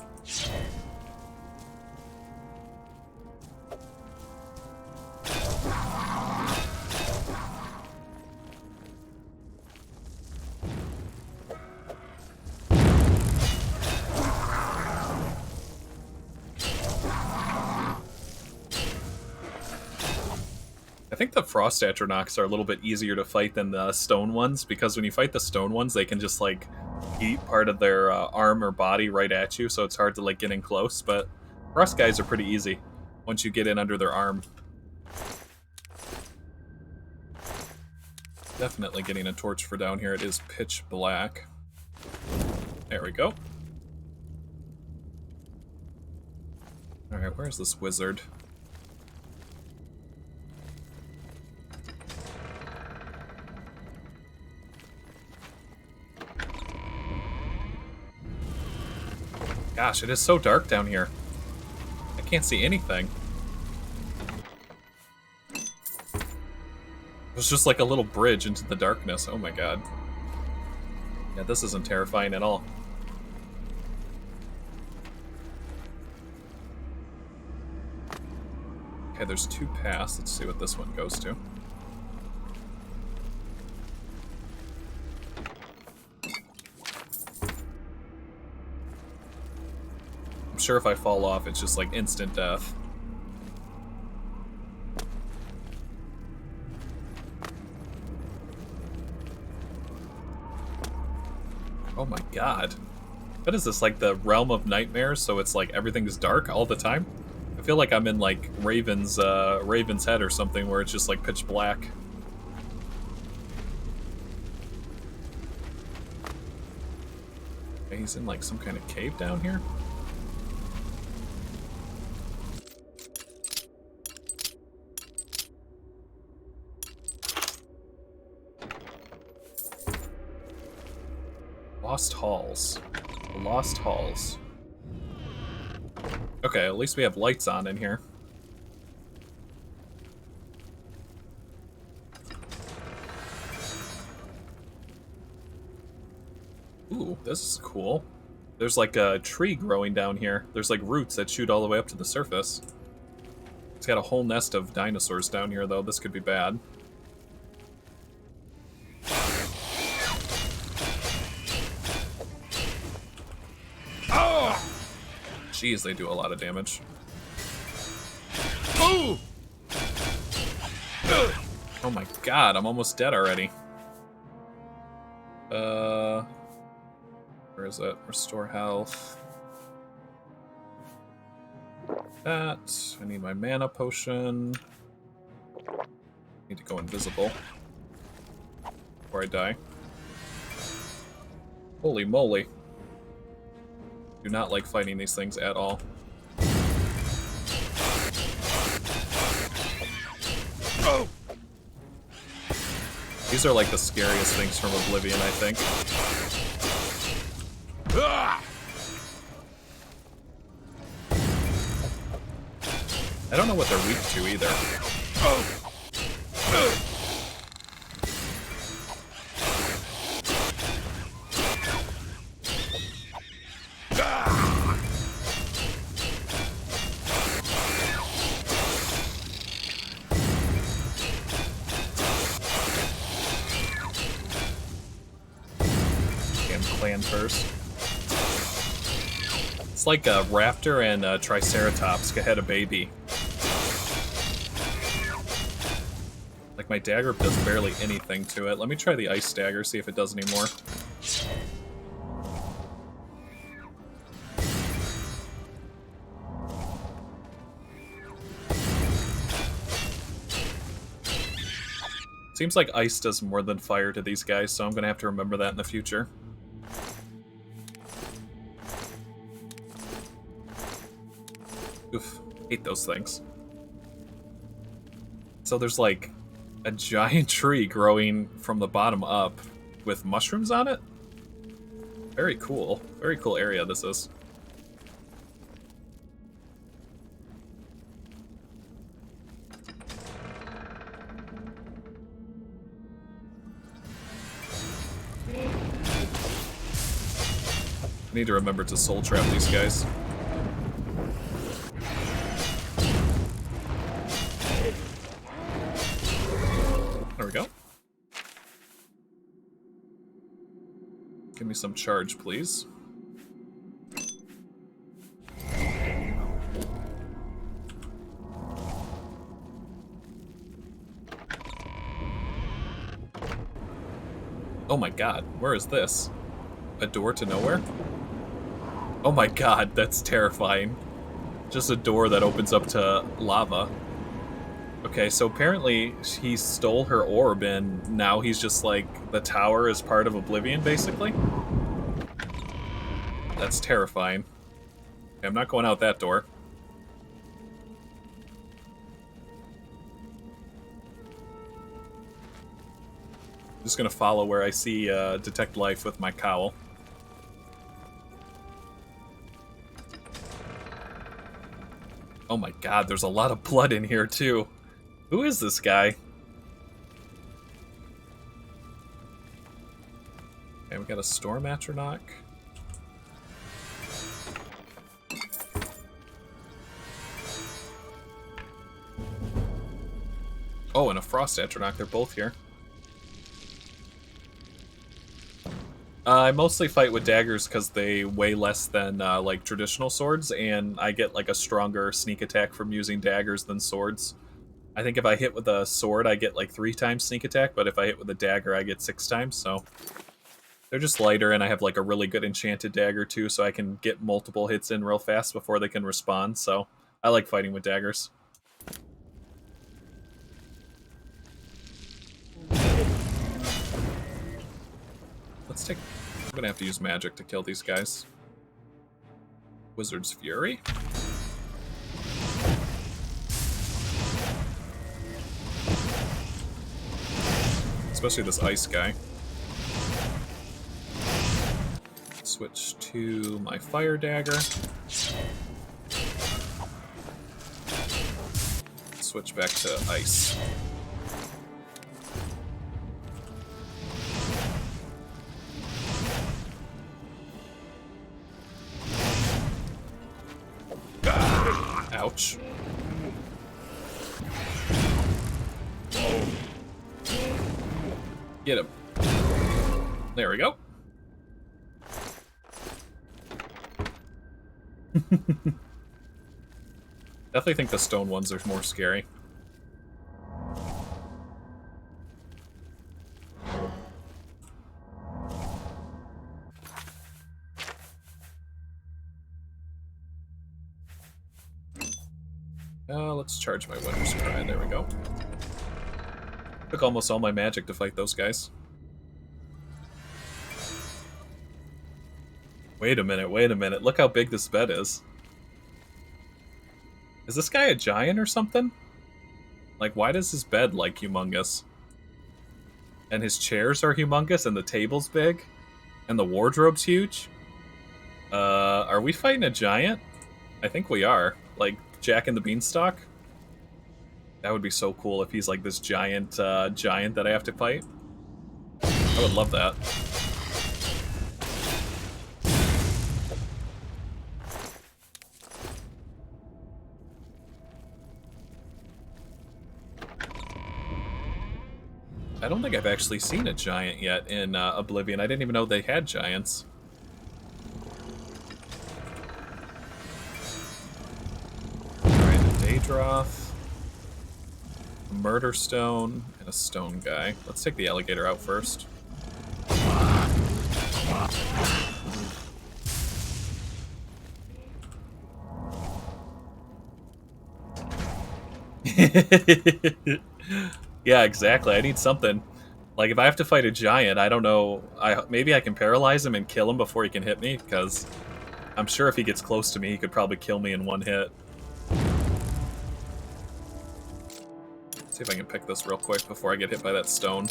I think the Frost Atronachs are a little bit easier to fight than the stone ones, because when you fight the stone ones, they can just, like, eat part of their arm or body right at you, so it's hard to, like, get in close, but Frost guys are pretty easy once you get in under their arm. Definitely getting a torch for down here. It is pitch black. There we go. Alright, where's this wizard? Gosh, it is so dark down here. I can't see anything. There's just like a little bridge into the darkness. Oh my god. Yeah, this isn't terrifying at all. Okay, there's two paths. Let's see what this one goes to. I'm sure if I fall off, it's just like instant death. Oh my god. What is this, like the realm of nightmares, so it's like everything's dark all the time? I feel like I'm in like Raven's Head or something where it's just like pitch black. Okay, he's in like some kind of cave down here? Lost Halls. Lost Halls. Okay, at least we have lights on in here. Ooh, this is cool. There's like a tree growing down here. There's like roots that shoot all the way up to the surface. It's got a whole nest of dinosaurs down here, though. This could be bad. Jeez, they do a lot of damage. Oh my god, I'm almost dead already. Where is it? Restore health. That. I need my mana potion. Need to go invisible before I die. Holy moly. Do not like fighting these things at all. Oh! These are like the scariest things from Oblivion, I think. I don't know what they're weak to either. damn clan first. It's like a raptor and a triceratops had a baby. Like, my dagger does barely anything to it. Let me try the ice dagger, see if it does any more. Seems like ice does more than fire to these guys, so I'm gonna have to remember that in the future. Oof, hate those things. So there's like a giant tree growing from the bottom up with mushrooms on it? Very cool. Very cool area this is. I need to remember to soul trap these guys. There we go. Give me some charge, please. Oh my god, where is this? A door to nowhere? Oh my god, that's terrifying. Just a door that opens up to lava. Okay, so apparently he stole her orb and now he's just like, the tower is part of Oblivion, basically? That's terrifying. Okay, I'm not going out that door. Just gonna follow where I see detect life with my cowl. Oh my god, there's a lot of blood in here too. Who is this guy? Okay, we got a Storm Atronach. Oh, and a Frost Atronach, they're both here. I mostly fight with daggers because they weigh less than like traditional swords, and I get like a stronger sneak attack from using daggers than swords. I think if I hit with a sword, I get like 3 times sneak attack, but if I hit with a dagger, I get 6 times, so... They're just lighter, and I have like a really good enchanted dagger too, so I can get multiple hits in real fast before they can respond, so I like fighting with daggers. Let's take... I'm gonna have to use magic to kill these guys. Wizard's Fury? Especially this ice guy. Switch to my fire dagger. Switch back to ice. Ouch. Get him. There we go. Definitely think the stone ones are more scary. Let's charge my Winter's Cry. There we go. Took almost all my magic to fight those guys. Wait a minute, wait a minute. Look how big this bed is. Is this guy a giant or something? Like, why does his bed like humongous? And his chairs are humongous and the table's big? And the wardrobe's huge? Are we fighting a giant? I think we are. Like, Jack and the Beanstalk? That would be so cool if he's like this giant, giant that I have to fight. I would love that. I don't think I've actually seen a giant yet in Oblivion. I didn't even know they had giants. Alright, a Daedroth, a Murder Stone, and a Stone Guy. Let's take the alligator out first. Yeah, exactly. I need something. Like, if I have to fight a giant, I don't know. Maybe I can paralyze him and kill him before he can hit me, because I'm sure if he gets close to me, he could probably kill me in one hit. See if I can pick this real quick before I get hit by that stone.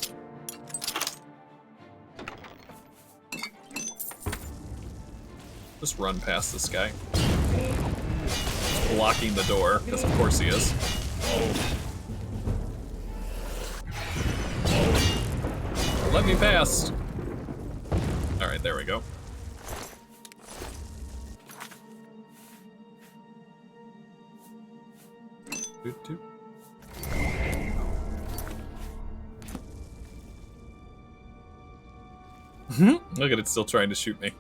Just run past this guy. He's blocking the door, because of course he is. Let me past! Alright, there we go. Doot, doot. Look at it, still trying to shoot me.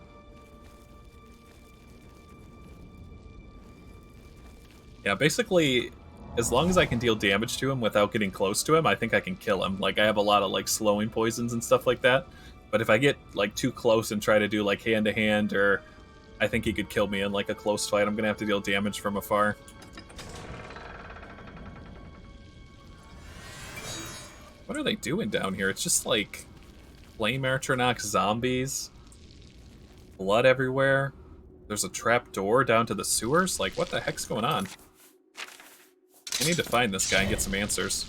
Yeah, basically, as long as I can deal damage to him without getting close to him, I think I can kill him. Like, I have a lot of, like, slowing poisons and stuff like that. But if I get, like, too close and try to do, like, hand-to-hand, or I think he could kill me in, like, a close fight, I'm gonna have to deal damage from afar. What are they doing down here? It's just, like, Flame Archronox zombies. Blood everywhere. There's a trap door down to the sewers? Like, what the heck's going on? I need to find this guy and get some answers.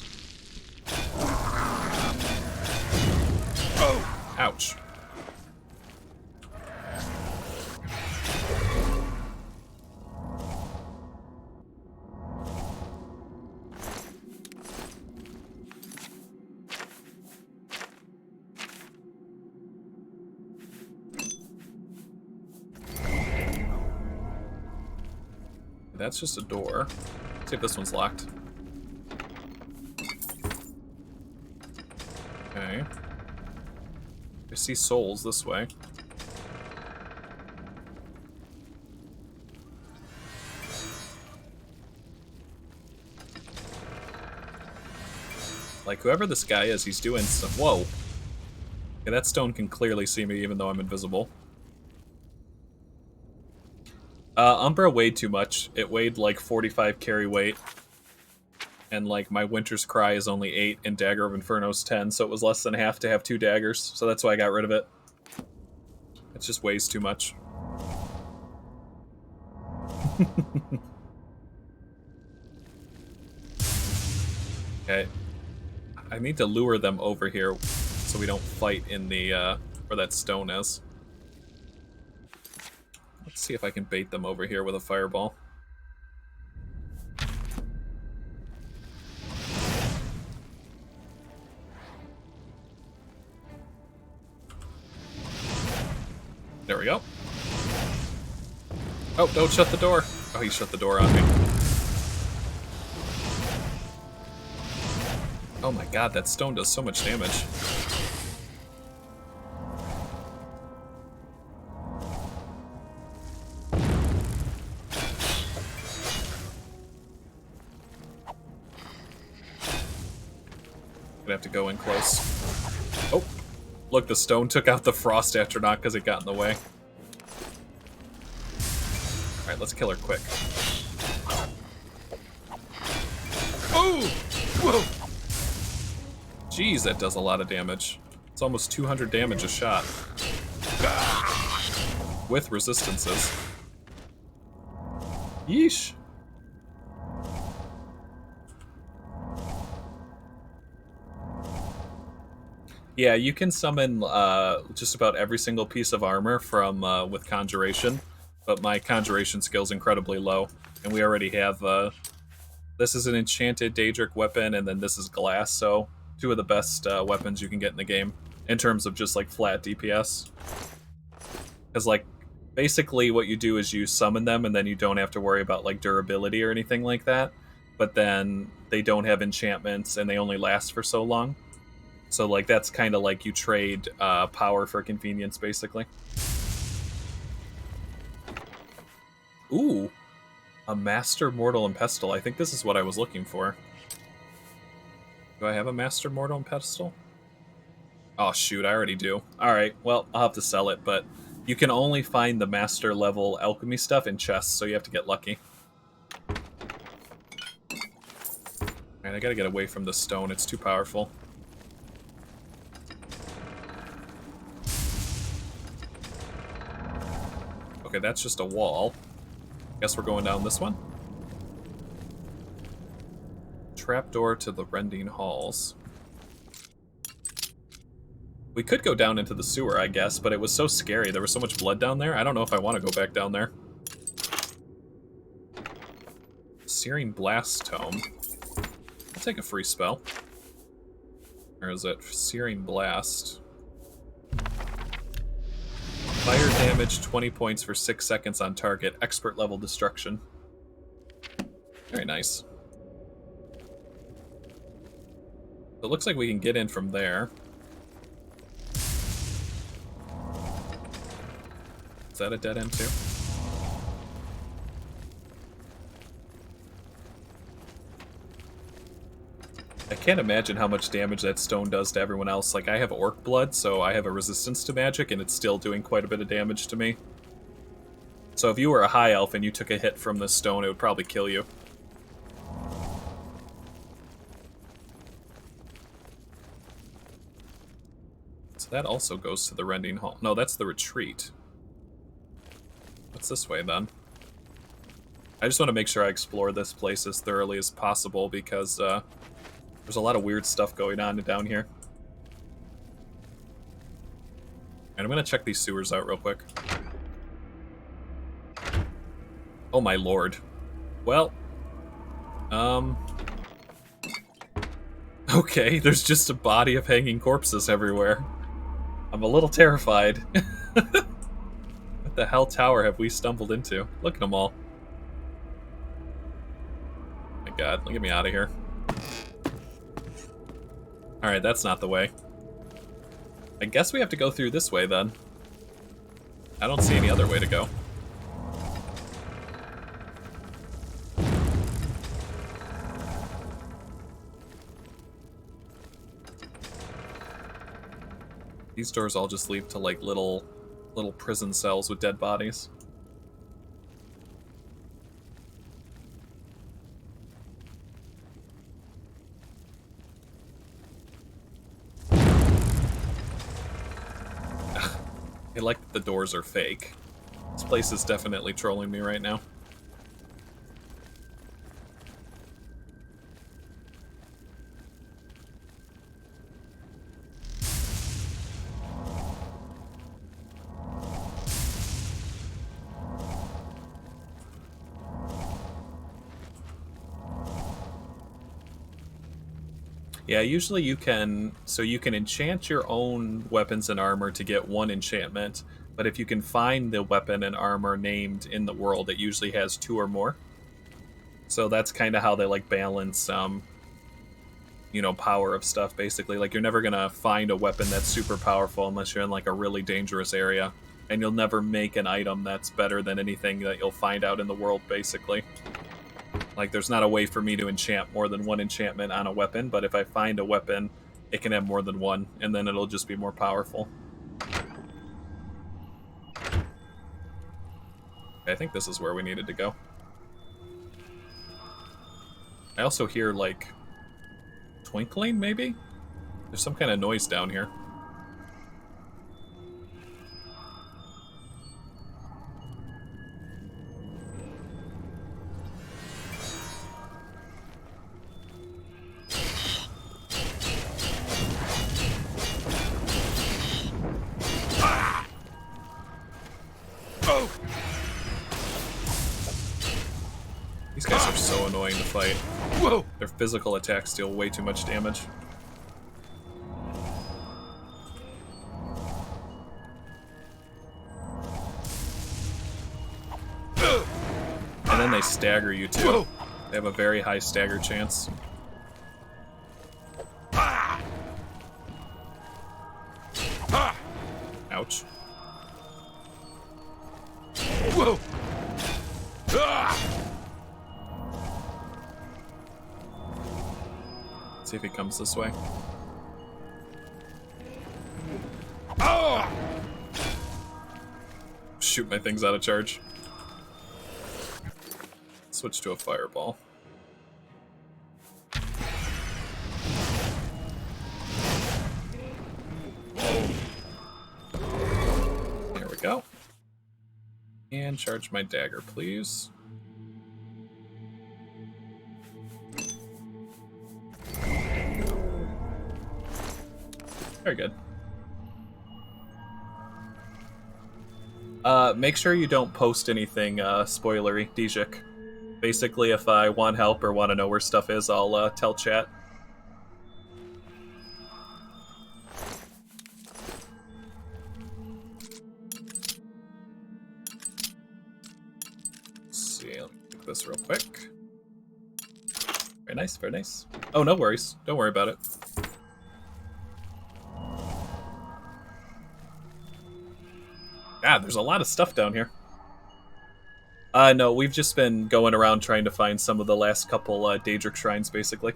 Oh! Ouch. That's just a door. Let's see if this one's locked. Okay. I see souls this way. Like, whoever this guy is, he's doing some... Whoa! Okay, that stone can clearly see me even though I'm invisible. Umbra weighed too much. It weighed like 45 carry weight. And like my Winter's Cry is only 8 and Dagger of Inferno's 10, so it was less than half to have 2 daggers, so that's why I got rid of it. It just weighs too much. Okay. I need to lure them over here so we don't fight in the, where that stone is. Let's see if I can bait them over here with a fireball. There we go. Oh, don't shut the door. Oh, he shut the door on me. Oh my god, that stone does so much damage. Gonna have to go in close. Oh, look, the stone took out the frost Atronach because it got in the way. Alright, let's kill her quick. Oh! Whoa! Jeez, that does a lot of damage. It's almost 200 damage a shot. With resistances. Yeesh. Yeah, you can summon just about every single piece of armor from with Conjuration, but my Conjuration skill's incredibly low, and we already have this is an enchanted Daedric weapon, and then this is glass, so 2 of the best weapons you can get in the game in terms of just like flat DPS. Because like basically what you do is you summon them, and then you don't have to worry about like durability or anything like that. But then they don't have enchantments, and they only last for so long. So, like, that's kind of like you trade power for convenience, basically. Ooh, a Master Mortal and Pestle. I think this is what I was looking for. Do I have a Master Mortal and Pestle? Oh, shoot, I already do. Alright, well, I'll have to sell it, but you can only find the Master level alchemy stuff in chests, so you have to get lucky. Alright, I gotta get away from the stone. It's too powerful. Okay, that's just a wall. Guess we're going down this one. Trapdoor to the Rending Halls. We could go down into the sewer, I guess, but it was so scary. There was so much blood down there. I don't know if I want to go back down there. Searing Blast Tome. I'll take a free spell. Or is it Searing Blast? Fire damage, 20 points for 6 seconds on target. Expert level destruction. Very nice. It looks like we can get in from there. Is that a dead end too? I can't imagine how much damage that stone does to everyone else. Like, I have orc blood, so I have a resistance to magic, and it's still doing quite a bit of damage to me. So if you were a high elf and you took a hit from this stone, it would probably kill you. So that also goes to the Rending Hall. No, that's the retreat. What's this way, then? I just want to make sure I explore this place as thoroughly as possible, because there's a lot of weird stuff going on down here. And I'm going to check these sewers out real quick. Oh my lord. Well, okay, there's just a body of hanging corpses everywhere. I'm a little terrified. What the hell tower have we stumbled into? Look at them all. Oh my god, get me out of here. Alright, that's not the way. I guess we have to go through this way, then. I don't see any other way to go. These doors all just lead to, like, little prison cells with dead bodies. I like that the doors are fake. This place is definitely trolling me right now. Yeah, usually you can enchant your own weapons and armor to get one enchantment, but if you can find the weapon and armor named in the world, it usually has 2 or more. So that's kind of how they, like, balance, you know, power of stuff, basically. Like, you're never gonna find a weapon that's super powerful unless you're in, like, a really dangerous area. And you'll never make an item that's better than anything that you'll find out in the world, basically. Like, there's not a way for me to enchant more than 1 enchantment on a weapon, but if I find a weapon, it can have more than 1, and then it'll just be more powerful. I think this is where we needed to go. I also hear, like, twinkling, maybe? There's some kind of noise down here. These guys are so annoying to fight. Whoa! Their physical attacks deal way too much damage. And then they stagger you too. They have a very high stagger chance. Ouch. Whoa! Ah! Let's see if he comes this way. Oh! Shoot, my thing's out of charge. Switch to a fireball. There we go. And charge my dagger, please. Very good. Make sure you don't post anything spoilery, Daedric. Basically, if I want help or want to know where stuff is, I'll tell chat. Let's see, let me pick this real quick. Very nice, very nice. Oh, no worries. Don't worry about it. God, there's a lot of stuff down here. No, we've just been going around trying to find some of the last couple Daedric Shrines, basically.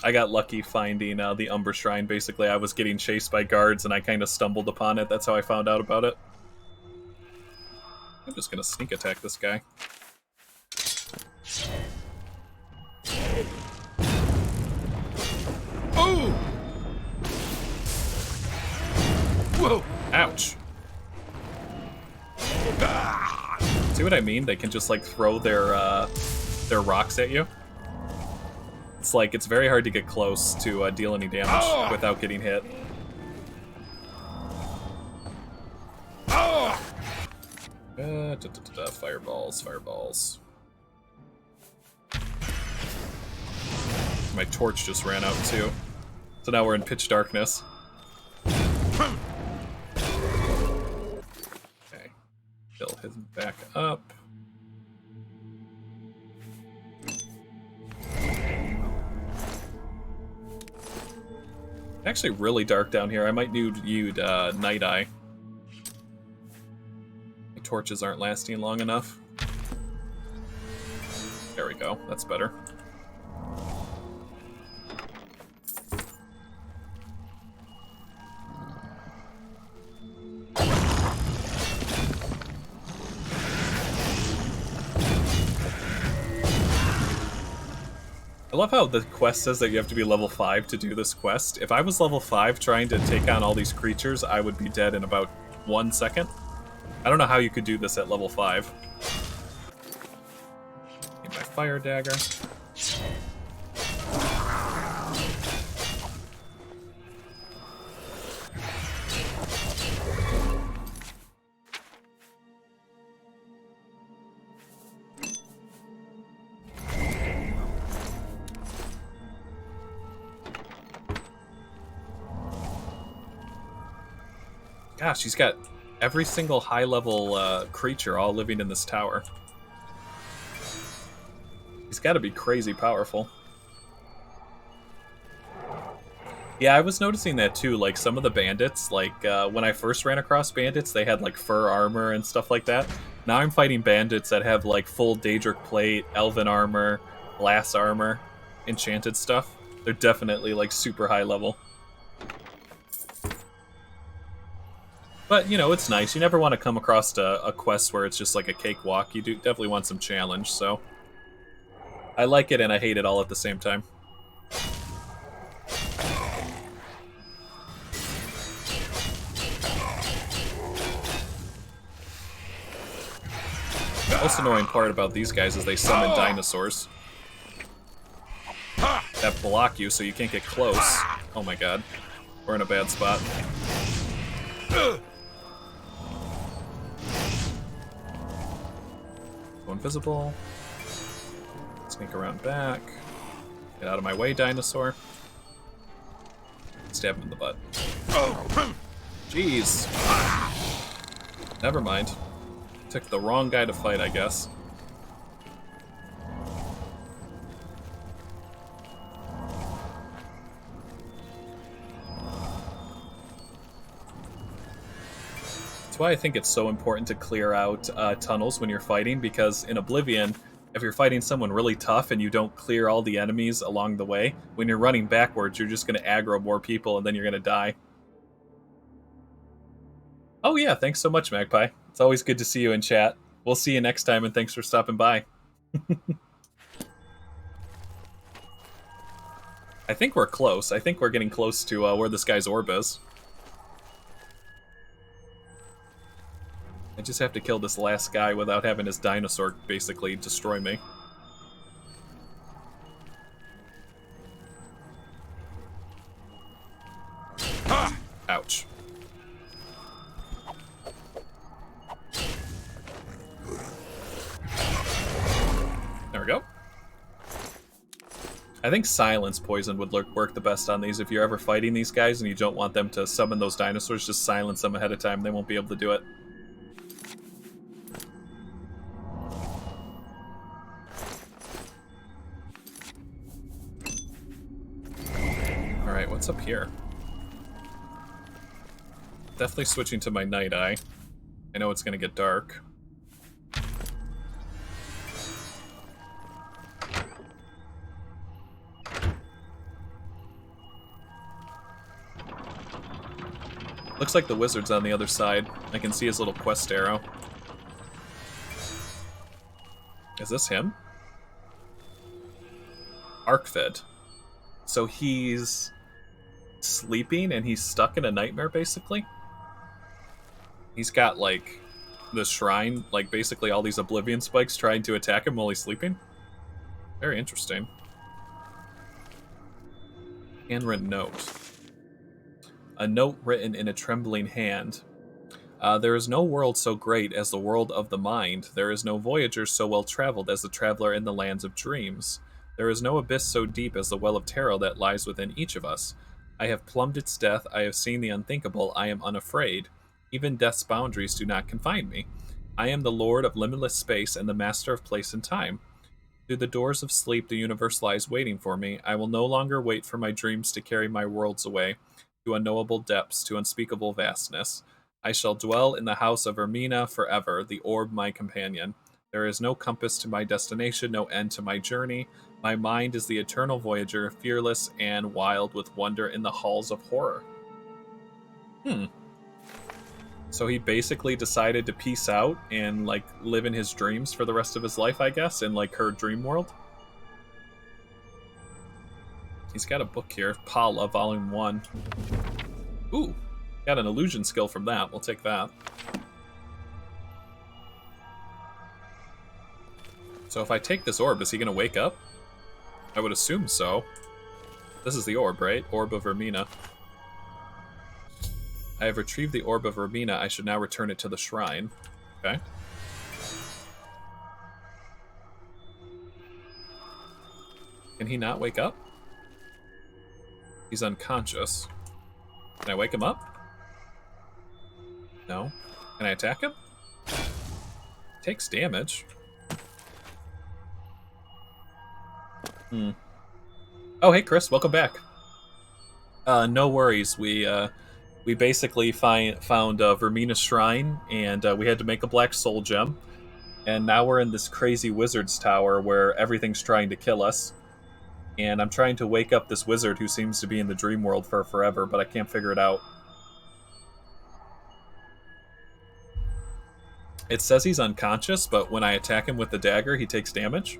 I got lucky finding the Umbra Shrine, basically. I was getting chased by guards, and I kind of stumbled upon it. That's how I found out about it. I'm just gonna sneak attack this guy. Oh! Whoa! Ouch. See what I mean? They can just like throw their rocks at you. It's like it's very hard to get close to deal any damage without getting hit. Fireballs, fireballs. My torch just ran out too. So now we're in pitch darkness. Okay. Fill him back up. Actually really dark down here. I might need Night Eye. My torches aren't lasting long enough. There we go. That's better. I love how the quest says that you have to be level 5 to do this quest. If I was level 5 trying to take on all these creatures, I would be dead in about 1 second. I don't know how you could do this at level 5. Get my fire dagger. Gosh, he's got every single high-level creature all living in this tower. He's got to be crazy powerful. Yeah, I was noticing that too. Like, some of the bandits, like, when I first ran across bandits, they had, like, fur armor and stuff like that. Now I'm fighting bandits that have, like, full Daedric plate, elven armor, glass armor, enchanted stuff. They're definitely, like, super high level. But, you know, it's nice. You never want to come across a quest where it's just like a cakewalk. You do definitely want some challenge, so... I like it and I hate it all at the same time. The most annoying part about these guys is they summon dinosaurs that block you so you can't get close. Oh my god. We're in a bad spot. Go invisible. Sneak around back. Get out of my way, dinosaur. Stab him in the butt. Jeez. Never mind. Took the wrong guy to fight, I guess. why I think it's so important to clear out tunnels when you're fighting, because in Oblivion, if you're fighting someone really tough and you don't clear all the enemies along the way, when you're running backwards, you're just going to aggro more people and then you're going to die. Oh yeah, thanks so much, Magpie. It's always good to see you in chat. We'll see you next time, and thanks for stopping by. I think we're close. I think we're getting close to where this guy's orb is. I just have to kill this last guy without having his dinosaur basically destroy me. Ouch. There we go. I think silence poison would work the best on these. If you're ever fighting these guys and you don't want them to summon those dinosaurs, just silence them ahead of time. They won't be able to do it. Alright, what's up here? Definitely switching to my Night Eye. I know it's going to get dark. Looks like the wizard's on the other side. I can see his little quest arrow. Is this him? Arkfed. So he's sleeping and he's stuck in a nightmare, basically? He's got, like, the shrine, like, basically all these Oblivion spikes trying to attack him while he's sleeping? Very interesting. Handwritten note. A note written in a trembling hand. There is no world so great as the world of the mind. There is no voyager so well traveled as the traveler in the lands of dreams. There is no abyss so deep as the well of terror that lies within each of us. I have plumbed its depth. I have seen the unthinkable. I am unafraid. Even death's boundaries do not confine me. I am the lord of limitless space and the master of place and time. Through the doors of sleep, the universe lies waiting for me. I will no longer wait for my dreams to carry my worlds away, to unknowable depths, to unspeakable vastness. I shall dwell in the house of Ermina forever, the orb my companion. There is no compass to my destination, no end to my journey. My mind is the eternal voyager, fearless and wild with wonder in the halls of horror. So he basically decided to peace out and, like, live in his dreams for the rest of his life, I guess, in, like, her dream world. He's got a book here, Pala, Volume 1. Ooh, got an illusion skill from that. We'll take that. So if I take this orb, is he going to wake up? I would assume so. This is the orb, right? Orb of Ermina. I have retrieved the orb of Ermina. I should now return it to the shrine. Okay. Can he not wake up? He's unconscious. Can I wake him up? No. Can I attack him? Takes damage. Oh, hey Chris, welcome back. No worries. We basically found Vermina's Shrine, and we had to make a black soul gem. And now we're in this crazy wizard's tower where everything's trying to kill us. And I'm trying to wake up this wizard who seems to be in the dream world for forever, but I can't figure it out. It says he's unconscious, but when I attack him with the dagger, he takes damage.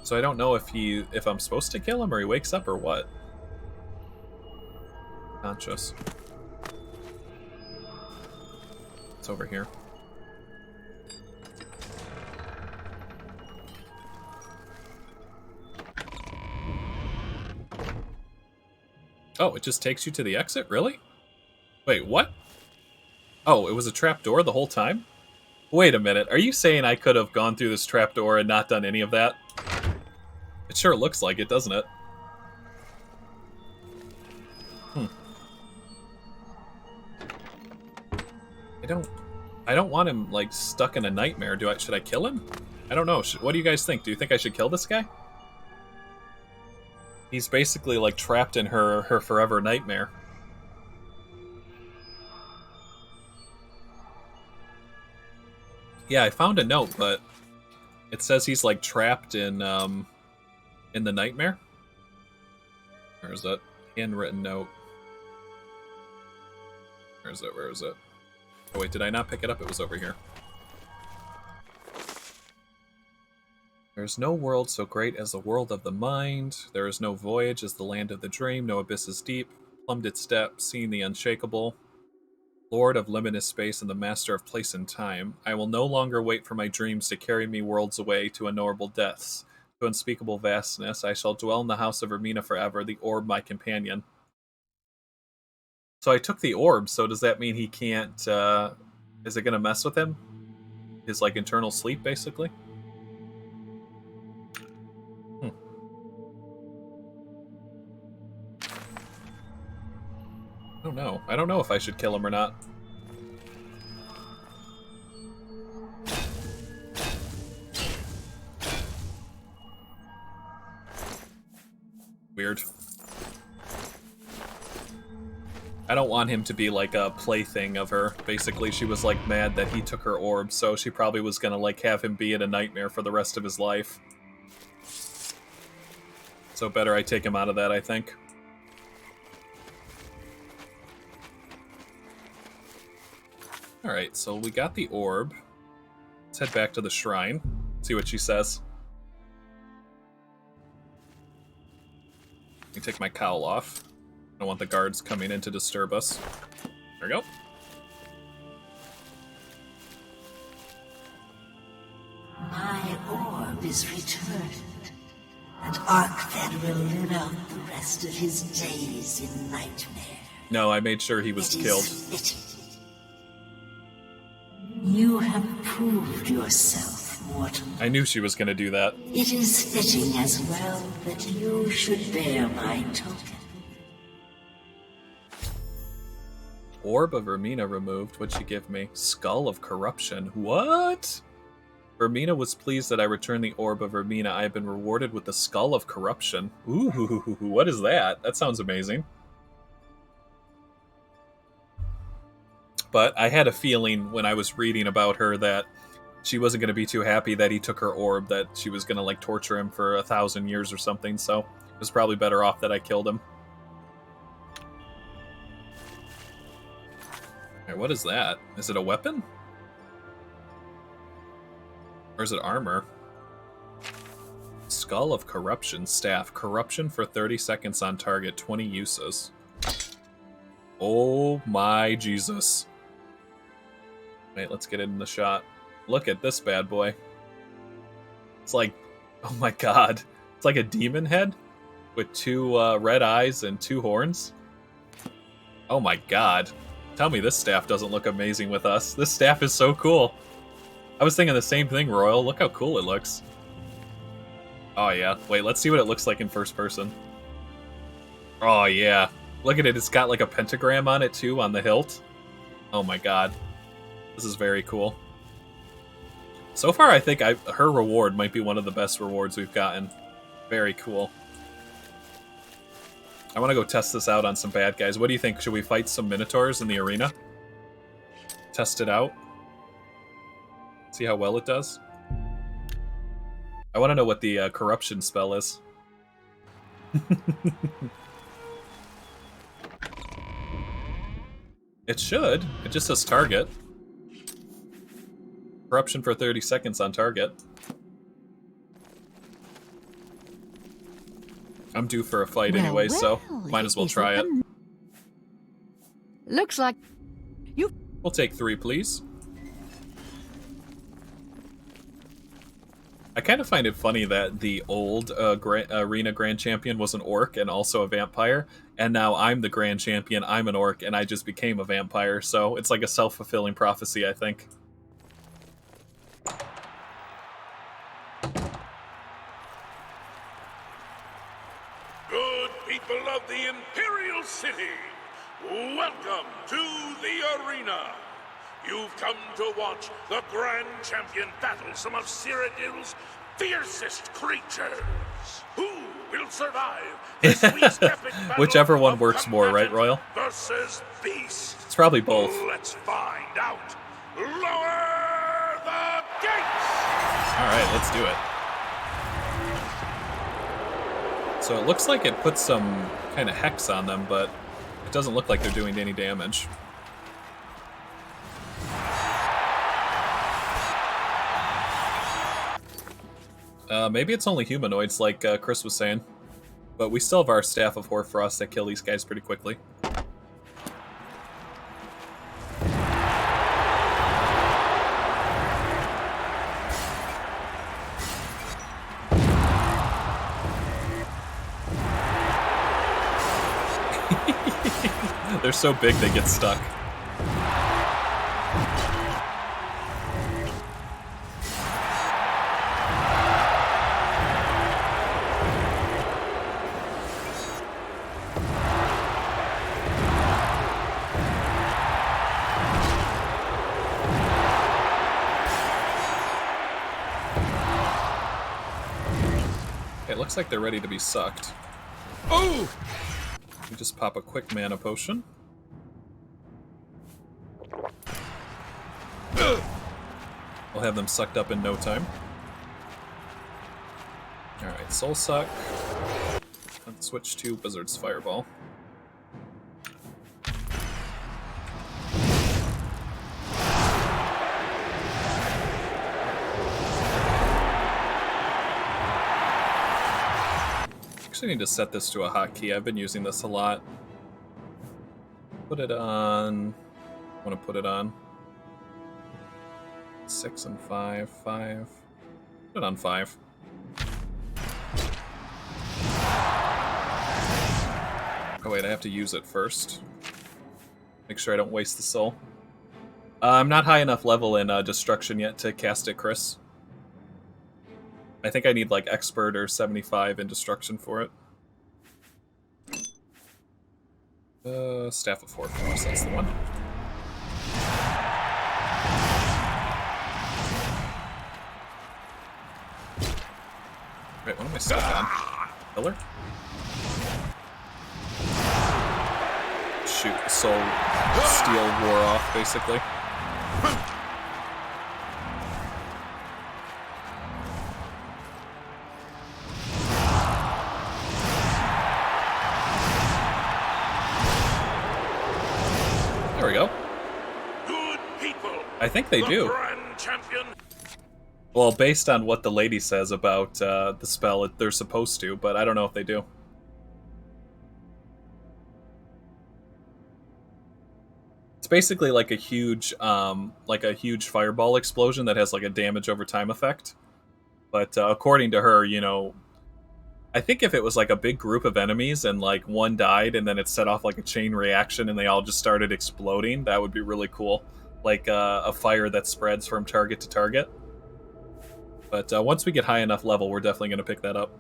So I don't know if I'm supposed to kill him or he wakes up or what. Conscious. It's over here. Oh, it just takes you to the exit? Really? Wait, what? Oh, it was a trapdoor the whole time? Wait a minute, are you saying I could have gone through this trapdoor and not done any of that? It sure looks like it, doesn't it? I don't want him, like, stuck in a nightmare. Should I kill him? I don't know. What do you guys think? Do you think I should kill this guy? He's basically, like, trapped in her forever nightmare. Yeah, I found a note, but it says he's like trapped in the nightmare. Where is that handwritten note? Where is it? Where is it? Oh wait, did I not pick it up? It was over here. There's no world so great as the world of the mind. There is no voyage as the land of the dream. No abyss is deep. Plumbed its depths, seeing the unshakable. Lord of limitless space and the master of place and time. I will no longer wait for my dreams to carry me worlds away to unknowable depths. To unspeakable vastness, I shall dwell in the house of Ermina forever, the orb my companion. So I took the orb, so does that mean he can't, is it gonna mess with him? His, like, internal sleep, basically? I don't know. I don't know if I should kill him or not. Weird. I don't want him to be like a plaything of her. Basically, she was like mad that he took her orb, so she probably was gonna like have him be in a nightmare for the rest of his life. So better I take him out of that, I think. Alright, so we got the orb. Let's head back to the shrine. See what she says. Let me take my cowl off. I don't want the guards coming in to disturb us. There we go. My orb is returned, an arc that will live out the rest of his days in nightmare. No, I made sure he was killed. You have proved yourself, mortal. I knew she was going to do that. It is fitting as well that you should bear my token. Orb of Ermina removed. What'd she give me? Skull of Corruption. What? Ermina was pleased that I returned the Orb of Ermina. I have been rewarded with the Skull of Corruption. Ooh, what is that? That sounds amazing. But I had a feeling when I was reading about her that she wasn't going to be too happy that he took her orb, that she was going to like torture him for 1,000 years or something, so it was probably better off that I killed him. Alright, what is that? Is it a weapon? Or is it armor? Skull of Corruption staff. Corruption for 30 seconds on target, 20 uses. Oh my Jesus. Wait, let's get it in the shot. Look at this bad boy. It's like, oh my god. It's like a demon head with 2 red eyes and 2 horns. Oh my god. Tell me this staff doesn't look amazing with us. This staff is so cool. I was thinking the same thing, Royal. Look how cool it looks. Oh yeah. Wait, let's see what it looks like in first person. Oh yeah. Look at it. It's got like a pentagram on it too, on the hilt. Oh my god. This is very cool. So far, I think her reward might be one of the best rewards we've gotten. Very cool. I want to go test this out on some bad guys. What do you think? Should we fight some minotaurs in the arena? Test it out? See how well it does? I want to know what the corruption spell is. It should. It just says target. Corruption for 30 seconds on target. I'm due for a fight anyway, so might as well try it. Looks like you... We'll take 3, please. I kind of find it funny that the old Arena Grand Champion was an orc and also a vampire, and now I'm the Grand Champion, I'm an orc, and I just became a vampire, so it's like a self-fulfilling prophecy, I think. Good people of the Imperial City, welcome to the arena. You've come to watch the Grand Champion battle some of Cyrodiil's fiercest creatures. Who will survive this week's epic battle? Whichever one works more, right, Royal? Versus Beast. It's probably both. Let's find out. Lower the gates! Alright, let's do it. So it looks like it puts some kind of hex on them, but it doesn't look like they're doing any damage. Maybe it's only humanoids, like Chris was saying. But we still have our Staff of Hoarfrost that kill these guys pretty quickly. They're so big they get stuck. It looks like they're ready to be sucked. Oh! We just pop a quick mana potion. We'll have them sucked up in no time. Alright, Soul Suck. Let's switch to Wizard's Fireball. I need to set this to a hotkey. I've been using this a lot. Put it on... I want to put it on 6 and 5, 5. Put it on 5. Oh wait, I have to use it first. Make sure I don't waste the soul. I'm not high enough level in Destruction yet to cast it, Chris. I think I need like Expert or 75 in Destruction for it. Staff of Hoarfrost, that's the one. Wait, what am I stuck on? Pillar? Shoot, the soul steel wore off, basically. There we go. Good people. I think they do. Grand champion. Well, based on what the lady says about the spell, they're supposed to, but I don't know if they do. It's basically like a huge fireball explosion that has like a damage over time effect. But according to her, you know, I think if it was like a big group of enemies and like one died and then it set off like a chain reaction and they all just started exploding, that would be really cool. Like a fire that spreads from target to target. But once we get high enough level, we're definitely going to pick that up.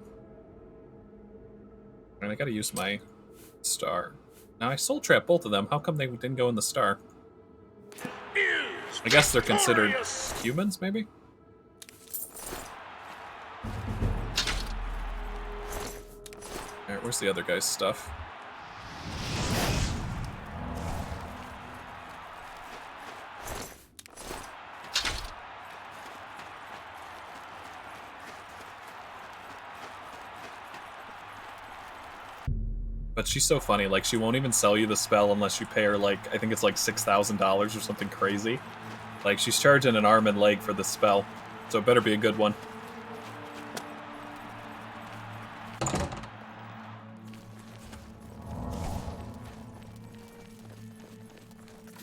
And I got to use my star. Now I soul trap both of them. How come they didn't go in the star? I guess they're considered humans, maybe? Alright, where's the other guy's stuff? But she's so funny, like, she won't even sell you the spell unless you pay her, like, I think it's like $6,000 or something crazy. Like, she's charging an arm and leg for the spell, so it better be a good one.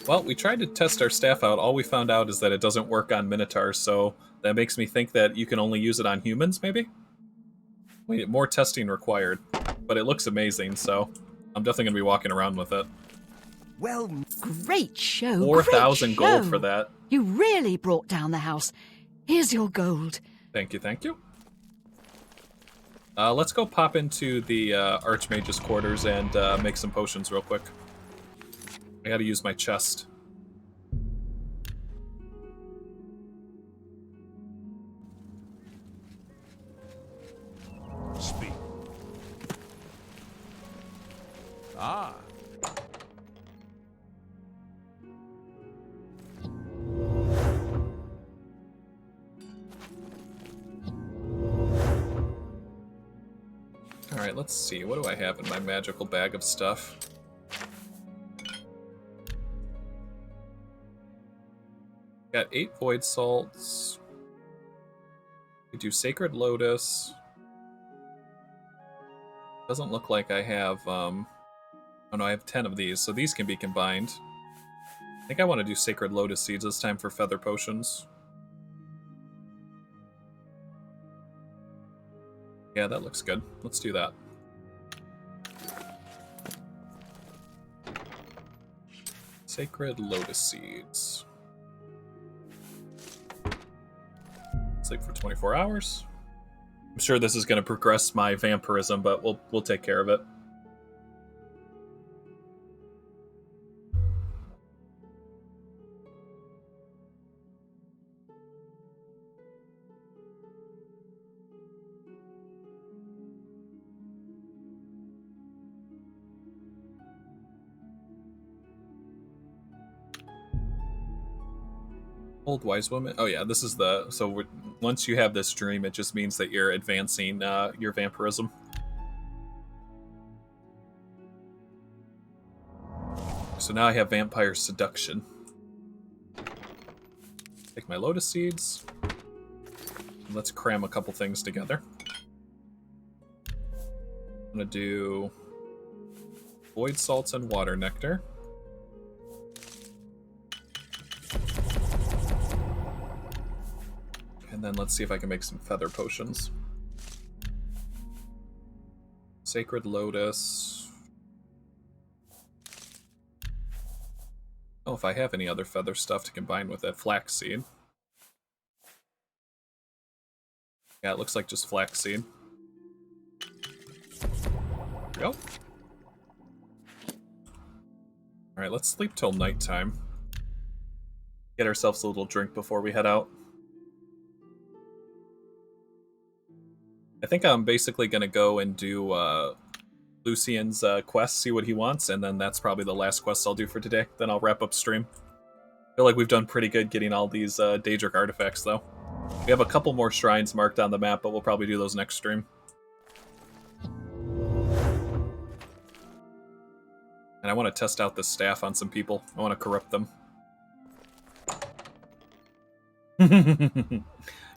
Well, we tried to test our staff out. All we found out is that it doesn't work on Minotaurs, so that makes me think that you can only use it on humans, maybe? Wait, more testing required. But it looks amazing, so I'm definitely going to be walking around with it. Well, great show. 4,000 gold for that. You really brought down the house. Here's your gold. Thank you, thank you. Let's go pop into the Archmage's quarters and make some potions real quick. I gotta use my chest. Speak. Ah. Alright, let's see. What do I have in my magical bag of stuff? Got 8 Void Salts. We do Sacred Lotus. Doesn't look like I have, oh no, I have 10 of these, so these can be combined. I think I want to do Sacred Lotus Seeds this time for Feather Potions. Yeah, that looks good. Let's do that. Sacred Lotus Seeds. Sleep for 24 hours. I'm sure this is going to progress my vampirism, but we'll take care of it. Old Wise Woman. Oh yeah, this is the... So once you have this dream, it just means that you're advancing your vampirism. So now I have Vampire Seduction. Take my Lotus Seeds. And let's cram a couple things together. I'm going to do Void Salts and Water Nectar. And then let's see if I can make some Feather Potions. Sacred Lotus. Oh, if I have any other feather stuff to combine with that. Flaxseed. Yeah, it looks like just flaxseed. There we go. Alright, let's sleep till nighttime. Get ourselves a little drink before we head out. I think I'm basically going to go and do Lucien's quest, see what he wants, and then that's probably the last quest I'll do for today. Then I'll wrap up stream. I feel like we've done pretty good getting all these Daedric artifacts, though. We have a couple more shrines marked on the map, but we'll probably do those next stream. And I want to test out this staff on some people. I want to corrupt them.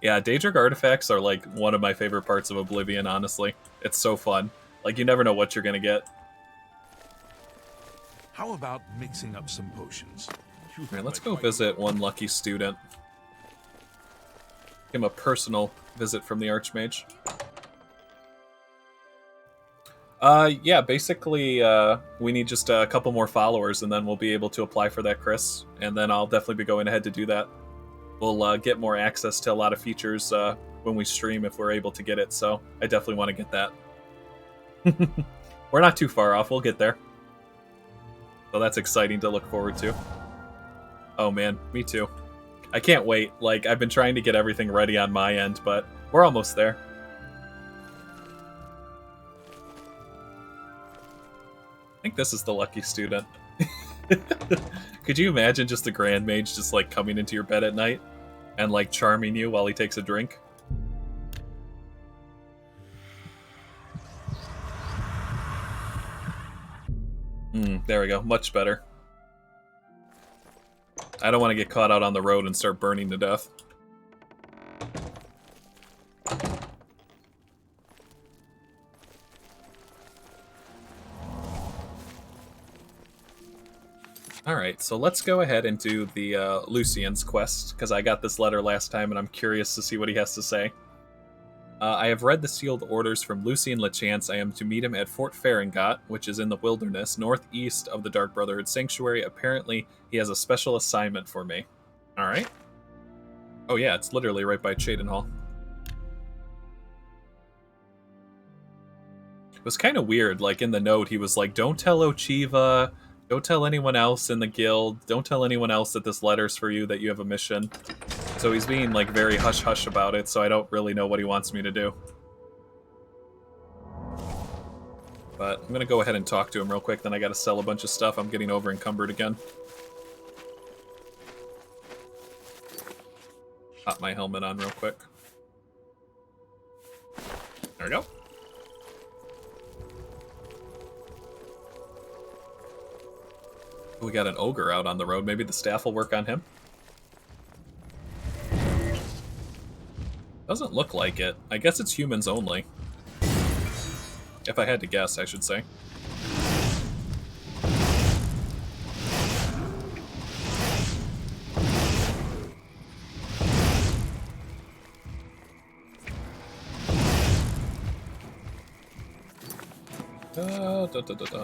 Yeah, Daedric artifacts are like one of my favorite parts of Oblivion, honestly. It's so fun. Like, you never know what you're gonna get. How about mixing up some potions? Alright, let's go visit one lucky student. Give him a personal visit from the Archmage. Yeah, basically, we need just a couple more followers, and then we'll be able to apply for that, Chris. And then I'll definitely be going ahead to do that. We'll get more access to a lot of features when we stream if we're able to get it, so I definitely want to get that. We're not too far off, we'll get there. So that's exciting to look forward to. Oh man, me too. I can't wait. Like, I've been trying to get everything ready on my end, but we're almost there. I think this is the lucky student. Could you imagine just the Grand Mage just like coming into your bed at night and like charming you while he takes a drink? There we go. Much better. I don't want to get caught out on the road and start burning to death. Alright, so let's go ahead and do the Lucien's quest, because I got this letter last time and I'm curious to see what he has to say. I have read the sealed orders from Lucien Lachance. I am to meet him at Fort Faringot, which is in the wilderness, northeast of the Dark Brotherhood Sanctuary. Apparently, he has a special assignment for me. Alright. Oh yeah, it's literally right by Cheydinhal. It was kind of weird, like in the note he was like, don't tell Ochiva, don't tell anyone else in the guild, don't tell anyone else that this letter's for you, that you have a mission. So he's being like very hush-hush about it, so I don't really know what he wants me to do. But I'm gonna go ahead and talk to him real quick, then I gotta sell a bunch of stuff. I'm getting over encumbered again. Pop my helmet on real quick. There we go. We got an ogre out on the road. Maybe the staff will work on him. Doesn't look like it. I guess it's humans only. If I had to guess, I should say.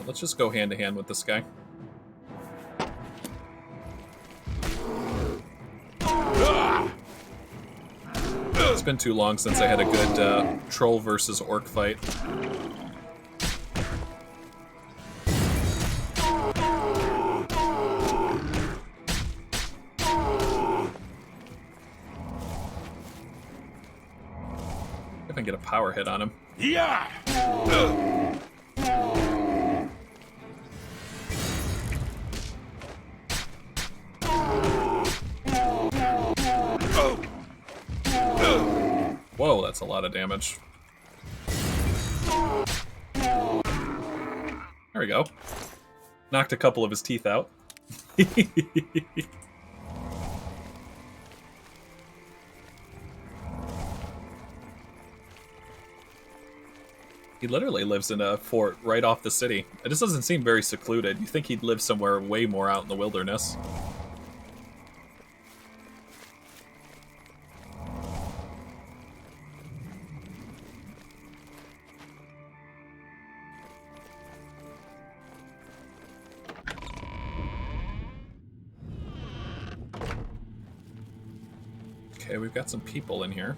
Let's just go hand to hand with this guy. It's been too long since I had a good troll versus orc fight. If I can get a power hit on him. Yeah! Whoa, that's a lot of damage. There we go. Knocked a couple of his teeth out. He literally lives in a fort right off the city. It just doesn't seem very secluded. You think he'd live somewhere way more out in the wilderness. Okay, we've got some people in here.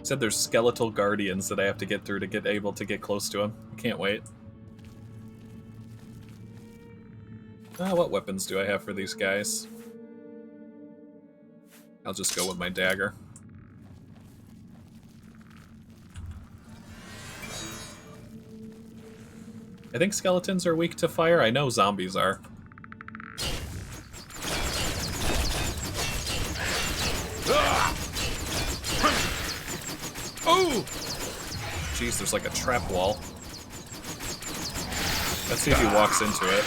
Said there's skeletal guardians that I have to get through to get able to get close to him. I can't wait. What weapons do I have for these guys? I'll just go with my dagger. I think skeletons are weak to fire. I know zombies are. Oh! Jeez, there's like a trap wall. Let's see if he walks into it.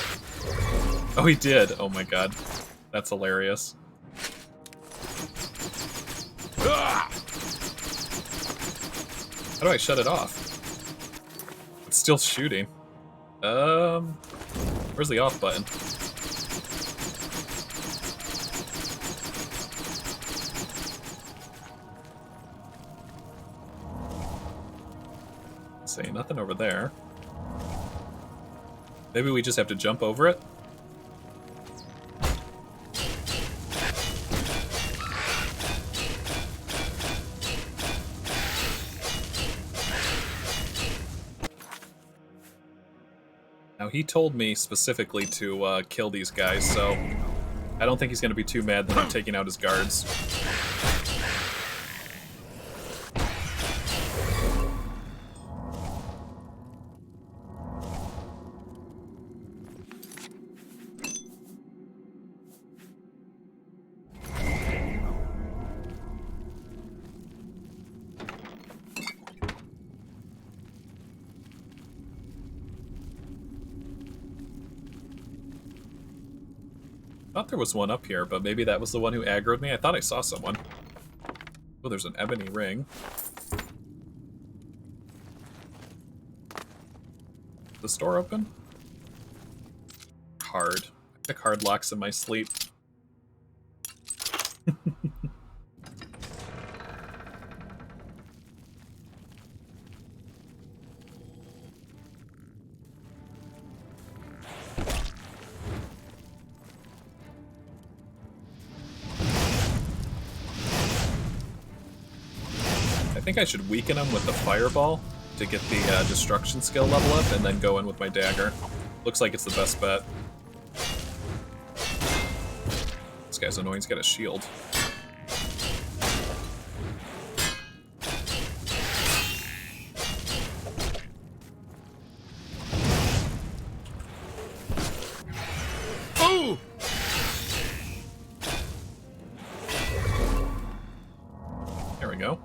Oh, he did. Oh my god. That's hilarious. How do I shut it off? It's still shooting. Where's the off button? See, nothing over there. Maybe we just have to jump over it? Now, he told me specifically to kill these guys, so I don't think he's going to be too mad that I'm taking out his guards. I thought there was one up here, but maybe that was the one who aggroed me. I thought I saw someone. Oh, there's an ebony ring. Is the store open? Card. The card locks in my sleep. I think I should weaken him with the fireball to get the destruction skill level up, and then go in with my dagger. Looks like it's the best bet. This guy's annoying, he's got a shield. Oh! There we go.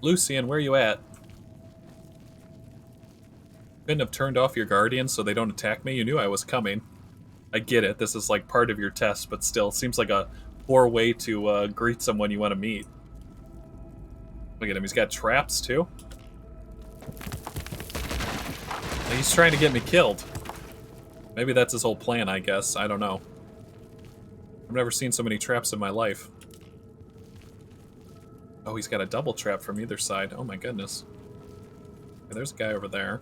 Lucien, where you at? Couldn't have turned off your guardians so they don't attack me? You knew I was coming. I get it, this is like part of your test, but still, seems like a poor way to greet someone you want to meet. Look at him, he's got traps too. He's trying to get me killed. Maybe that's his whole plan, I guess. I don't know. I've never seen so many traps in my life. Oh, he's got a double trap from either side. Oh my goodness. Okay, there's a guy over there.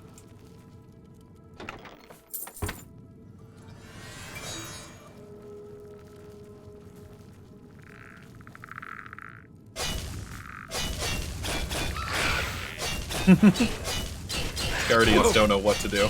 Guardians don't know what to do.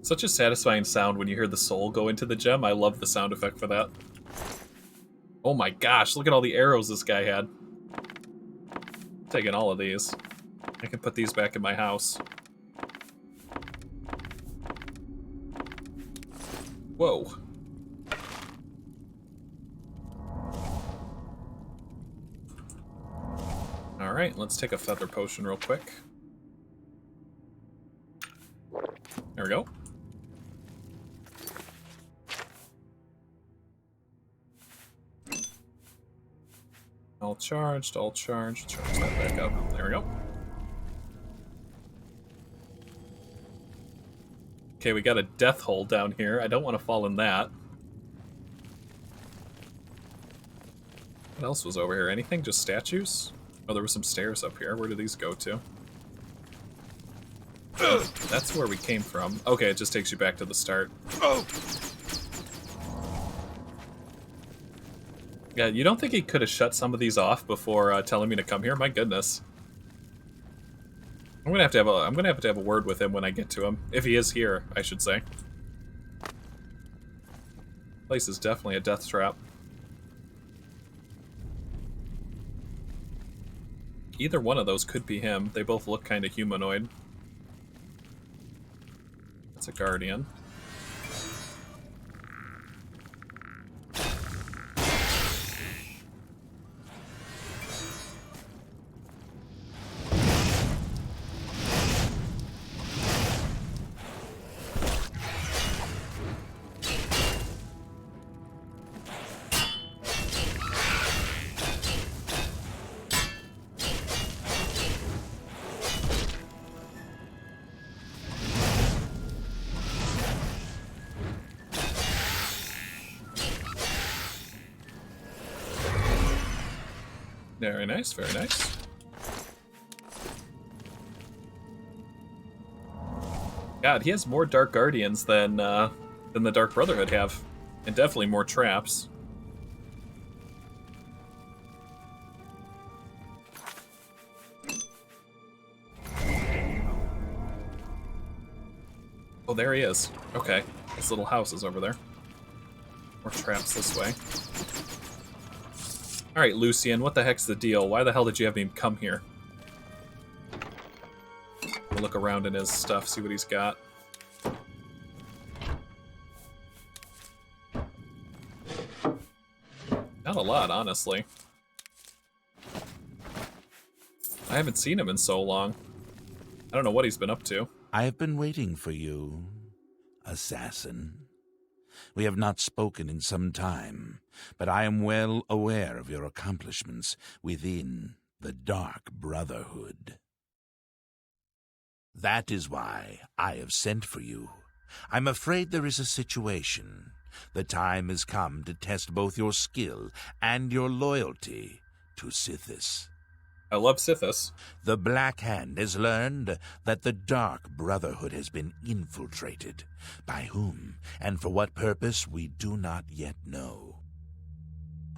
Such a satisfying sound when you hear the soul go into the gem. I love the sound effect for that. Oh my gosh, look at all the arrows this guy had. Taking all of these. I can put these back in my house. Whoa. Alright, let's take a feather potion real quick. There we go. All charged, all charged. Charge that back up. There we go. Okay, we got a death hole down here. I don't want to fall in that. What else was over here? Anything? Just statues? Oh, there were some stairs up here. Where do these go to? That's where we came from. Okay, it just takes you back to the start. Yeah, you don't think he could have shut some of these off before telling me to come here? My goodness. I'm gonna have to have a word with him when I get to him. If he is here, I should say. Place is definitely a death trap. Either one of those could be him. They both look kind of humanoid. That's a guardian. Very nice, very nice. God, he has more Dark Guardians than the Dark Brotherhood have. And definitely more traps. Oh, there he is. Okay. This little house is over there. More traps this way. Alright, Lucien, what the heck's the deal? Why the hell did you have me come here? We'll look around in his stuff, see what he's got. Not a lot, honestly. I haven't seen him in so long. I don't know what he's been up to. I have been waiting for you, assassin. We have not spoken in some time, but I am well aware of your accomplishments within the Dark Brotherhood. That is why I have sent for you. I'm afraid there is a situation. The time has come to test both your skill and your loyalty to Sithis. I love Sithis. The Black Hand has learned that the Dark Brotherhood has been infiltrated. By whom and for what purpose we do not yet know.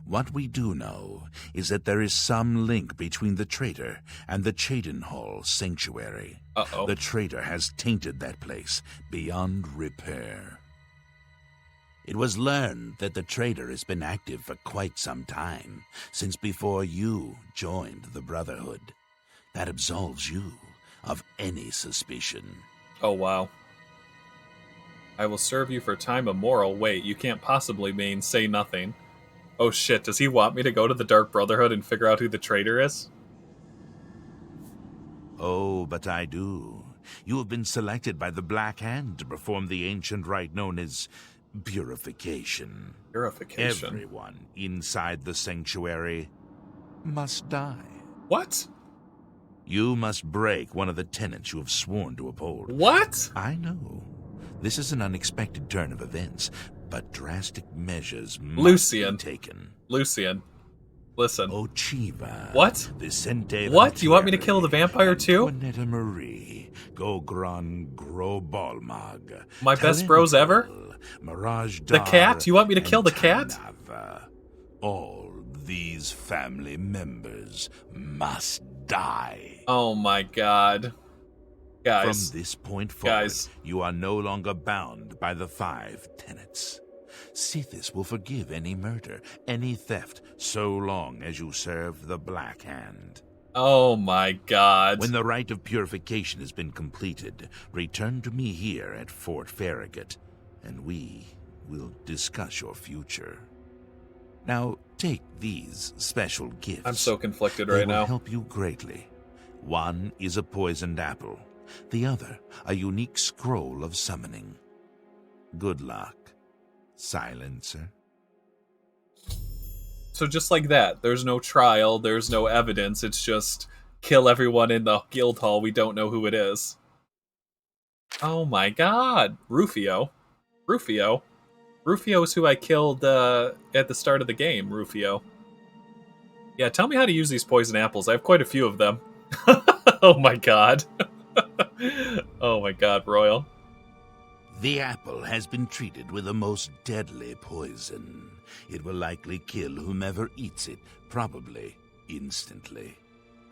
What we do know is that there is some link between the traitor and the Cheydinhal Sanctuary. The traitor has tainted that place beyond repair. It was learned that the traitor has been active for quite some time, since before you joined the Brotherhood. That absolves you of any suspicion. Oh, wow. I will serve you for time immemorial. Wait, you can't possibly mean say nothing. Oh shit, does he want me to go to the Dark Brotherhood and figure out who the traitor is? Oh, but I do. You have been selected by the Black Hand to perform the ancient rite known as purification. Purification? Everyone inside the sanctuary must die. What? You must break one of the tenets you have sworn to uphold. What? I know. This is an unexpected turn of events, but drastic measures must be taken. Lucien. Listen. Ochiva. What? Vicente What? You want me to kill the vampire too? Juanetta Marie. Gogron Grobalmag. My best bros ever? Mirage the cat? You want me to kill the cat? Tanava. All these family members must die. Oh my god. Guys. From this point forward, you are no longer bound by the 5 tenets. Sithis will forgive any murder, any theft, so long as you serve the Black Hand. Oh my god. When the rite of purification has been completed, return to me here at Fort Farragut, and we will discuss your future. Now, take these special gifts. I'm so conflicted right now. They will help you greatly. One is a poisoned apple. The other, a unique scroll of summoning. Good luck, Silencer. So just like that, there's no trial, there's no evidence, it's just kill everyone in the guild hall, we don't know who it is. Oh my god, Rufio. Rufio is who I killed at the start of the game, Rufio. Yeah, tell me how to use these poison apples, I have quite a few of them. Oh my god. Oh my god, Royal. The apple has been treated with a most deadly poison. It will likely kill whomever eats it, probably instantly.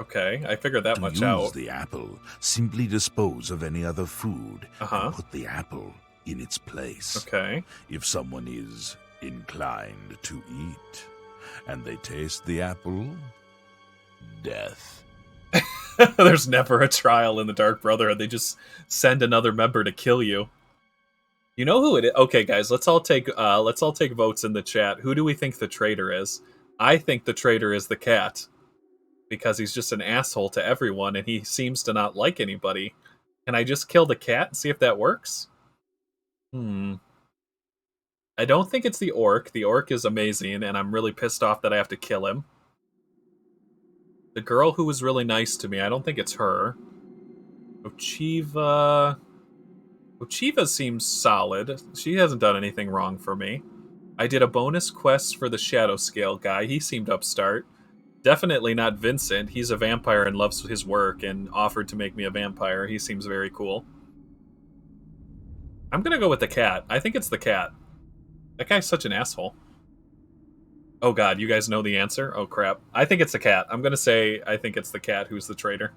Okay, I figured that much out. To use the apple, simply dispose of any other food and put the apple in its place. Okay. If someone is inclined to eat, and they taste the apple, death. There's never a trial in the Dark Brotherhood. They just send another member to kill you. You know who it is? Okay, guys, let's all take votes in the chat. Who do we think the traitor is? I think the traitor is the cat, because he's just an asshole to everyone, and he seems to not like anybody. Can I just kill the cat and see if that works? I don't think it's the orc. The orc is amazing, and I'm really pissed off that I have to kill him. The girl who was really nice to me, I don't think it's her. Ochiva seems solid. She hasn't done anything wrong for me. I did a bonus quest for the Shadow Scale guy. He seemed upstart. Definitely not Vincent. He's a vampire and loves his work and offered to make me a vampire. He seems very cool. I'm gonna go with the cat. I think it's the cat. That guy's such an asshole. Oh god, you guys know the answer? Oh crap. I think it's the cat. I'm gonna say I think it's the cat who's the traitor.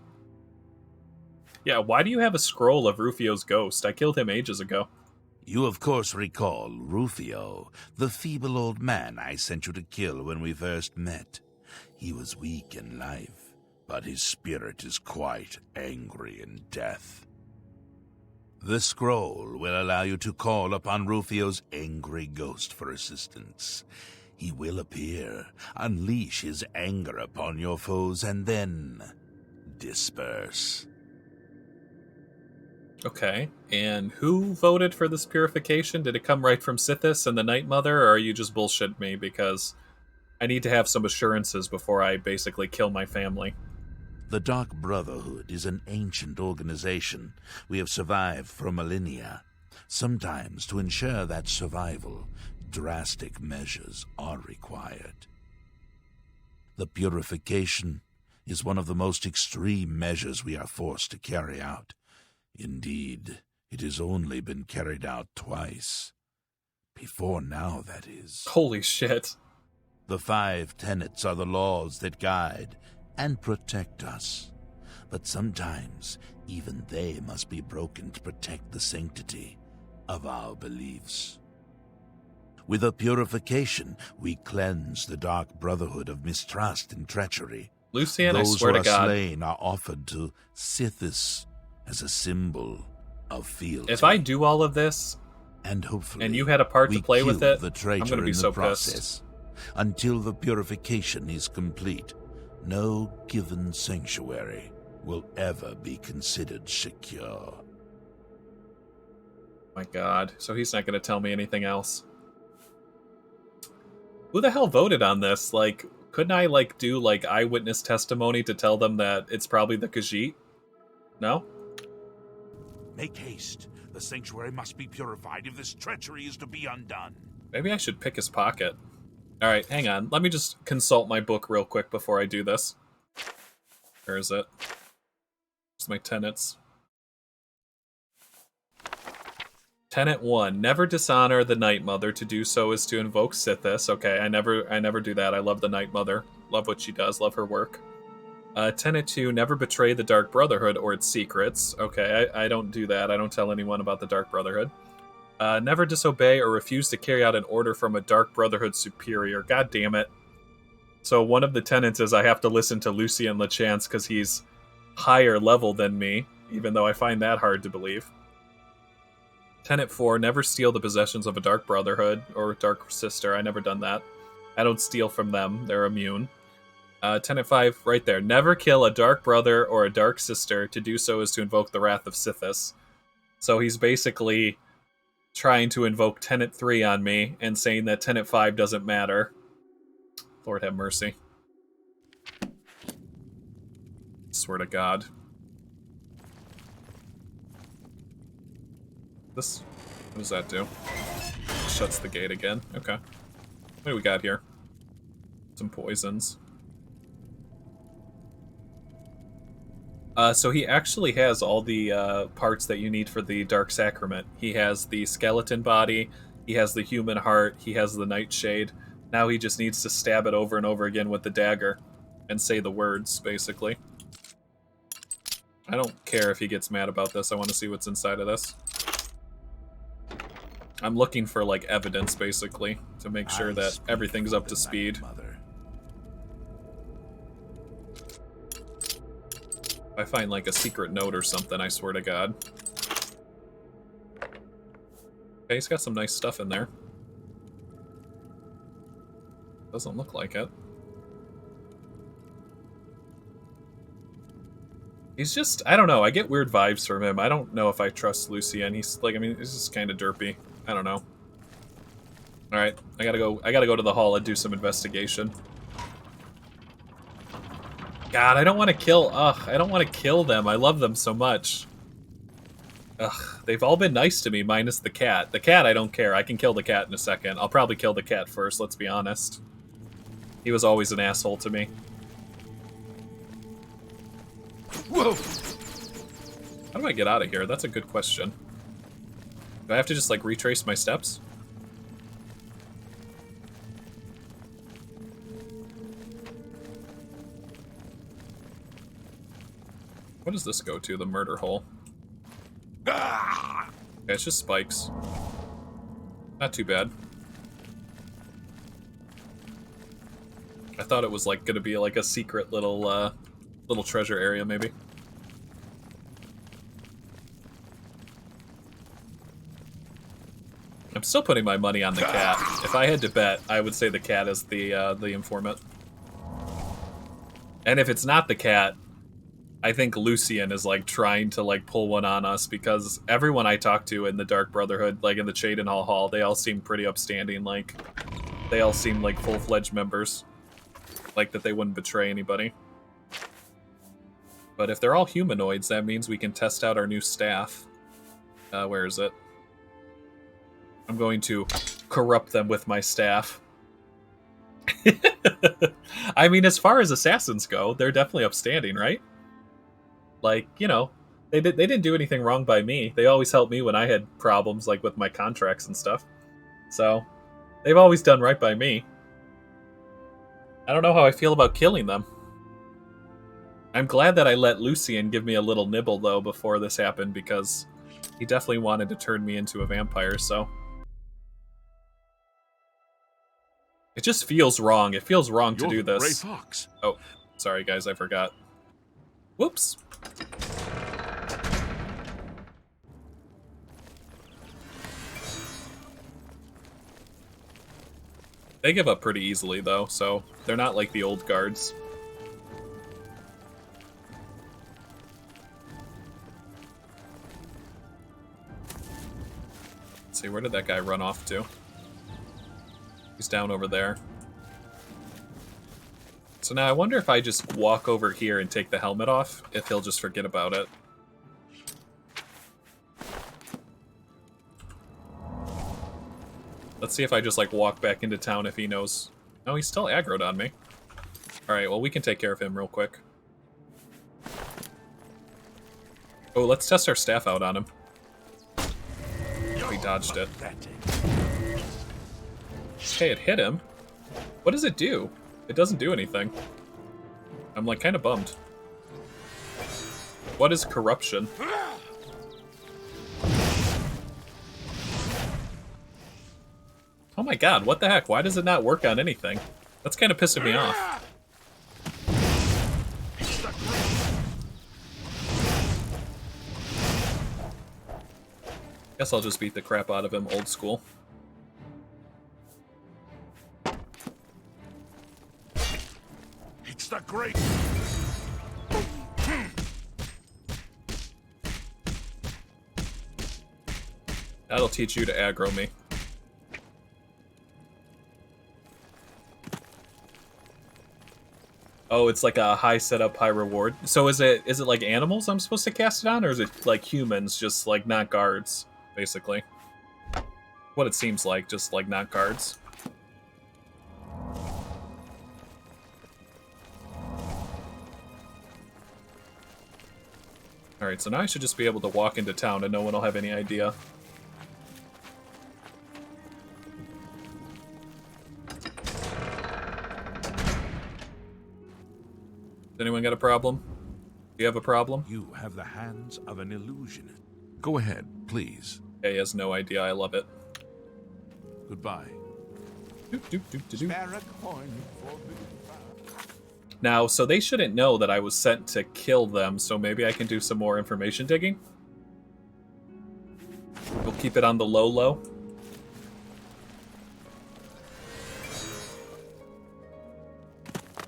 Yeah, why do you have a scroll of Rufio's ghost? I killed him ages ago. You of course recall Rufio, the feeble old man I sent you to kill when we first met. He was weak in life, but his spirit is quite angry in death. The scroll will allow you to call upon Rufio's angry ghost for assistance. He will appear, unleash his anger upon your foes, and then disperse. Okay, and who voted for this purification? Did it come right from Sithis and the Night Mother, or are you just bullshitting me? Because I need to have some assurances before I basically kill my family. The Dark Brotherhood is an ancient organization. We have survived for millennia. Sometimes, to ensure that survival, drastic measures are required. The purification is one of the most extreme measures we are forced to carry out. Indeed, it has only been carried out twice. Before now, that is. Holy shit. The 5 tenets are the laws that guide and protect us. But sometimes, even they must be broken to protect the sanctity of our beliefs. With a purification, we cleanse the Dark Brotherhood of mistrust and treachery. Lucien, Those I swear who to are God. slain are offered to Sithis as a symbol of fealty. If I do all of this, and hopefully, and you had a part to play with it, the traitor I'm going to be in so the process. pissed. Until the purification is complete, no given sanctuary will ever be considered secure. My God. So he's not going to tell me anything else. Who the hell voted on this? Like, couldn't I, like, do, like, eyewitness testimony to tell them that it's probably the Khajiit? No? Make haste. The sanctuary must be purified if this treachery is to be undone. Maybe I should pick his pocket. Alright, hang on. Let me just consult my book real quick before I do this. Where is it? Where's my tenets? Tenet 1. Never dishonor the Night Mother. To do so is to invoke Sithis. Okay, I never do that. I love the Night Mother. Love what she does. Love her work. Tenet 2. Never betray the Dark Brotherhood or its secrets. Okay, I don't do that. I don't tell anyone about the Dark Brotherhood. Never disobey or refuse to carry out an order from a Dark Brotherhood superior. God damn it. So one of the tenets is I have to listen to Lucien Lachance because he's higher level than me, even though I find that hard to believe. Tenet 4, never steal the possessions of a Dark Brotherhood or Dark Sister. I never done that. I don't steal from them. They're immune. Tenet 5, right there. Never kill a Dark Brother or a Dark Sister. To do so is to invoke the Wrath of Sithis. So he's basically trying to invoke Tenet 3 on me and saying that Tenet 5 doesn't matter. Lord have mercy. Swear to God. This, what does that do? Shuts the gate again. Okay. What do we got here? Some poisons. So he actually has all the parts that you need for the Dark Sacrament. He has the skeleton body, he has the human heart, he has the nightshade. Now he just needs to stab it over and over again with the dagger and say the words, basically. I don't care if he gets mad about this. I want to see what's inside of this. I'm looking for, like, evidence, basically, to make sure that everything's up to speed. If I find, like, a secret note or something, I swear to God. Okay, he's got some nice stuff in there. Doesn't look like it. He's just, I don't know, I get weird vibes from him. I don't know if I trust Lucien. He's, like, I mean, he's just kind of derpy. I don't know. Alright, I gotta go to the hall and do some investigation. God, I don't want to kill, I don't want to kill them. I love them so much. Ugh, they've all been nice to me, minus the cat. The cat, I don't care. I can kill the cat in a second. I'll probably kill the cat first, let's be honest. He was always an asshole to me. Whoa! How do I get out of here? That's a good question. Do I have to just, like, retrace my steps? What does this go to? The murder hole. Okay, it's just spikes. Not too bad. I thought it was, like, gonna be, like, a secret little, little treasure area, maybe. I'm still putting my money on the cat. If I had to bet, I would say the cat is the informant. And if it's not the cat, I think Lucien is, like, trying to, like, pull one on us, because everyone I talk to in the Dark Brotherhood, like, in the Cheydinhal Hall, they all seem pretty upstanding, like, they all seem like full-fledged members. Like, that they wouldn't betray anybody. But if they're all humanoids, that means we can test out our new staff. Where is it? I'm going to corrupt them with my staff. I mean, as far as assassins go, they're definitely upstanding, right? Like, you know, they didn't do anything wrong by me. They always helped me when I had problems, like, with my contracts and stuff. So, they've always done right by me. I don't know how I feel about killing them. I'm glad that I let Lucien give me a little nibble, though, before this happened, because he definitely wanted to turn me into a vampire, so... It just feels wrong. It feels wrong to You're do the Gray this. Fox. Oh, sorry guys, I forgot. Whoops. They give up pretty easily though, so they're not like the old guards. Let's see, where did that guy run off to? He's down over there. So now I wonder if I just walk over here and take the helmet off, if he'll just forget about it. Let's see if I just like walk back into town if he knows. No, he's still aggroed on me. Alright, well we can take care of him real quick. Oh, let's test our staff out on him. We dodged it. Okay, it hit him. What does it do? It doesn't do anything. I'm like kind of bummed. What is corruption? Oh my god, what the heck? Why does it not work on anything? That's kind of pissing me off. Guess I'll just beat the crap out of him old school. It's the great. That'll teach you to aggro me. Oh, it's like a high setup, high reward. So is it like animals I'm supposed to cast it on, or is it like humans, just like not guards, basically? What it seems like, just like not guards. Alright, so now I should just be able to walk into town and no one will have any idea. Does anyone got a problem? Do you have a problem? You have the hands of an illusionist. Go ahead, please. Yeah, he has no idea. I love it. Goodbye. Spare a coin for me. Now, so they shouldn't know that I was sent to kill them, so maybe I can do some more information digging? We'll keep it on the low.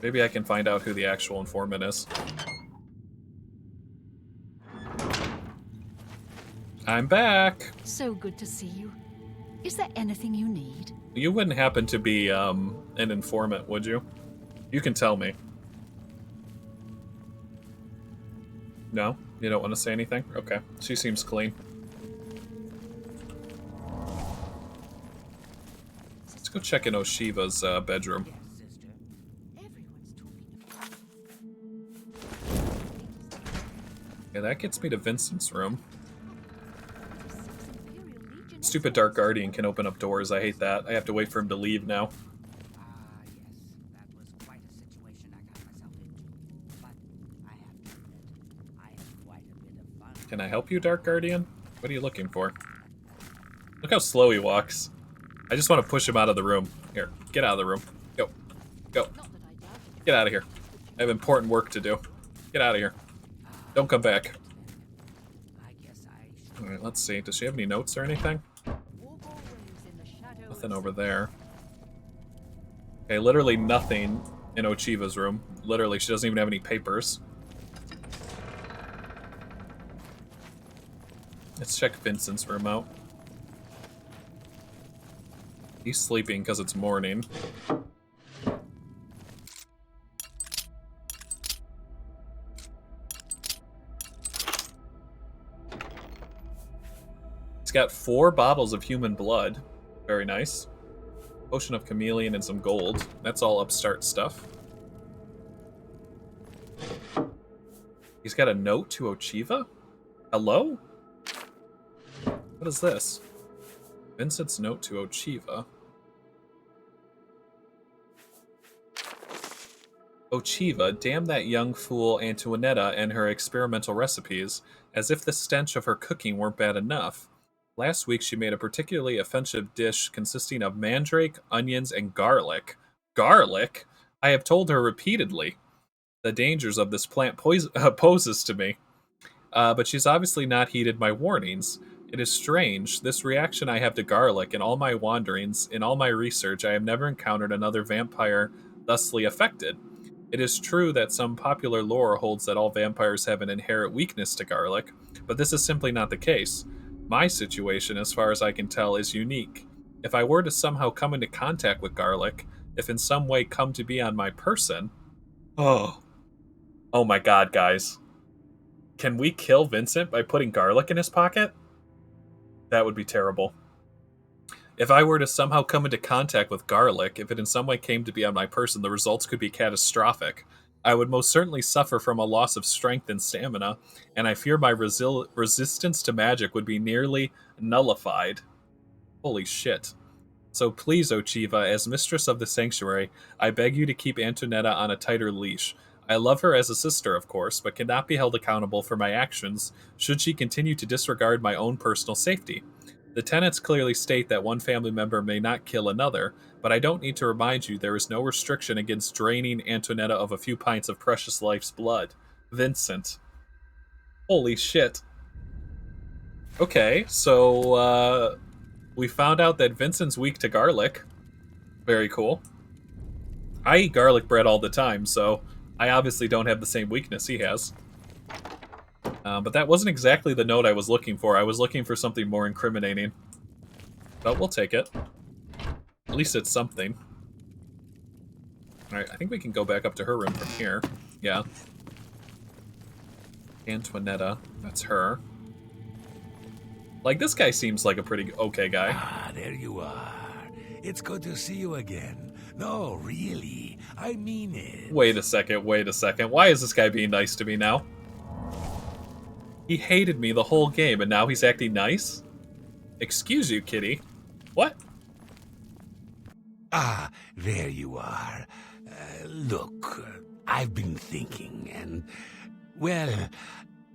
Maybe I can find out who the actual informant is. I'm back! So good to see you. Is there anything you need? You wouldn't happen to be, an informant, would you? You can tell me. No? You don't want to say anything? Okay. She seems clean. Let's go check in Oshiva's bedroom. Yeah, that gets me to Vincent's room. Stupid Dark Guardian can open up doors. I hate that. I have to wait for him to leave now. Can I help you, Dark Guardian? What are you looking for? Look how slow he walks. I just want to push him out of the room. Here, get out of the room. Go. Go. Get out of here. I have important work to do. Get out of here. Don't come back. Alright, let's see. Does she have any notes or anything? Nothing over there. Okay, literally nothing in Ochiva's room. Literally, she doesn't even have any papers. Let's check Vincent's room out. He's sleeping because it's morning. He's got 4 bottles of human blood. Very nice. Potion of chameleon and some gold. That's all upstart stuff. He's got a note to Ochiva? Hello? What is this? Vincent's note to Ochiva. Ochiva, damn that young fool Antoinetta and her experimental recipes, as if the stench of her cooking weren't bad enough. Last week she made a particularly offensive dish consisting of mandrake, onions, and garlic. Garlic? I have told her repeatedly the dangers of this plant poses to me. But she's obviously not heeded my warnings. It is strange. This reaction I have to garlic in all my wanderings, in all my research, I have never encountered another vampire thusly affected. It is true that some popular lore holds that all vampires have an inherent weakness to garlic, but this is simply not the case. My situation, as far as I can tell, is unique. If I were to somehow come into contact with garlic, if in some way come to be on my person... Oh my god, guys. Can we kill Vincent by putting garlic in his pocket? That would be terrible. If I were to somehow come into contact with garlic, if it in some way came to be on my person, the results could be catastrophic. I would most certainly suffer from a loss of strength and stamina, and I fear my resistance to magic would be nearly nullified. Holy shit. So please, Ochiva, as mistress of the sanctuary, I beg you to keep Antonetta on a tighter leash. I love her as a sister, of course, but cannot be held accountable for my actions should she continue to disregard my own personal safety. The tenets clearly state that one family member may not kill another, but I don't need to remind you there is no restriction against draining Antonetta of a few pints of precious life's blood. Vincent. Holy shit. Okay, so, we found out that Vincent's weak to garlic. Very cool. I eat garlic bread all the time, so I obviously don't have the same weakness he has. But that wasn't exactly the note I was looking for. I was looking for something more incriminating. But we'll take it. At least it's something. Alright, I think we can go back up to her room from here. Yeah. Antoinetta. That's her. Like, this guy seems like a pretty okay guy. Ah, there you are. It's good to see you again. No, really. I mean it. Wait a second. Why is this guy being nice to me now? He hated me the whole game, and now he's acting nice? Excuse you, kitty. What? Ah, there you are. Look, I've been thinking, and, well,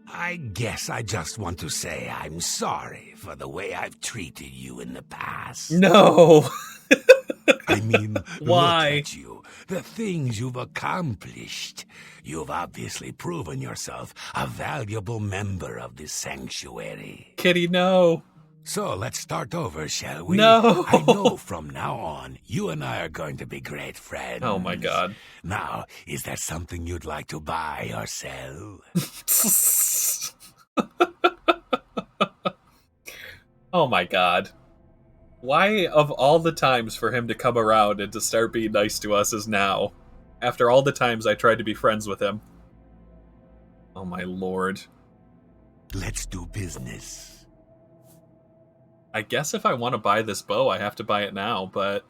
I guess I just want to say I'm sorry for the way I've treated you in the past. No! I mean, why? Look at you. The things you've accomplished. You've obviously proven yourself a valuable member of this sanctuary. Kitty, no. So let's start over, shall we? No. I know from now on, you and I are going to be great friends. Oh my god. Now, is there something you'd like to buy or sell? Oh my god. Why, of all the times for him to come around and to start being nice to us is now? After all the times I tried to be friends with him. Oh my lord. Let's do business. I guess if I want to buy this bow, I have to buy it now, but...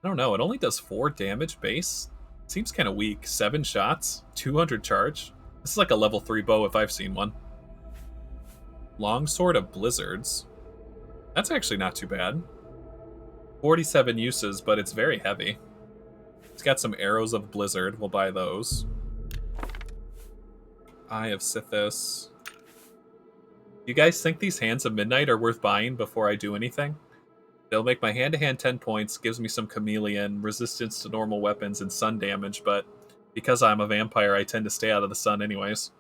I don't know, it only does 4 damage base? Seems kind of weak. 7 shots, 200 charge. This is like a level 3 bow if I've seen one. Longsword of Blizzards. That's actually not too bad. 47 uses, but it's very heavy. It's got some arrows of Blizzard. We'll buy those. Eye of Sithis. You guys think these Hands of Midnight are worth buying before I do anything? They'll make my hand-to-hand 10 points, gives me some chameleon, resistance to normal weapons, and sun damage, but because I'm a vampire, I tend to stay out of the sun anyways.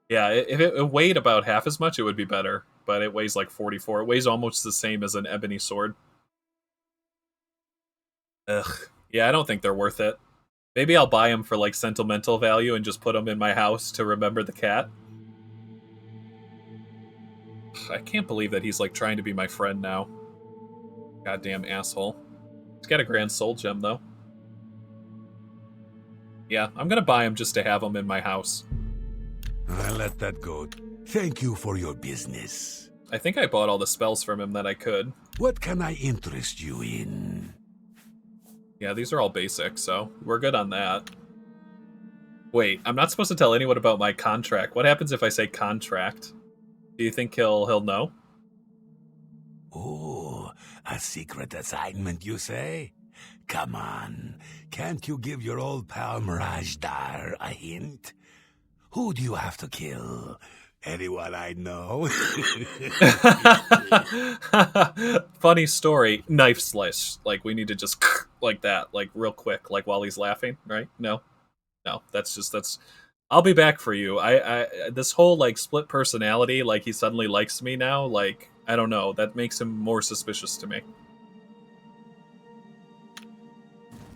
Yeah, if it weighed about half as much, it would be better. But it weighs like 44. It weighs almost the same as an ebony sword. Ugh. Yeah, I don't think they're worth it. Maybe I'll buy them for like sentimental value and just put them in my house to remember the cat. I can't believe that he's like trying to be my friend now. Goddamn asshole. He's got a grand soul gem though. Yeah, I'm gonna buy him just to have him in my house. I'll let that go. Thank you for your business. I think I bought all the spells from him that I could. What can I interest you in? Yeah, these are all basic, so we're good on that. Wait, I'm not supposed to tell anyone about my contract. What happens if I say contract? Do you think he'll know? Oh, a secret assignment, you say? Come on, can't you give your old pal Mirajdar a hint? Who do you have to kill? Anyone I know? Funny story. Knife slice. Like, we need to just like that, like real quick, like while he's laughing, right? No, that's. I'll be back for you. I this whole like split personality, like he suddenly likes me now. Like, I don't know. That makes him more suspicious to me.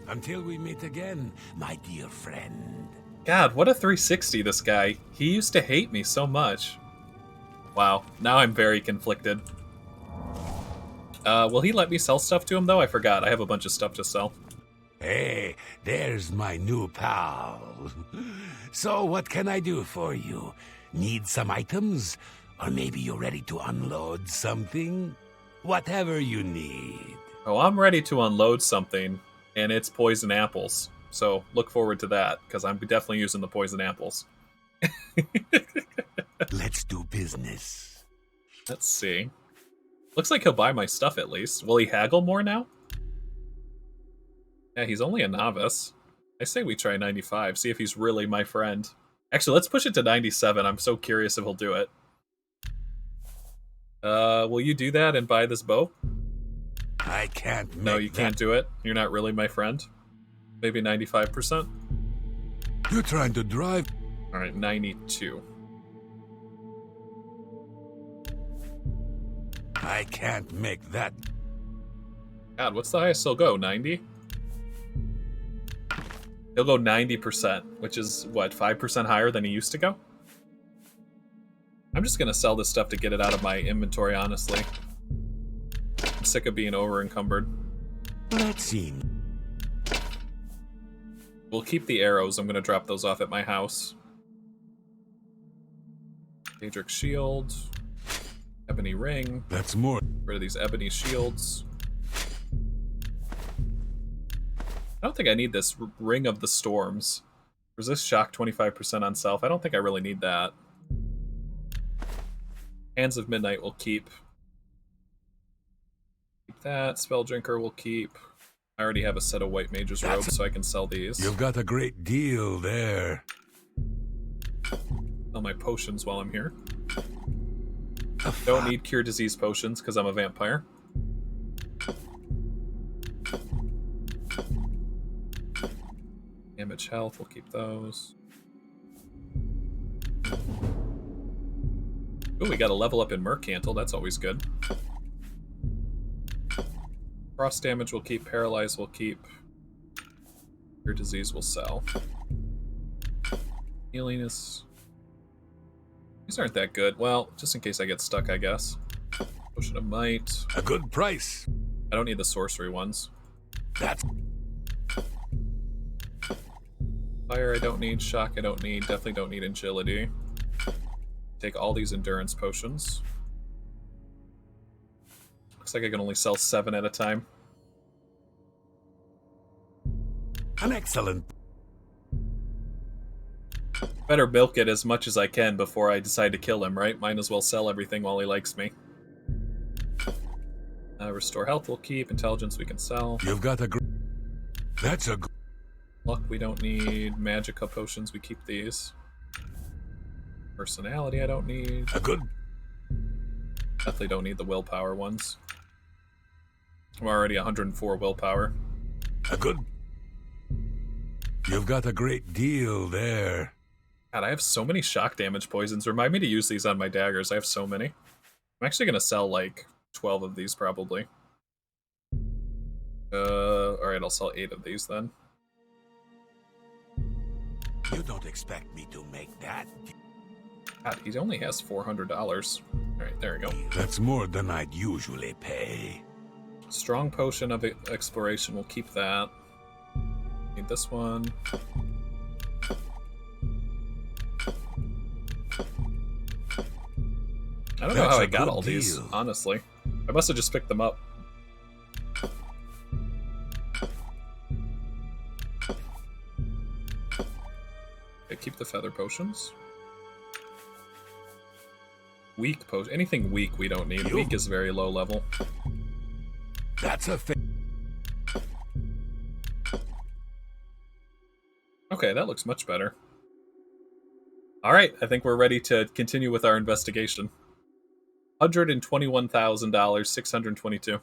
Until we meet again, my dear friend. God, what a 360 this guy. He used to hate me so much. Wow, now I'm very conflicted. Will he let me sell stuff to him, though? I forgot. I have a bunch of stuff to sell. Hey, there's my new pal. So what can I do for you? Need some items? Or maybe you're ready to unload something? Whatever you need. Oh, I'm ready to unload something, and it's poison apples. So look forward to that, because I'm definitely using the poison apples. Let's do business. Let's see. Looks like he'll buy my stuff at least. Will he haggle more now? Yeah, he's only a novice. I say we try 95, see if he's really my friend. Actually, let's push it to 97. I'm so curious if he'll do it. Will you do that and buy this bow? I can't make No, you can't do it. You're not really my friend. Maybe 95%? You're trying to drive. Alright, 92. I can't make that. God, what's the highest he'll go? 90? He'll go 90%, which is, what, 5% higher than he used to go? I'm just gonna sell this stuff to get it out of my inventory, honestly. I'm sick of being over-encumbered. Let's see. We'll keep the arrows. I'm gonna drop those off at my house. Daedric shield. Ebony ring. That's more. Rid of these ebony shields. I don't think I need this ring of the storms. Resist shock 25% on self. I don't think I really need that. Hands of Midnight will keep. Keep that. Spell Drinker will keep. I already have a set of White Mage's robes, so I can sell these. You've got a great deal there. Sell my potions while I'm here. Don't need cure disease potions because I'm a vampire. Damage health, we'll keep those. Ooh, we got a level up in Mercantil, that's always good. Frost damage we'll keep, paralyze we'll keep. Cure disease will sell. Healing is... These aren't that good. Well, just in case I get stuck, I guess. Potion of Might. A good price. I don't need the sorcery ones. That's... Fire I don't need, shock I don't need, definitely don't need agility. Take all these endurance potions. Looks like I can only sell 7 at a time. An excellent... Better milk it as much as I can before I decide to kill him, right? Might as well sell everything while he likes me. Restore health we'll keep, intelligence we can sell. You've got a... That's a... Luck we don't need, magicka potions we keep these. Personality I don't need. A good... Definitely don't need the willpower ones. I'm already 104 willpower. A good... You've got a great deal there. God, I have so many shock damage poisons. Remind me to use these on my daggers. I have so many. I'm actually going to sell like 12 of these probably. Alright, I'll sell 8 of these then. You don't expect me to make that. God, he only has $400. Alright, there we go. That's more than I'd usually pay. Strong potion of exploration, we'll keep that. Need this one. I don't know how I got all these, honestly. I must have just picked them up. Okay, keep the feather potions. Weak potion. Anything weak we don't need. Weak is very low level. That's a thing. Okay, that looks much better. Alright, I think we're ready to continue with our investigation. $121,000, 622.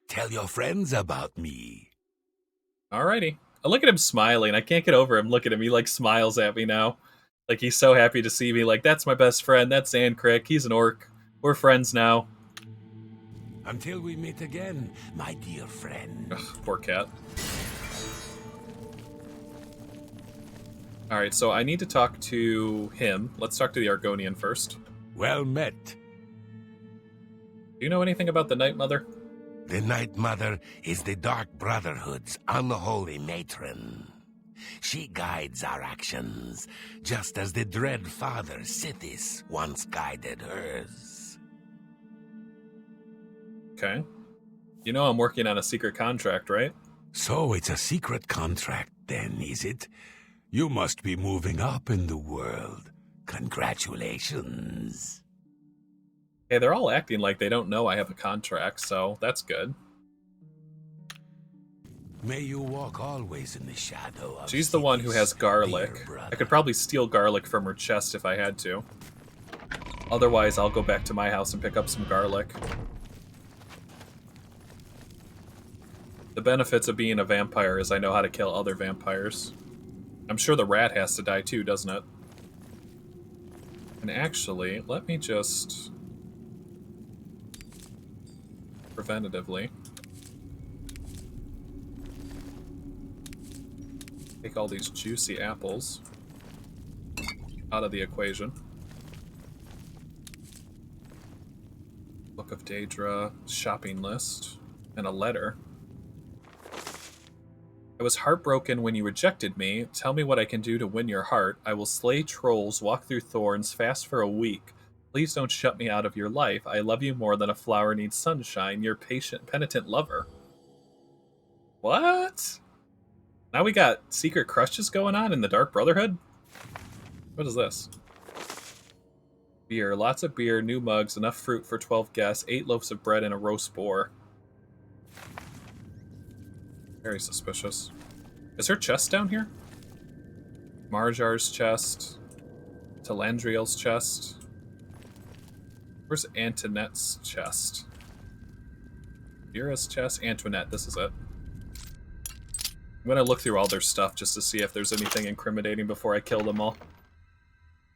Tell your friends about me. Alrighty. I look at him smiling. I can't get over him. Look at him. He like smiles at me now. Like he's so happy to see me. Like, that's my best friend. That's Zankrik. He's an orc. We're friends now. Until we meet again, my dear friend. Ugh, poor cat. Alright, so I need to talk to him. Let's talk to the Argonian first. Well met. Do you know anything about the Night Mother? The Night Mother is the Dark Brotherhood's unholy matron. She guides our actions, just as the Dread Father Sithis once guided hers. Okay. You know I'm working on a secret contract, right? So it's a secret contract then, is it? You must be moving up in the world. Congratulations. Hey, they're all acting like they don't know I have a contract, so that's good. May you walk always in the shadow of She's the one who has garlic. I could probably steal garlic from her chest if I had to. Otherwise, I'll go back to my house and pick up some garlic. The benefits of being a vampire is I know how to kill other vampires. I'm sure the rat has to die too, doesn't it? And actually, let me just... preventatively take all these juicy apples out of the equation. Book of Daedra, shopping list, and a letter. I was heartbroken when you rejected me. Tell me what I can do to win your heart. I will slay trolls, walk through thorns, fast for a week. Please don't shut me out of your life. I love you more than a flower needs sunshine. Your patient, penitent lover. What? Now we got secret crushes going on in the Dark Brotherhood? What is this? Beer. Lots of beer, new mugs, enough fruit for 12 guests, 8 loaves of bread, and a roast boar. Very suspicious. Is her chest down here? Marjar's chest. Talandriel's chest. Where's Antoinette's chest? Vera's chest? Antoinette, this is it. I'm gonna look through all their stuff just to see if there's anything incriminating before I kill them all.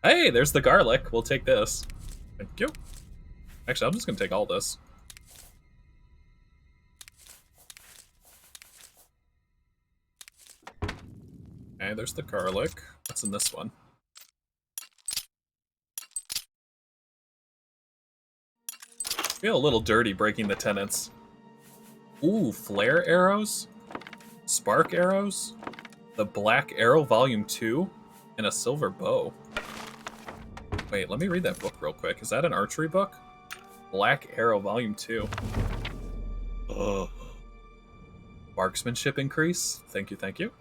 Hey, there's the garlic. We'll take this. Thank you. Actually, I'm just gonna take all this. Okay, there's the garlic. What's in this one? Feel a little dirty breaking the tenants. Ooh, flare arrows? Spark arrows? The Black Arrow Volume 2? And a silver bow. Wait, let me read that book real quick. Is that an archery book? Black Arrow Volume 2. Ugh. Marksmanship increase? Thank you, thank you.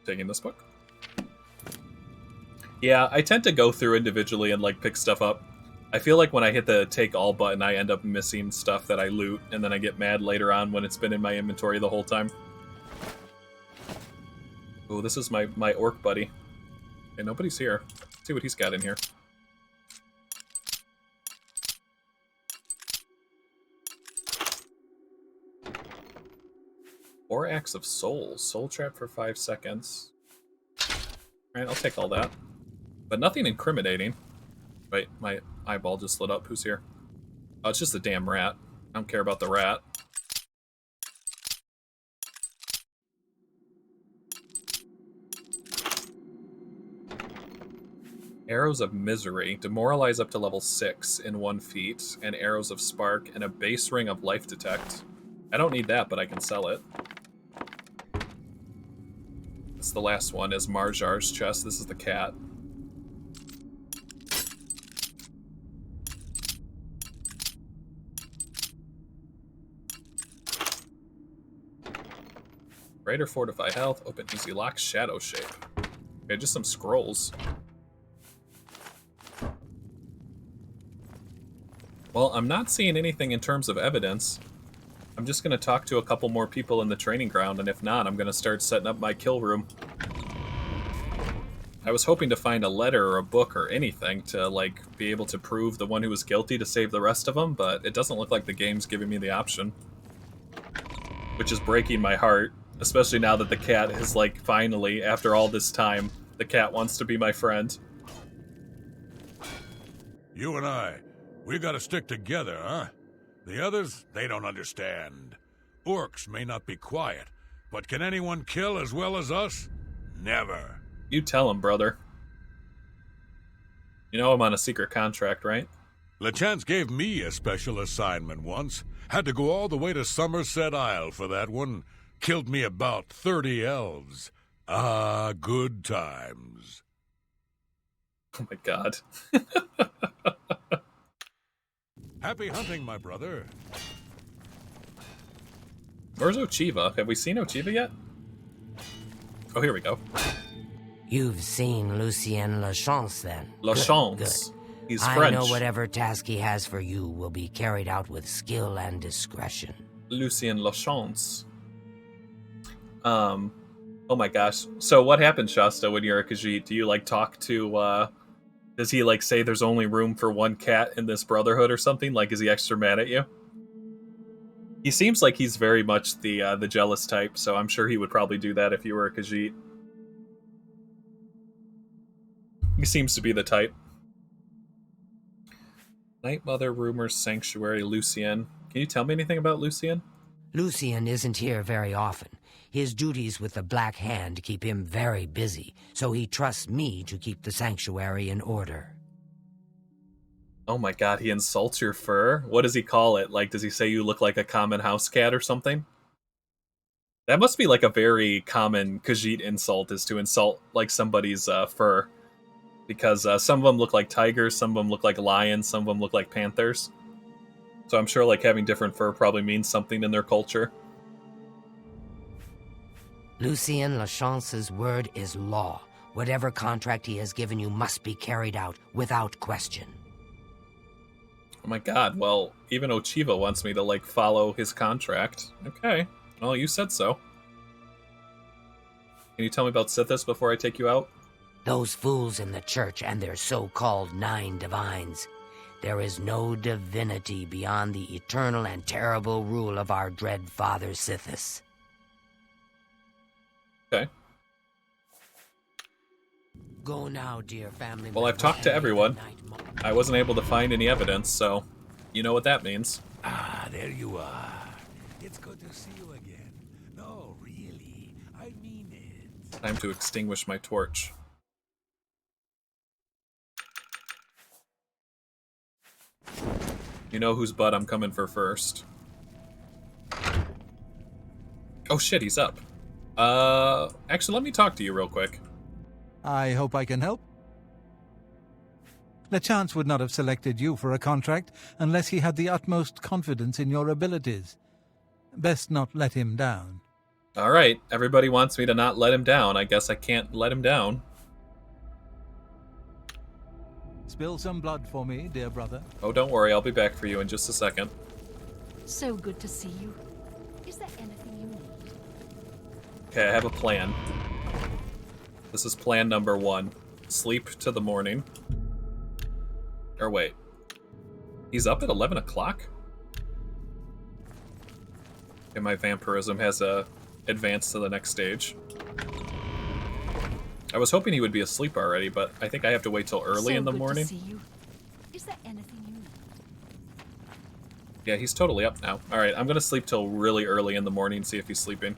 Taking this book. Yeah, I tend to go through individually and like pick stuff up. I feel like when I hit the take all button, I end up missing stuff that I loot, and then I get mad later on when it's been in my inventory the whole time. Oh, this is my orc buddy. Okay, nobody's here. Let's see what he's got in here. Four Acts of Souls. Soul Trap for 5 seconds. Alright, I'll take all that. But nothing incriminating. Wait, my eyeball just lit up. Who's here? Oh, it's just a damn rat. I don't care about the rat. Arrows of Misery. Demoralize up to level 6 in 1 feat. And Arrows of Spark. And a base ring of Life Detect. I don't need that, but I can sell it. This is the last one, is Marjar's chest. This is the cat. Greater Fortify Health, Open Easy Lock, Shadow Shape. Okay, just some scrolls. Well, I'm not seeing anything in terms of evidence. I'm just going to talk to a couple more people in the training ground, and if not, I'm going to start setting up my kill room. I was hoping to find a letter or a book or anything to, like, be able to prove the one who was guilty to save the rest of them, but it doesn't look like the game's giving me the option. Which is breaking my heart, especially now that the cat is, like, finally, after all this time, the cat wants to be my friend. You and I, we gotta stick together, huh? The others, they don't understand. Orcs may not be quiet, but can anyone kill as well as us? Never. You tell him, brother. You know I'm on a secret contract, right? Lachance gave me a special assignment once. Had to go all the way to Somerset Isle for that one. Killed me about 30 elves. Ah, good times. Oh my god. Happy hunting, my brother. Where's Ochiva? Have we seen Ochiva yet? Oh, here we go. You've seen Lucien Lachance, then? Lachance. Good. He's I French. know whatever task he has for you will be carried out with skill and discretion. Lucien Lachance. Oh my gosh. So what happened, Shasta, when you're a Khajiit? Do you, like, talk to, does he, like, say there's only room for one cat in this brotherhood or something? Like, is he extra mad at you? He seems like he's very much the jealous type, so I'm sure he would probably do that if you were a Khajiit. He seems to be the type. Night Mother, Rumors, Sanctuary, Lucien. Can you tell me anything about Lucien? Lucien isn't here very often. His duties with the Black Hand keep him very busy, so he trusts me to keep the sanctuary in order. Oh my god, he insults your fur? What does he call it? Like, does he say you look like a common house cat or something? That must be like a very common Khajiit insult, is to insult, like, somebody's fur. Because some of them look like tigers, some of them look like lions, some of them look like panthers. So I'm sure, like, having different fur probably means something in their culture. Lucien Lachance's word is law. Whatever contract he has given you must be carried out without question. Oh my god, well, even Ochiva wants me to, like, follow his contract. Okay, well, you said so. Can you tell me about Sithis before I take you out? Those fools in the church and their so-called 9 divines. There is no divinity beyond the eternal and terrible rule of our dread father Sithis. Okay. Go now, dear family. Well, I've talked to everyone. I wasn't able to find any evidence, so you know what that means. Ah, there you are. It's good to see you again. No, really, I mean it. Time to extinguish my torch. You know whose butt I'm coming for first. Oh shit, he's up. Actually, let me talk to you real quick. I hope I can help. Lachance would not have selected you for a contract unless he had the utmost confidence in your abilities. Best not let him down. Alright, everybody wants me to not let him down. I guess I can't let him down. Spill some blood for me, dear brother. Oh, don't worry, I'll be back for you in just a second. So good to see you. Is there anything you need? Okay, I have a plan. This is plan number 1. Sleep to the morning. Or wait. He's up at 11 o'clock? Okay, my vampirism has advanced to the next stage. I was hoping he would be asleep already, but I think I have to wait till early in the morning. To see you. Is there anything you need? Yeah, he's totally up now. Alright, I'm gonna sleep till really early in the morning, see if he's sleeping.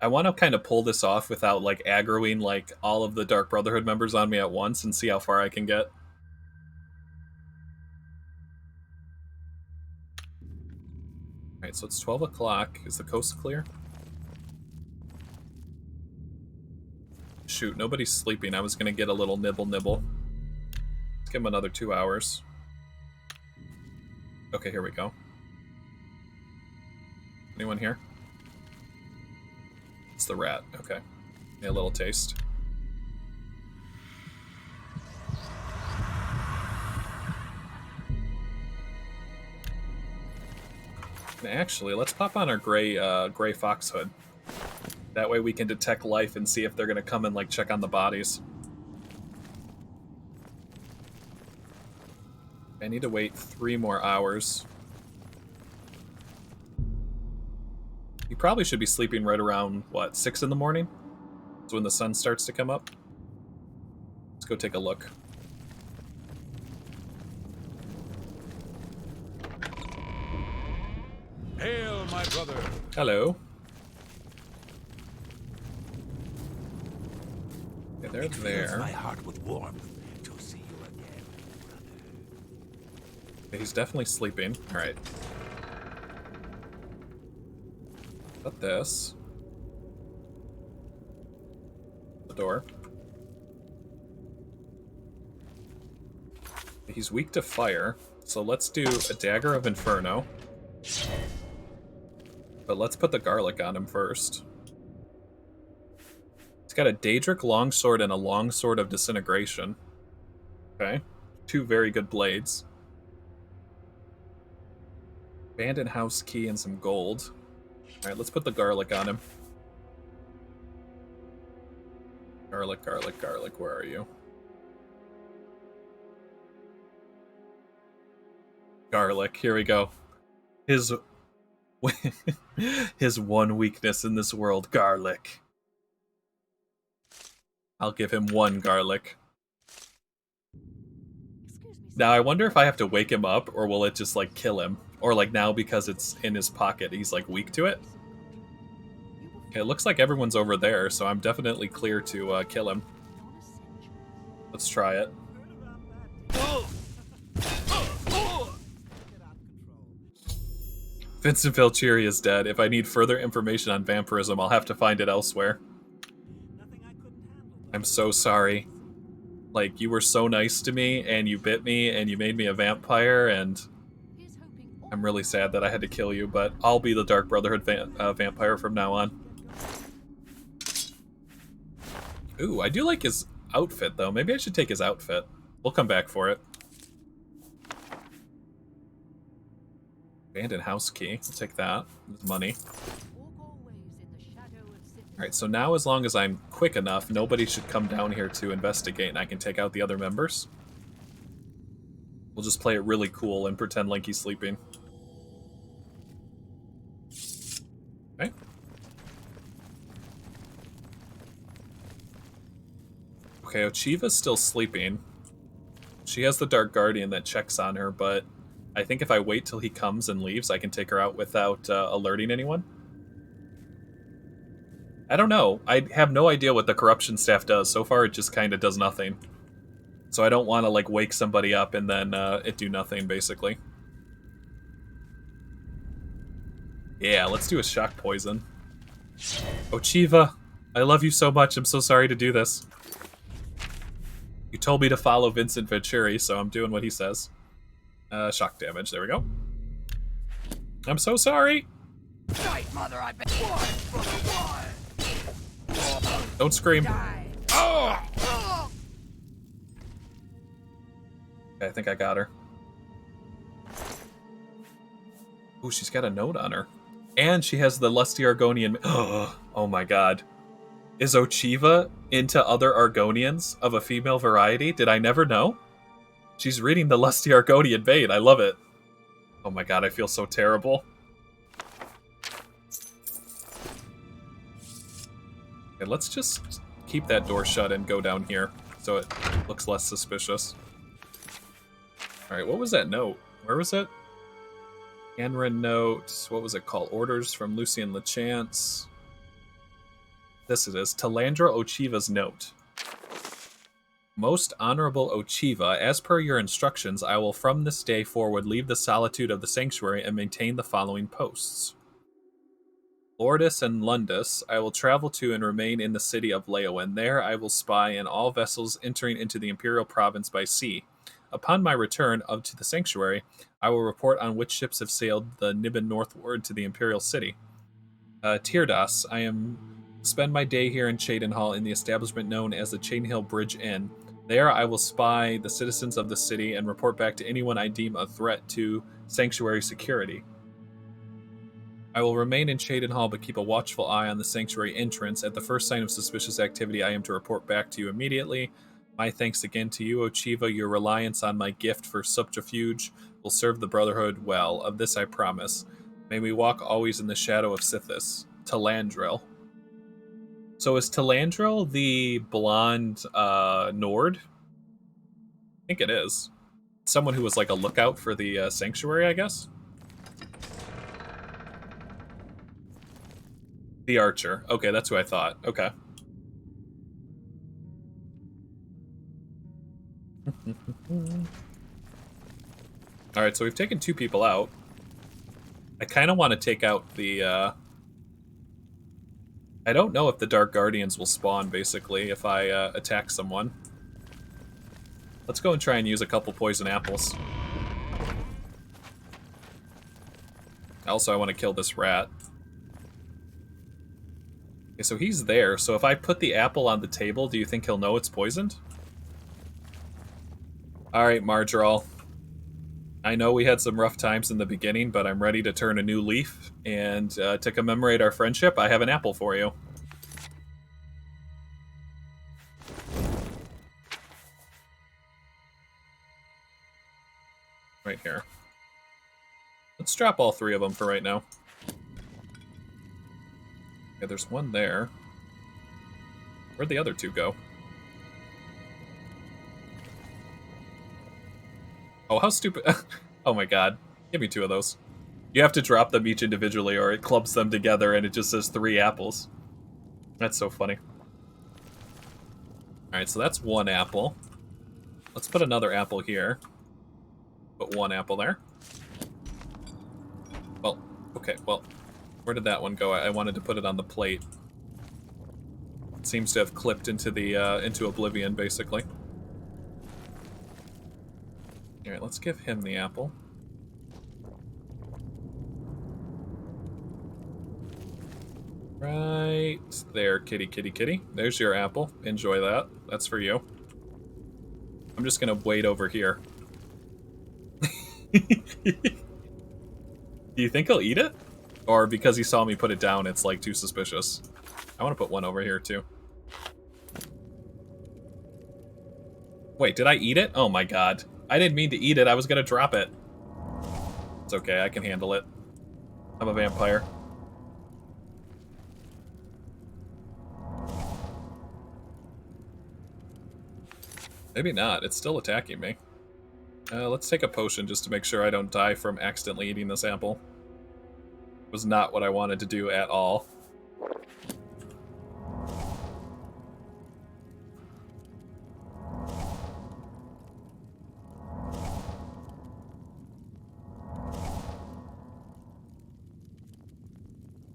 I want to kind of pull this off without, like, aggroing, like, all of the Dark Brotherhood members on me at once and see how far I can get. Alright, so it's 12 o'clock. Is the coast clear? Shoot, nobody's sleeping. I was going to get a little nibble. Let's give him another 2 hours. Okay, here we go. Anyone here? It's the rat. Okay. Yeah, a little taste. Actually, let's pop on our gray fox hood. That way we can detect life and see if they're going to come and like check on the bodies. I need to wait 3 more hours. You probably should be sleeping right around, what, 6 in the morning? That's when the sun starts to come up. Let's go take a look. Hail, my brother. Hello. Okay, they're there. My heart with warmth to see you again, brother. Okay, he's definitely sleeping. All right. Got this. The door. He's weak to fire, so let's do a Dagger of Inferno. But let's put the garlic on him first. He's got a Daedric longsword and a longsword of disintegration. Okay. 2 very good blades. Abandoned house key and some gold. Alright, let's put the garlic on him. Garlic, garlic, garlic, where are you? Garlic, here we go. His his one weakness in this world, garlic. I'll give him 1 garlic. Now I wonder if I have to wake him up, or will it just like kill him? Or like now because it's in his pocket, he's like weak to it? Okay, it looks like everyone's over there, so I'm definitely clear to kill him. Let's try it. Vincent Felcheri is dead. If I need further information on vampirism, I'll have to find it elsewhere. I'm so sorry. Like, you were so nice to me, and you bit me, and you made me a vampire, and I'm really sad that I had to kill you, but I'll be the Dark Brotherhood vampire from now on. Ooh, I do like his outfit, though. Maybe I should take his outfit. We'll come back for it. Abandoned house key. I'll take that. With money. Alright, so now as long as I'm quick enough, nobody should come down here to investigate and I can take out the other members. We'll just play it really cool and pretend like he's sleeping. Okay. Okay, Ochiva's still sleeping. She has the Dark Guardian that checks on her, but I think if I wait till he comes and leaves, I can take her out without alerting anyone. I don't know. I have no idea what the corruption staff does. So far, it just kind of does nothing. So I don't want to like wake somebody up and then it do nothing, basically. Yeah, let's do a shock poison. Ochiva, I love you so much. I'm so sorry to do this. You told me to follow Vincent Venturi, so I'm doing what he says. Shock damage. There we go. I'm so sorry. Night, mother, I bet. Don't scream. Oh! Okay, I think I got her. Ooh, she's got a note on her. And she has the lusty Argonian... Oh my god. Is Ochiva into other Argonians of a female variety? Did I never know? She's reading the lusty Argonian maid. I love it. Oh my god, I feel so terrible. Okay, let's just keep that door shut and go down here so it looks less suspicious. Alright, what was that note? Where was it? Anrin note. What was it called? Orders from Lucien Lachance. This it is. Talandra Ochiva's note. Most Honorable Ochiva, as per your instructions, I will from this day forward leave the solitude of the sanctuary and maintain the following posts. Lordis and Lundus, I will travel to and remain in the city of Leowen. There I will spy in all vessels entering into the Imperial Province by sea. Upon my return to the sanctuary, I will report on which ships have sailed the Niben northward to the Imperial City. Tyrdas, I am spend my day here in Cheydinhall in the establishment known as the Chainhill Bridge Inn. There I will spy the citizens of the city and report back to anyone I deem a threat to sanctuary security. I will remain in Shaden Hall, but keep a watchful eye on the sanctuary entrance. At the first sign of suspicious activity, I am to report back to you immediately. My thanks again to you, Ochiva. Your reliance on my gift for subterfuge will serve the Brotherhood well. Of this I promise. May we walk always in the shadow of Sithis. Talandril. So is Talandril the blonde Nord? I think it is. Someone who was like a lookout for the sanctuary, I guess? The archer. Okay, that's who I thought. Okay. Alright, so we've taken 2 people out. I kind of want to take out the, I don't know if the Dark Guardians will spawn, basically, if I attack someone. Let's go and try and use a couple poison apples. Also, I want to kill this rat. Okay, so he's there. So if I put the apple on the table, do you think he'll know it's poisoned? Alright, Marjoral. I know we had some rough times in the beginning, but I'm ready to turn a new leaf. And to commemorate our friendship, I have an apple for you. Right here. Let's drop all 3 of them for right now. Okay, there's one there. Where'd the other 2 go? Oh, how stupid. Oh my god. Give me 2 of those. You have to drop them each individually or it clumps them together and it just says 3 apples. That's so funny. Alright, so that's 1 apple. Let's put another apple here. Put 1 apple there. Well, okay, well, where did that one go? I wanted to put it on the plate. It seems to have clipped into the into oblivion, basically. All right, let's give him the apple. Right there, kitty, kitty, kitty. There's your apple. Enjoy that. That's for you. I'm just gonna wait over here. Do you think he'll eat it? Or because he saw me put it down, it's like too suspicious? I want to put one over here too. Wait, did I eat it? Oh my god. I didn't mean to eat it, I was gonna drop it. It's okay, I can handle it. I'm a vampire. Maybe not, it's still attacking me. Let's take a potion just to make sure I don't die from accidentally eating this apple. Was not what I wanted to do at all.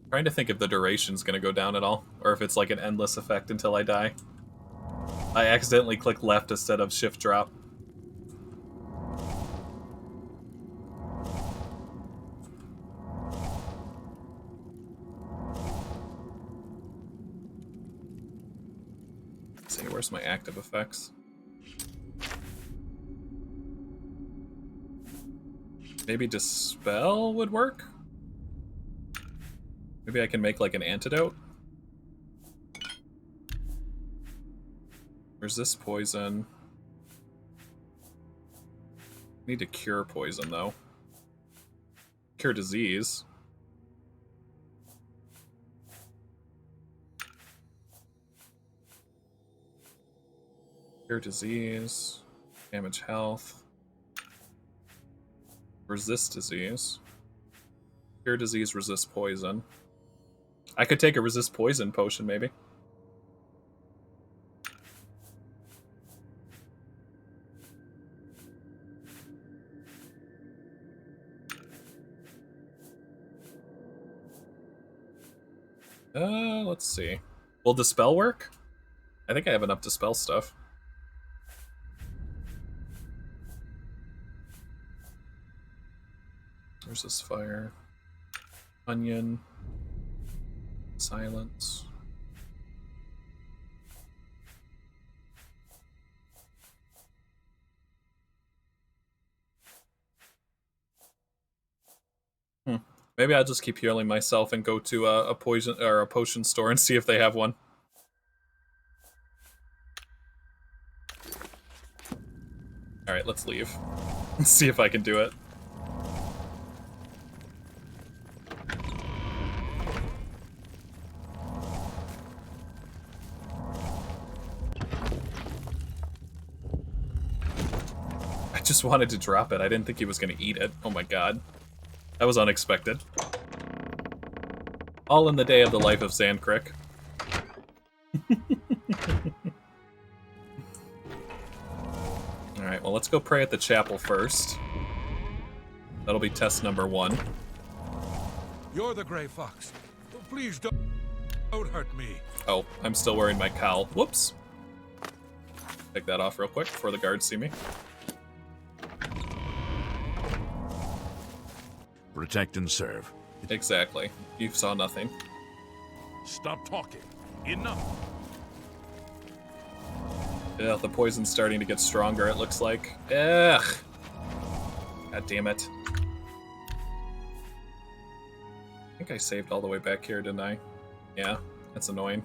Trying to think if the duration's gonna go down at all, or if it's like an endless effect until I die. I accidentally clicked left instead of shift drop. Let's see, where's my active effects? Maybe Dispel would work? Maybe I can make like an antidote? Resist poison. Need to cure poison though. Cure disease. Cure disease. Damage health. Resist disease. Cure disease, resist poison. I could take a resist poison potion, maybe. Let's see. Will Dispel work? I think I have enough Dispel stuff. There's this fire. Onion. Silence. Maybe I'll just keep healing myself and go to a poison or a potion store and see if they have one. All right, let's leave. Let's see if I can do it. I just wanted to drop it. I didn't think he was going to eat it. Oh my god. That was unexpected. All in the day of the life of Zankrik. Alright, well let's go pray at the chapel first. That'll be test number 1. You're the Grey Fox. Please don't hurt me. Oh, I'm still wearing my cowl. Whoops. Take that off real quick before the guards see me. Protect and serve. Exactly. You saw nothing. Stop talking. Enough. Yeah, the poison's starting to get stronger, it looks like. Ugh. God damn it. I think I saved all the way back here, didn't I? Yeah, that's annoying.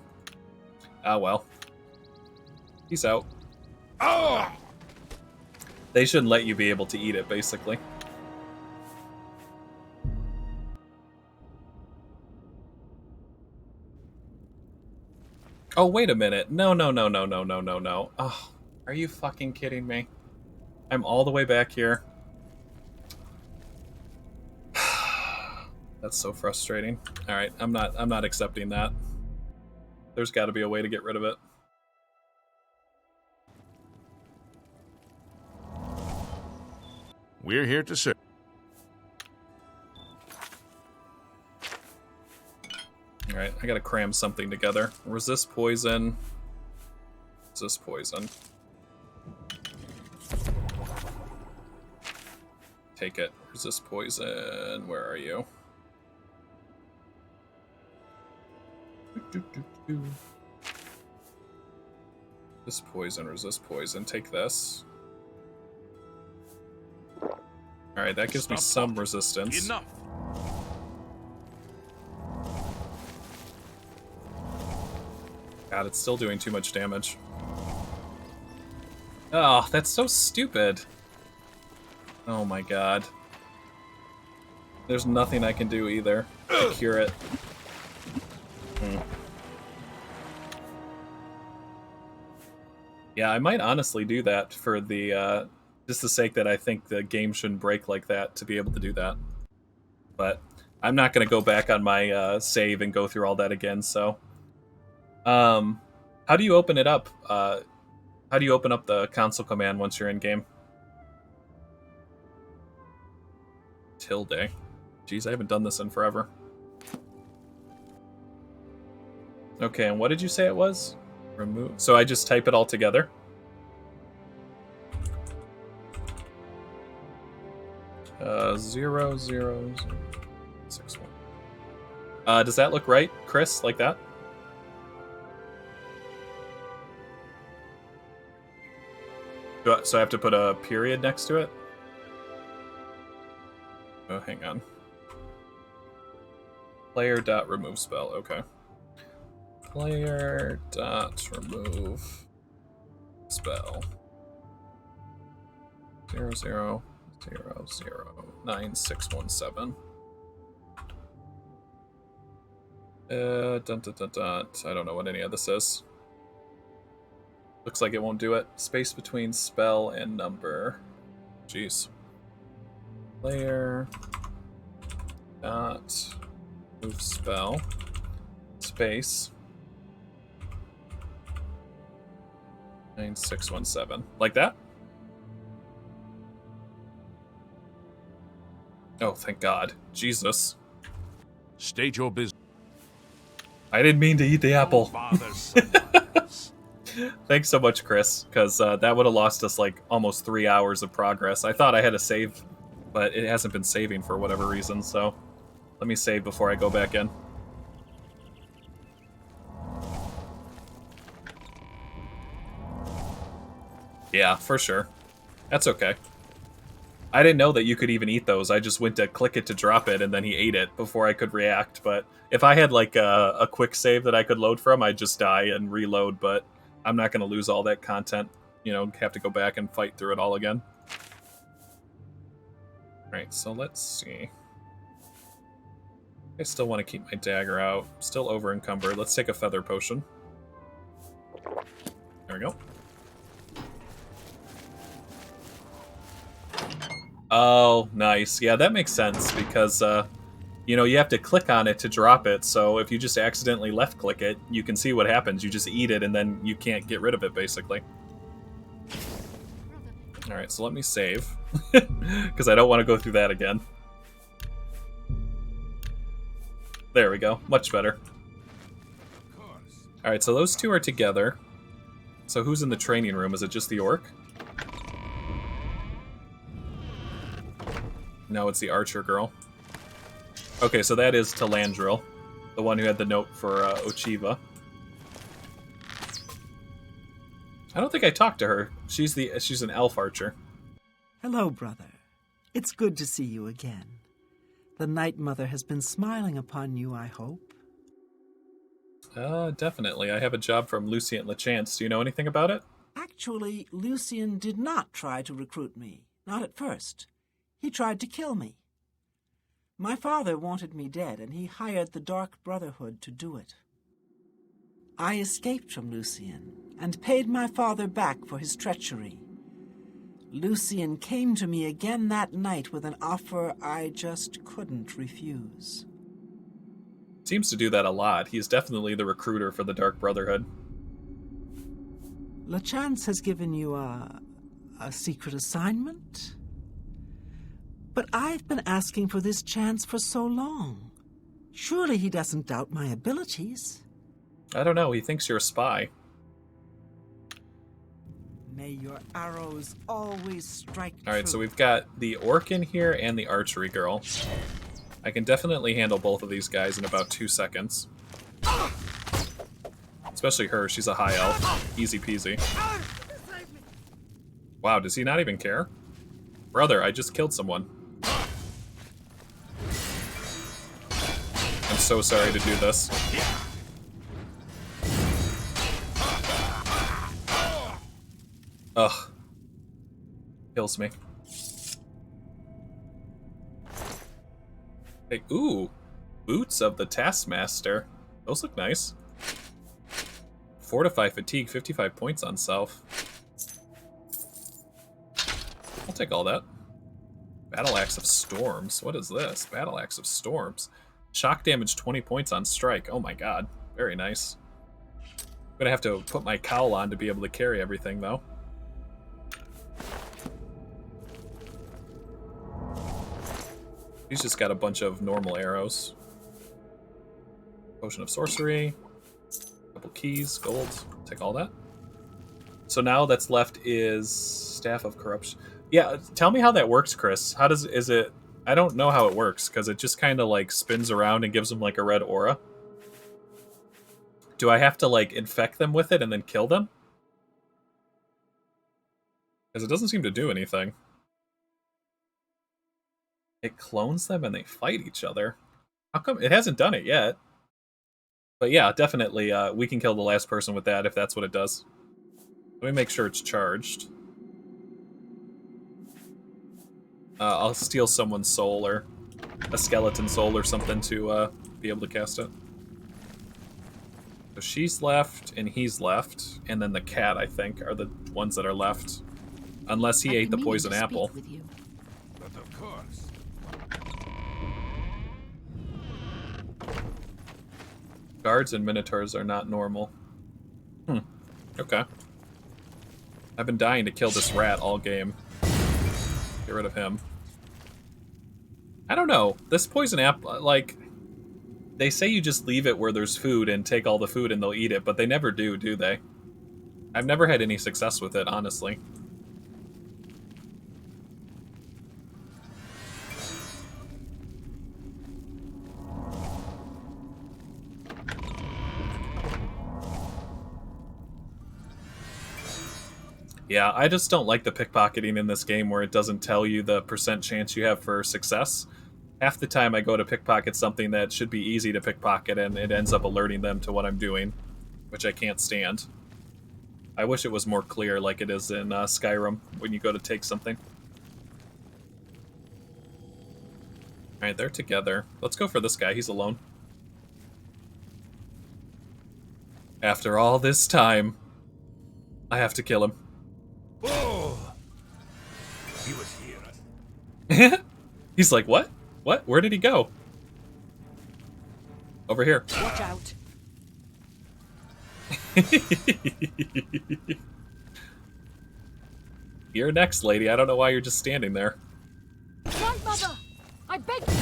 Ah, well. Peace out. Oh! They shouldn't let you be able to eat it, basically. Oh, wait a minute. No. Oh, are you fucking kidding me? I'm all the way back here. That's so frustrating. All right, I'm not accepting that. There's got to be a way to get rid of it. We're here to serve. Alright, I gotta cram something together. Resist poison. Resist poison. Take it. Resist poison. Where are you? Resist poison, resist poison. Take this. Alright, that gives me some resistance. Enough. God, it's still doing too much damage. Oh, that's so stupid. Oh my god. There's nothing I can do either to cure it. Yeah, I might honestly do that for the, just the sake that I think the game shouldn't break like that to be able to do that. But I'm not going to go back on my save and go through all that again, so... how do you open it up? How do you open up the console command once you're in game? Tilde. Jeez, I haven't done this in forever. Okay, and what did you say it was? Remove. So I just type it all together? Zero, 6, 1. Does that look right, Chris? Like that? So I have to put a period next to it? Oh, hang on. Player.remove spell, okay. Player.remove spell. 00009617. I don't know what any of this is. Looks like it won't do it. Space between spell and number. Jeez. Player dot move spell space 9617. Like that? Oh, thank God. Jesus. State your business. I didn't mean to eat the apple. Thanks so much, Chris, because that would have lost us like almost 3 hours of progress. I thought I had a save, but it hasn't been saving for whatever reason, so let me save before I go back in. Yeah, for sure. That's okay. I didn't know that you could even eat those. I just went to click it to drop it, and then he ate it before I could react. But if I had like a quick save that I could load from, I'd just die and reload. But I'm not going to lose all that content. You know, have to go back and fight through it all again. Alright, so let's see. I still want to keep my dagger out. Still over encumbered. Let's take a feather potion. There we go. Oh, nice. Yeah, that makes sense because, you know, you have to click on it to drop it. So if you just accidentally left-click it, you can see what happens. You just eat it, and then you can't get rid of it, basically. Alright, so let me save. Because I don't want to go through that again. There we go. Much better. Alright, so those two are together. So who's in the training room? Is it just the orc? No, it's the archer girl. Okay, so that is Talandril, the one who had the note for Ochiva. I don't think I talked to her. She's an elf archer. Hello, brother. It's good to see you again. The Night Mother has been smiling upon you, I hope. Definitely. I have a job from Lucien Lachance. Do you know anything about it? Actually, Lucien did not try to recruit me. Not at first. He tried to kill me. My father wanted me dead, and he hired the Dark Brotherhood to do it. I escaped from Lucien, and paid my father back for his treachery. Lucien came to me again that night with an offer I just couldn't refuse. Seems to do that a lot. He's definitely the recruiter for the Dark Brotherhood. Lachance has given you a secret assignment? But I've been asking for this chance for so long. Surely he doesn't doubt my abilities. I don't know. He thinks you're a spy. May your arrows always strike true. Alright, so we've got the orc in here and the archery girl. I can definitely handle both of these guys in about 2 seconds. Especially her. She's a high elf. Easy peasy. Wow, does he not even care? Brother, I just killed someone. I'm so sorry to do this. Ugh. Kills me. Hey, ooh. Boots of the Taskmaster. Those look nice. Fortify fatigue, 55 points on self. I'll take all that. Battle Axe of Storms. What is this? Battle Axe of Storms. Shock damage 20 points on strike. Oh my god. Very nice. I'm gonna have to put my cowl on to be able to carry everything, though. He's just got a bunch of normal arrows. Potion of Sorcery. Couple keys, gold. Take all that. So now that's left is Staff of Corruption. Yeah, tell me how that works, Chris. How does is it? I don't know how it works because it just kind of like spins around and gives them like a red aura. Do I have to like infect them with it and then kill them? Because it doesn't seem to do anything. It clones them and they fight each other. How come it hasn't done it yet? But yeah, definitely we can kill the last person with that if that's what it does. Let me make sure it's charged. I'll steal someone's soul or a skeleton soul or something to be able to cast it. So she's left and he's left, and then the cat, I think, are the ones that are left. Unless he ate the poison apple. But of course. Guards and minotaurs are not normal. Okay. I've been dying to kill this rat all game. Get rid of him. I don't know. This poison apple, like, they say you just leave it where there's food and take all the food and they'll eat it, but they never do they? I've never had any success with it, honestly. Yeah, I just don't like the pickpocketing in this game where it doesn't tell you the % chance you have for success. Half the time I go to pickpocket something that should be easy to pickpocket and it ends up alerting them to what I'm doing, which I can't stand. I wish it was more clear like it is in Skyrim when you go to take something. Alright, they're together. Let's go for this guy, he's alone. After all this time, I have to kill him. Oh! He was here. He's like, what? What? Where did he go? Over here. Watch out. You're next, lady. I don't know why you're just standing there. Grandmother! I beg you!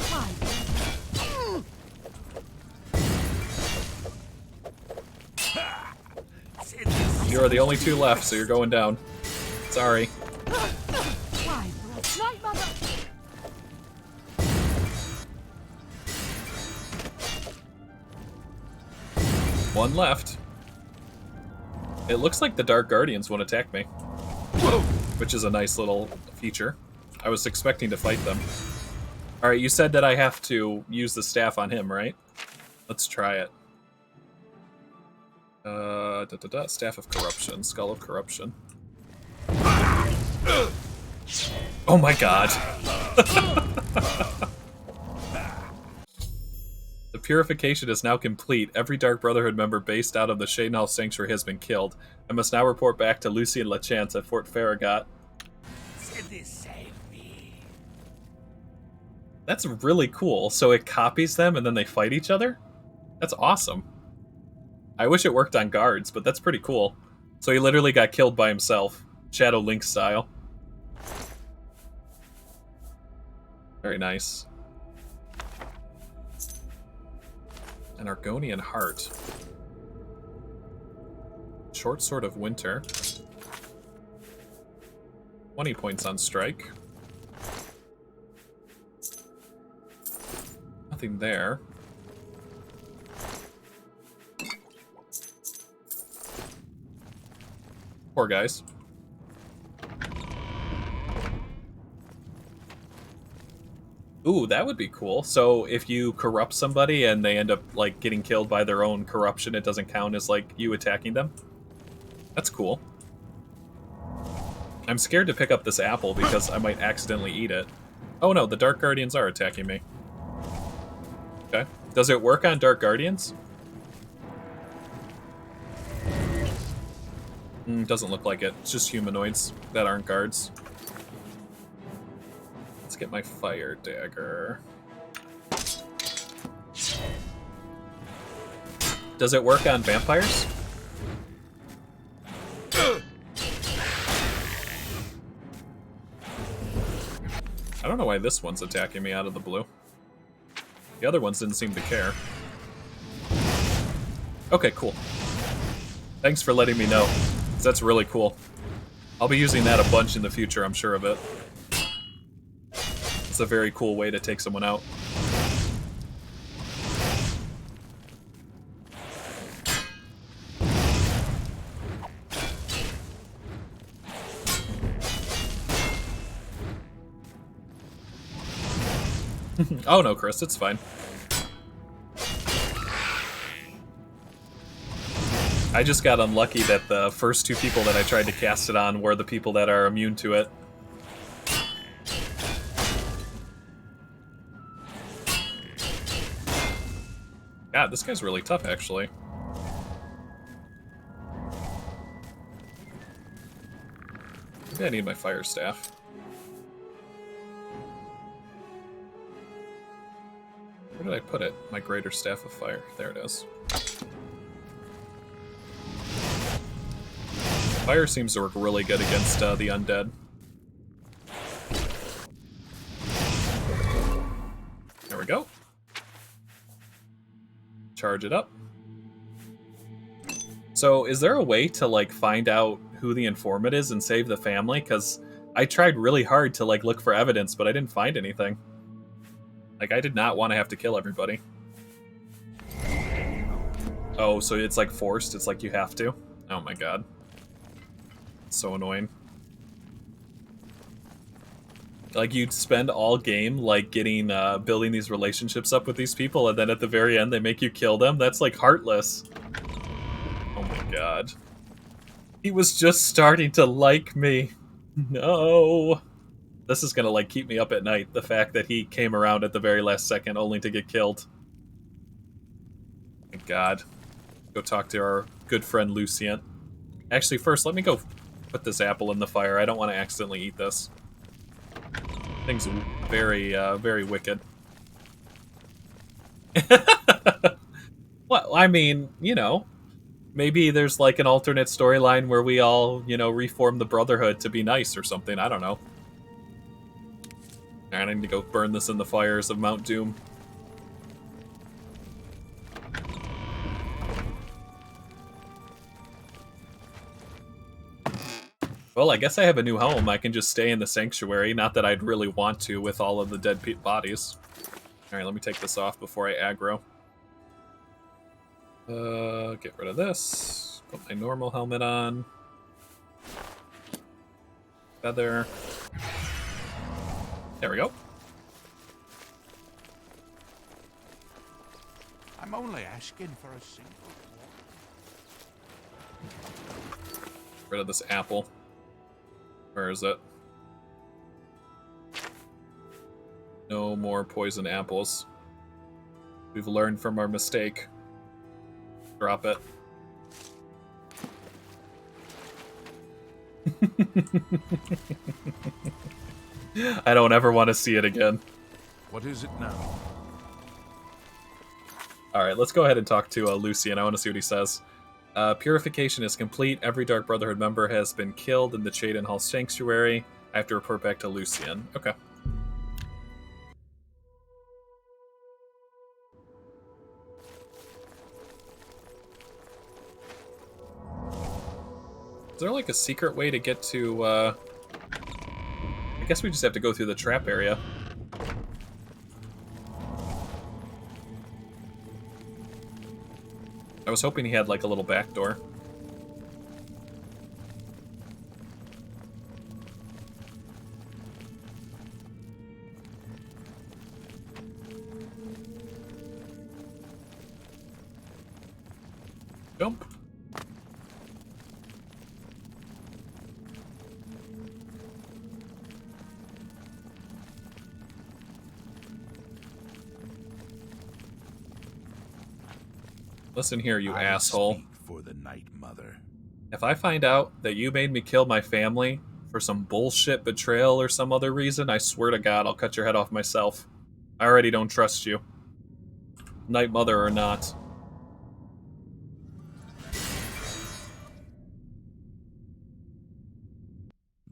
Why? You are the only two left, so you're going down. Sorry. Why? Night, mother! One left. It looks like the Dark Guardians won't attack me. Which is a nice little feature. I was expecting to fight them. Alright, you said that I have to use the staff on him, right? Let's try it. Staff of Corruption, Skull of Corruption. Oh my god. The purification is now complete. Every Dark Brotherhood member based out of the Shadenhall Sanctuary has been killed. I must now report back to Lucien Lachance at Fort Farragut. That's really cool. So it copies them and then they fight each other? That's awesome. I wish it worked on guards, but that's pretty cool. So he literally got killed by himself. Shadow Link style. Very nice. An Argonian Heart. Short Sword of Winter. 20 points on strike. Nothing there. Poor guys. Ooh, that would be cool. So if you corrupt somebody and they end up like getting killed by their own corruption, it doesn't count as like you attacking them. That's cool. I'm scared to pick up this apple because I might accidentally eat it. Oh no, the Dark Guardians are attacking me. Okay. Does it work on Dark Guardians? Doesn't look like it. It's just humanoids that aren't guards. Let's get my fire dagger. Does it work on vampires? I don't know why this one's attacking me out of the blue. The other ones didn't seem to care. Okay, cool. Thanks for letting me know. That's really cool. I'll be using that a bunch in the future, I'm sure of it. It's a very cool way to take someone out. Oh no, Chris, it's fine. I just got unlucky that the first two people that I tried to cast it on were the people that are immune to it. God, this guy's really tough, actually. Maybe I need my fire staff. Where did I put it? My greater staff of fire. There it is. Fire seems to work really good against the undead. There we go. Charge it up. So, is there a way to, like, find out who the informant is and save the family? Because I tried really hard to, like, look for evidence, but I didn't find anything. Like, I did not want to have to kill everybody. Oh, so it's, like, forced? It's like you have to? Oh my god. so annoying. Like, you'd spend all game, like, getting, building these relationships up with these people, and then at the very end they make you kill them? That's, like, heartless. Oh my god. He was just starting to like me. No. This is gonna, like, keep me up at night, the fact that he came around at the very last second only to get killed. Thank god. Go talk to our good friend Lucien. Actually, first, let me go put this apple in the fire. I don't want to accidentally eat this. Thing's very, very wicked. Well, I mean, you know, maybe there's like an alternate storyline where we all, you know, reform the Brotherhood to be nice or something. I don't know. I need to go burn this in the fires of Mount Doom. Well, I guess I have a new home. I can just stay in the sanctuary. Not that I'd really want to with all of the dead bodies. Alright, let me take this off before I aggro. Get rid of this. Put my normal helmet on. Feather. There we go. I'm only asking for a single Get rid of this apple. Where is it? No more poison apples. We've learned from our mistake. Drop it. I don't ever want to see it again. What is it now? Alright, let's go ahead and talk to Lucien. I want to see what he says. Purification is complete. Every Dark Brotherhood member has been killed in the Chaden Hall Sanctuary. I have to report back to Lucien. Okay. Is there like a secret way to get to, I guess we just have to go through the trap area. I was hoping he had like a little back door. Jump. Listen here, you asshole. For the Night Mother. If I find out that you made me kill my family for some bullshit betrayal or some other reason, I swear to God, I'll cut your head off myself. I already don't trust you. Night Mother or not.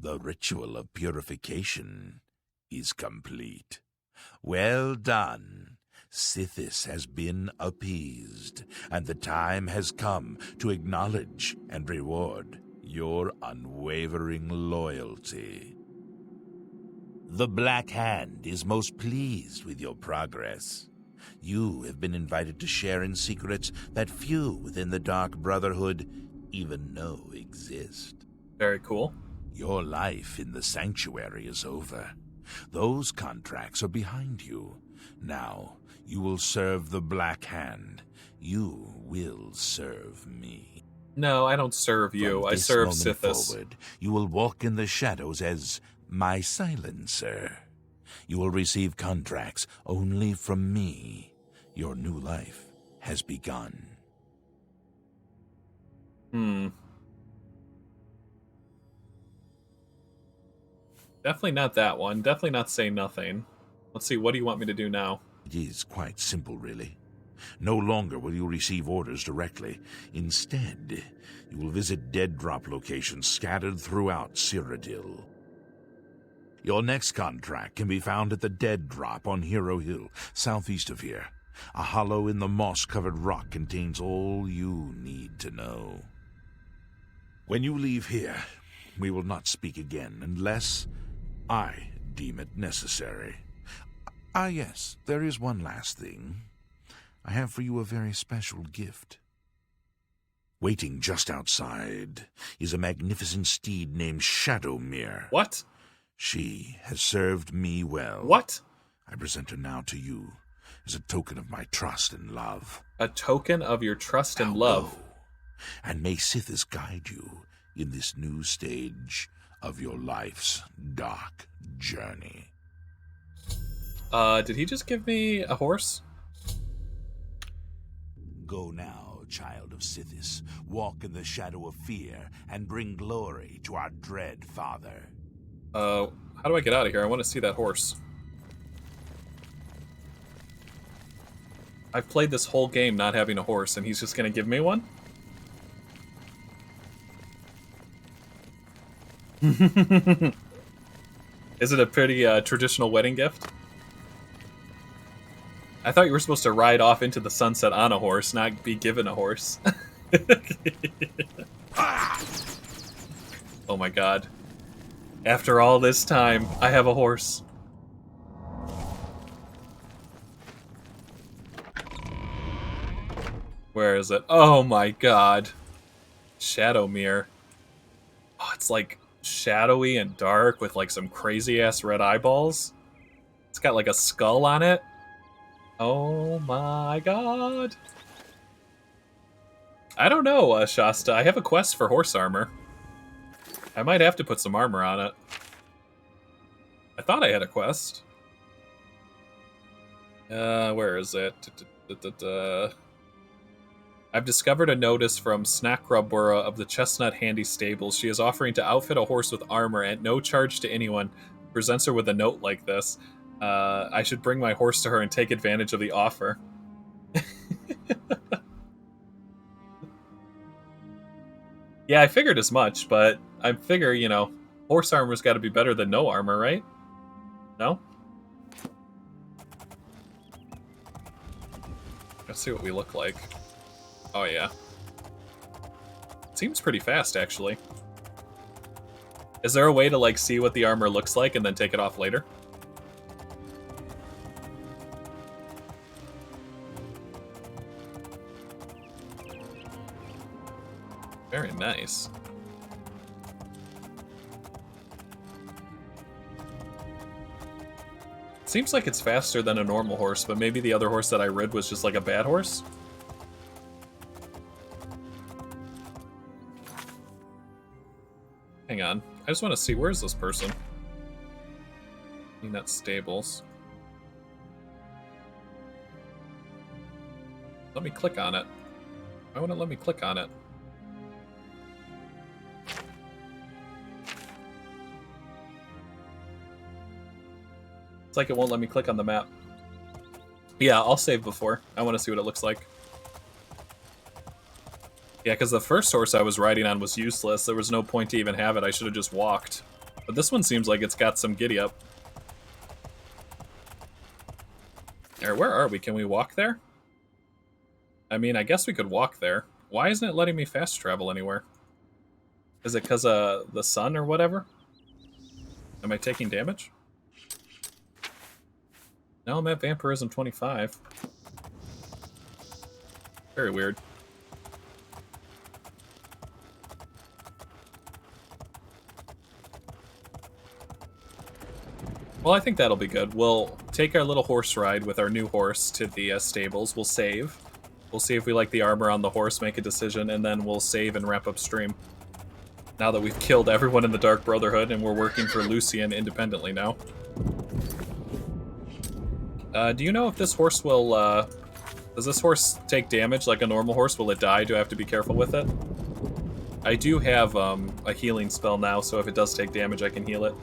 The ritual of purification is complete. Well done. Sithis has been appeased, and the time has come to acknowledge and reward your unwavering loyalty. The Black Hand is most pleased with your progress. You have been invited to share in secrets that few within the Dark Brotherhood even know exist. Very cool. Your life in the sanctuary is over. Those contracts are behind you. Now, you will serve the Black Hand. You will serve me. No, I don't serve you. I serve Sithis. Forward, you will walk in the shadows as my silencer. You will receive contracts only from me. Your new life has begun. Definitely not that one. Definitely not say nothing. Let's see, what do you want me to do now? It is quite simple, really. No longer will you receive orders directly. Instead, you will visit dead drop locations scattered throughout Cyrodiil. Your next contract can be found at the Dead Drop on Hero Hill, southeast of here. A hollow in the moss-covered rock contains all you need to know. When you leave here, we will not speak again unless I deem it necessary. Ah, yes, there is one last thing. I have for you a very special gift. Waiting just outside is a magnificent steed named Shadowmere. What? She has served me well. What? I present her now to you as a token of my trust and love. A token of your trust and love. Go, and may Sithis guide you in this new stage of your life's dark journey. Did he just give me a horse? Go now, child of Sithis. Walk in the shadow of fear and bring glory to our dread father. How do I get out of here? I want to see that horse. I've played this whole game not having a horse, and he's just gonna give me one? Is it a pretty traditional wedding gift? I thought you were supposed to ride off into the sunset on a horse, not be given a horse. Oh my god. After all this time, I have a horse. Where is it? Oh my god. Shadowmere. Oh, it's like shadowy and dark with like some crazy ass red eyeballs. It's got like a skull on it. Oh my god. I don't know, Shasta. I have a quest for horse armor. I might have to put some armor on it. I thought I had a quest. Where is it? I've discovered a notice from Snackrubura of the Chestnut Handy Stables. She is offering to outfit a horse with armor at no charge to anyone. Presents her with a note like this. I should bring my horse to her and take advantage of the offer. Yeah, I figured as much, but I figure, you know, horse armor's got to be better than no armor, right? No? Let's see what we look like. Oh, yeah. Seems pretty fast, actually. Is there a way to, like, see what the armor looks like and then take it off later? Very nice. Seems like it's faster than a normal horse, but maybe the other horse that I rid was just like a bad horse? Hang on. I just want to see, where's this person? I mean, that's stables. Let me click on it. Why wouldn't it let me click on it? It's like it won't let me click on the map. Yeah, I'll save before. I want to see what it looks like. Yeah, because the first horse I was riding on was useless. There was no point to even have it. I should have just walked. But this one seems like it's got some giddy up. Alright, where are we? Can we walk there? I mean, I guess we could walk there. Why isn't it letting me fast travel anywhere? Is it because of the sun or whatever? Am I taking damage? No, I'm at Vampirism 25. Very weird. Well, I think that'll be good. We'll take our little horse ride with our new horse to the stables. We'll save. We'll see if we like the armor on the horse, make a decision, and then we'll save and wrap up stream. Now that we've killed everyone in the Dark Brotherhood and we're working for Lucien independently now. Do you know if this horse will, does this horse take damage like a normal horse? Will it die? Do I have to be careful with it? I do have, a healing spell now, so if it does take damage, I can heal it.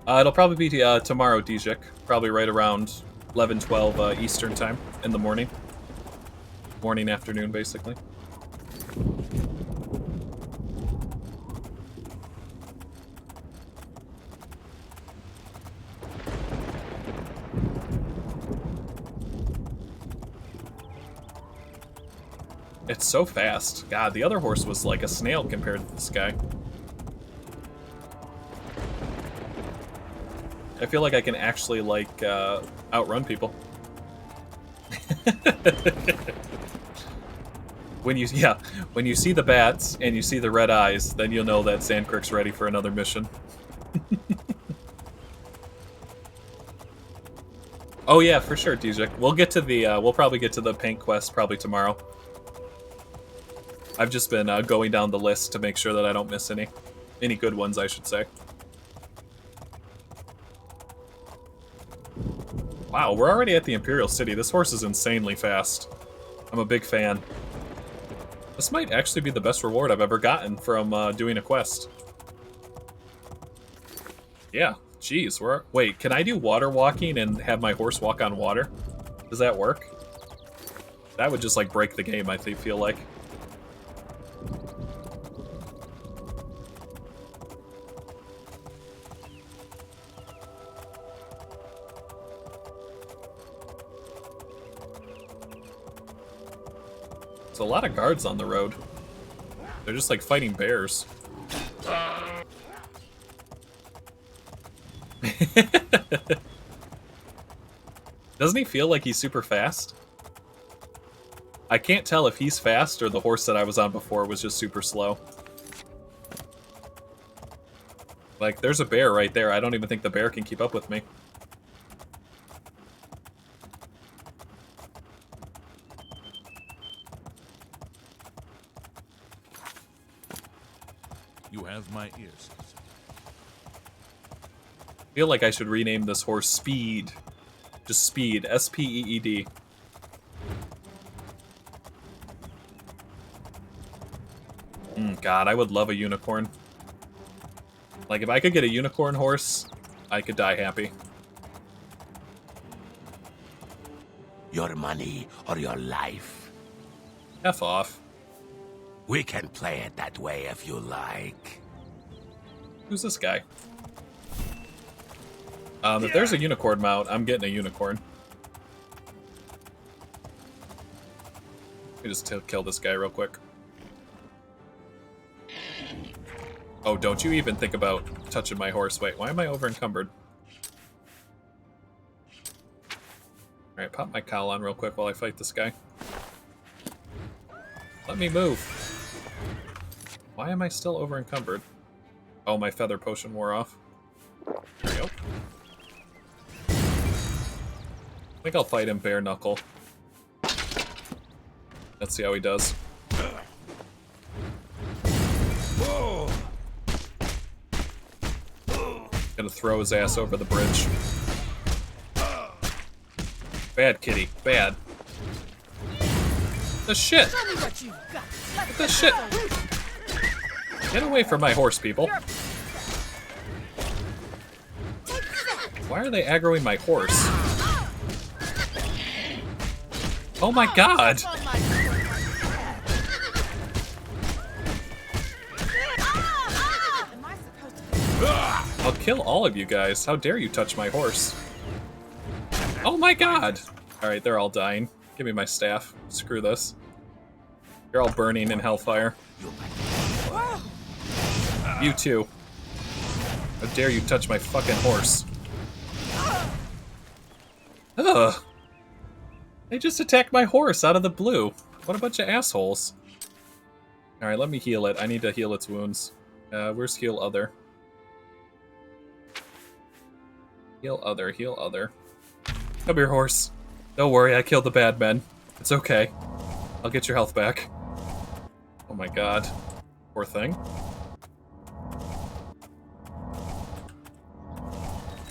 It'll probably be, tomorrow, Dijik. Probably right around 11, 12, Eastern time in the morning. Morning, afternoon, basically. It's so fast. God, the other horse was like a snail compared to this guy. I feel like I can actually, like, outrun people. When you see the bats and you see the red eyes, then you'll know that Zankrik's ready for another mission. Oh yeah, for sure, Daedric. We'll get to the we'll probably get to the paint quest probably tomorrow. I've just been going down the list to make sure that I don't miss any good ones, I should say. Wow, we're already at the Imperial City. This horse is insanely fast. I'm a big fan. This might actually be the best reward I've ever gotten from doing a quest. Yeah, jeez. Wait, can I do water walking and have my horse walk on water? Does that work? That would just, like, break the game, I feel like. There's a lot of guards on the road. They're just like fighting bears. Doesn't he feel like he's super fast? I can't tell if he's fast or the horse that I was on before was just super slow. Like, there's a bear right there. I don't even think the bear can keep up with me. You have my ears. I feel like I should rename this horse Speed. Just Speed. S-P-E-E-D. God, I would love a unicorn. Like, if I could get a unicorn horse, I could die happy. Your money or your life? F off. We can play it that way if you like. Who's this guy? If there's a unicorn mount, I'm getting a unicorn. Let me just kill this guy real quick. Oh, don't you even think about touching my horse. Wait, why am I over encumbered? Alright, pop my cowl on real quick while I fight this guy. Let me move. Why am I still over encumbered? Oh, my feather potion wore off. There we go. I think I'll fight him bare knuckle. Let's see how he does. Gonna throw his ass over the bridge. Bad kitty, bad. The shit! What the shit? Get away from my horse, people. Why are they aggroing my horse? Oh my god! I'll kill all of you guys. How dare you touch my horse? Oh my god! Alright, they're all dying. Give me my staff. Screw this. You're all burning in hellfire. You too. How dare you touch my fucking horse? Ugh. They just attacked my horse out of the blue. What a bunch of assholes. Alright, let me heal it. I need to heal its wounds. Where's heal other? Heal other, heal other. Come here, horse. Don't worry, I killed the bad men. It's okay. I'll get your health back. Oh my god. Poor thing.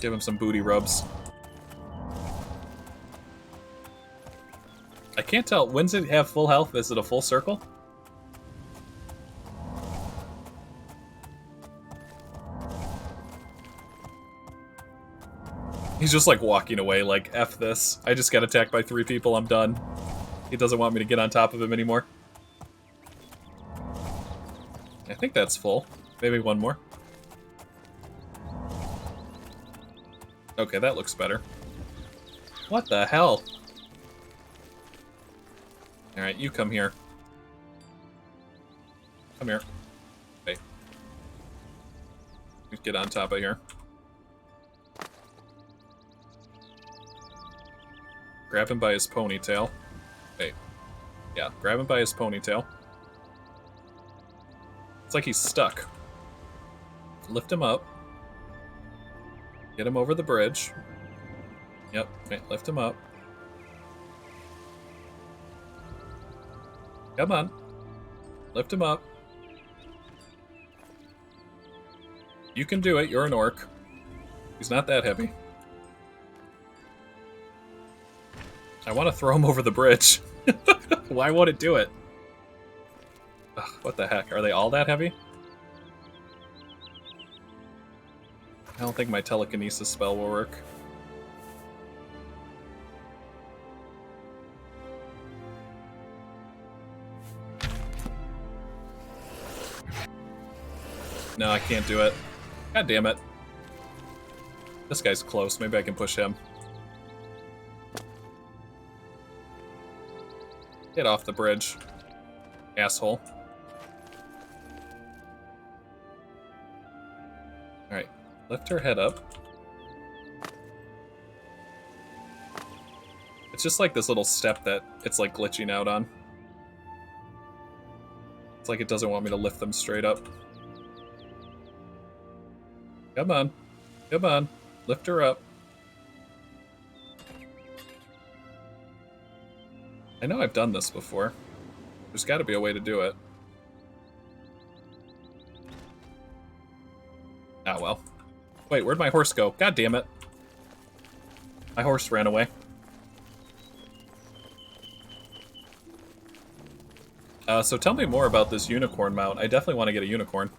Give him some booty rubs. I can't tell. When's it have full health? Is it a full circle? He's just like walking away like, F this. I just got attacked by 3 people, I'm done. He doesn't want me to get on top of him anymore. I think that's full. Maybe one more. Okay, that looks better. What the hell? Alright, you come here. Come here. Wait. Let's get on top of here. Grab him by his ponytail. Wait. Yeah, grab him by his ponytail. It's like he's stuck. Lift him up. Get him over the bridge. Yep, wait, lift him up. Come on. Lift him up. You can do it, you're an orc. He's not that heavy. I want to throw him over the bridge. Why won't it do it? Ugh, what the heck? Are they all that heavy? I don't think my telekinesis spell will work. No, I can't do it. God damn it. This guy's close. Maybe I can push him. Get off the bridge, asshole. Alright, lift her head up. It's just like this little step that it's like glitching out on. It's like it doesn't want me to lift them straight up. Come on. Come on. Lift her up. I know I've done this before. There's got to be a way to do it. Ah, well. Wait, where'd my horse go? God damn it. My horse ran away. So tell me more about this unicorn mount. I definitely want to get a unicorn.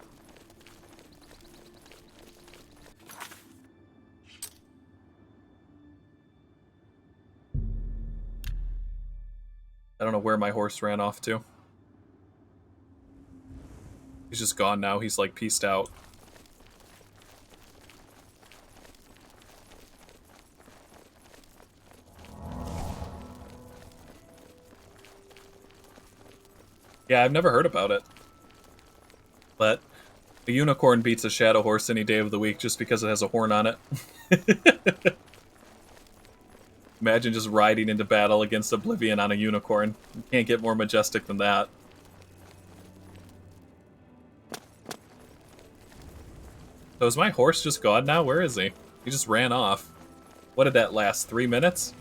I don't know where my horse ran off to. He's just gone now. He's like pieced out. Yeah, I've never heard about it. But a unicorn beats a shadow horse any day of the week just because it has a horn on it. Imagine just riding into battle against Oblivion on a unicorn. You can't get more majestic than that. So is my horse just gone now? Where is he? He just ran off. What did that last? 3 minutes?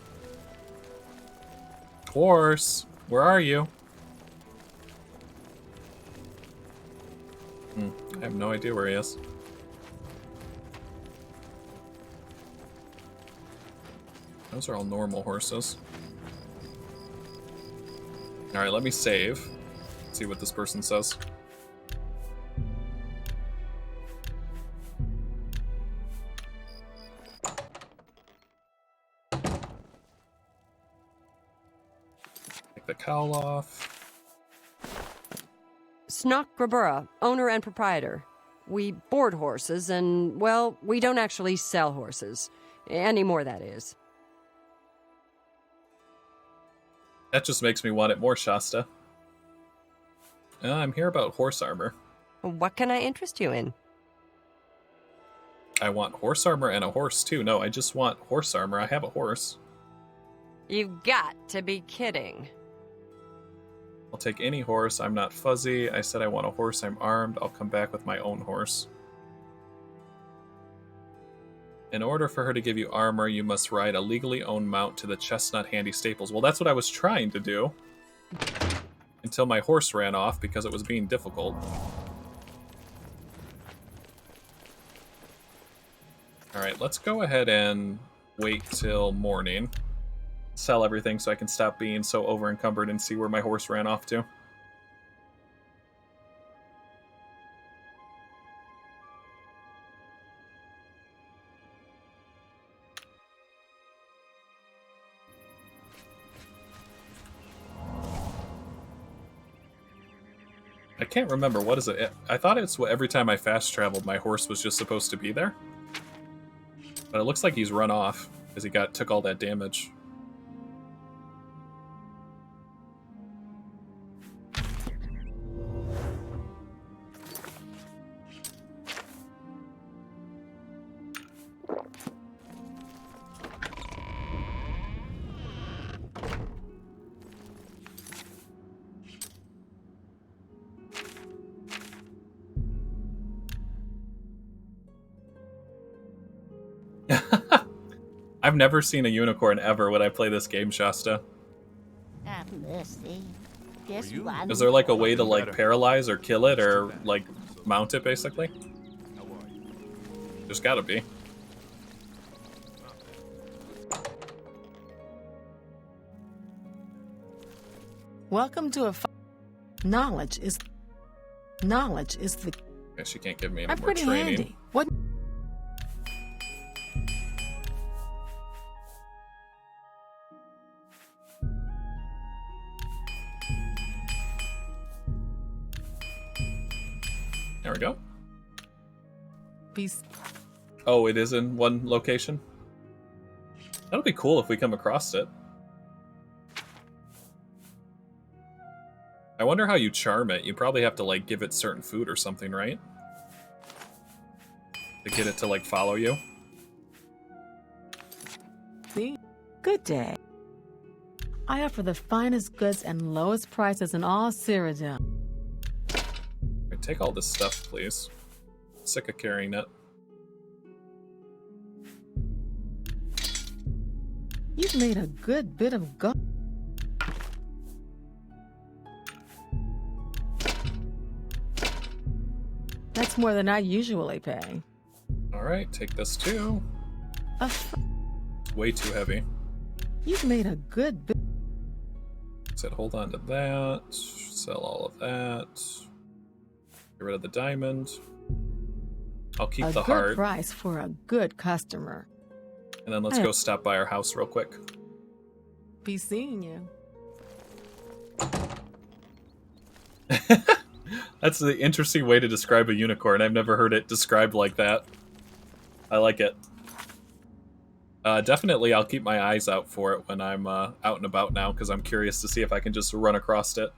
Horse, where are you? I have no idea where he is. Those are all normal horses. Alright, let me save. See what this person says. Take the cowl off. Snock Grabura, owner and proprietor. We board horses and, well, we don't actually sell horses. Anymore, that is. That just makes me want it more, Shasta. I'm here about horse armor. What can I interest you in? I want horse armor and a horse, too. No, I just want horse armor. I have a horse. You've got to be kidding. I'll take any horse. I'm not fuzzy. I said I want a horse. I'm armed. I'll come back with my own horse. In order for her to give you armor, you must ride a legally owned mount to the Chestnut Handy Stables. Well, that's what I was trying to do. Until my horse ran off because it was being difficult. Alright, let's go ahead and wait till morning. Sell everything so I can stop being so over-encumbered and see where my horse ran off to. I can't remember, what is it? I thought it's every time I fast traveled, my horse was just supposed to be there. But it looks like he's run off, because he took all that damage. I've never seen a unicorn ever when I play this game, Shasta. Is there like a way to like paralyze or kill it or like mount it basically? There's gotta be. Welcome to a knowledge is the Guess she can't give me any I'm more pretty training. handy. What There we go. piece Oh, it is in one location? That'll be cool if we come across it. I wonder how you charm it. You probably have to, like, give it certain food or something, right? To get it to, like, follow you. See? Good day. I offer the finest goods and lowest prices in all Cyrodiil. Right, take all this stuff, please. Sick of carrying it. You've made a good bit of gold. That's more than I usually pay. Alright, take this too. It's way too heavy. You've made a good bit. Said hold on to that. Sell all of that. Get rid of the diamond. I'll keep the A heart. good price for a good customer. And then let's go stop by our house real quick. Be seeing you. That's an interesting way to describe a unicorn. I've never heard it described like that. I like it. Definitely I'll keep my eyes out for it when I'm out and about now, because I'm curious to see if I can just run across it.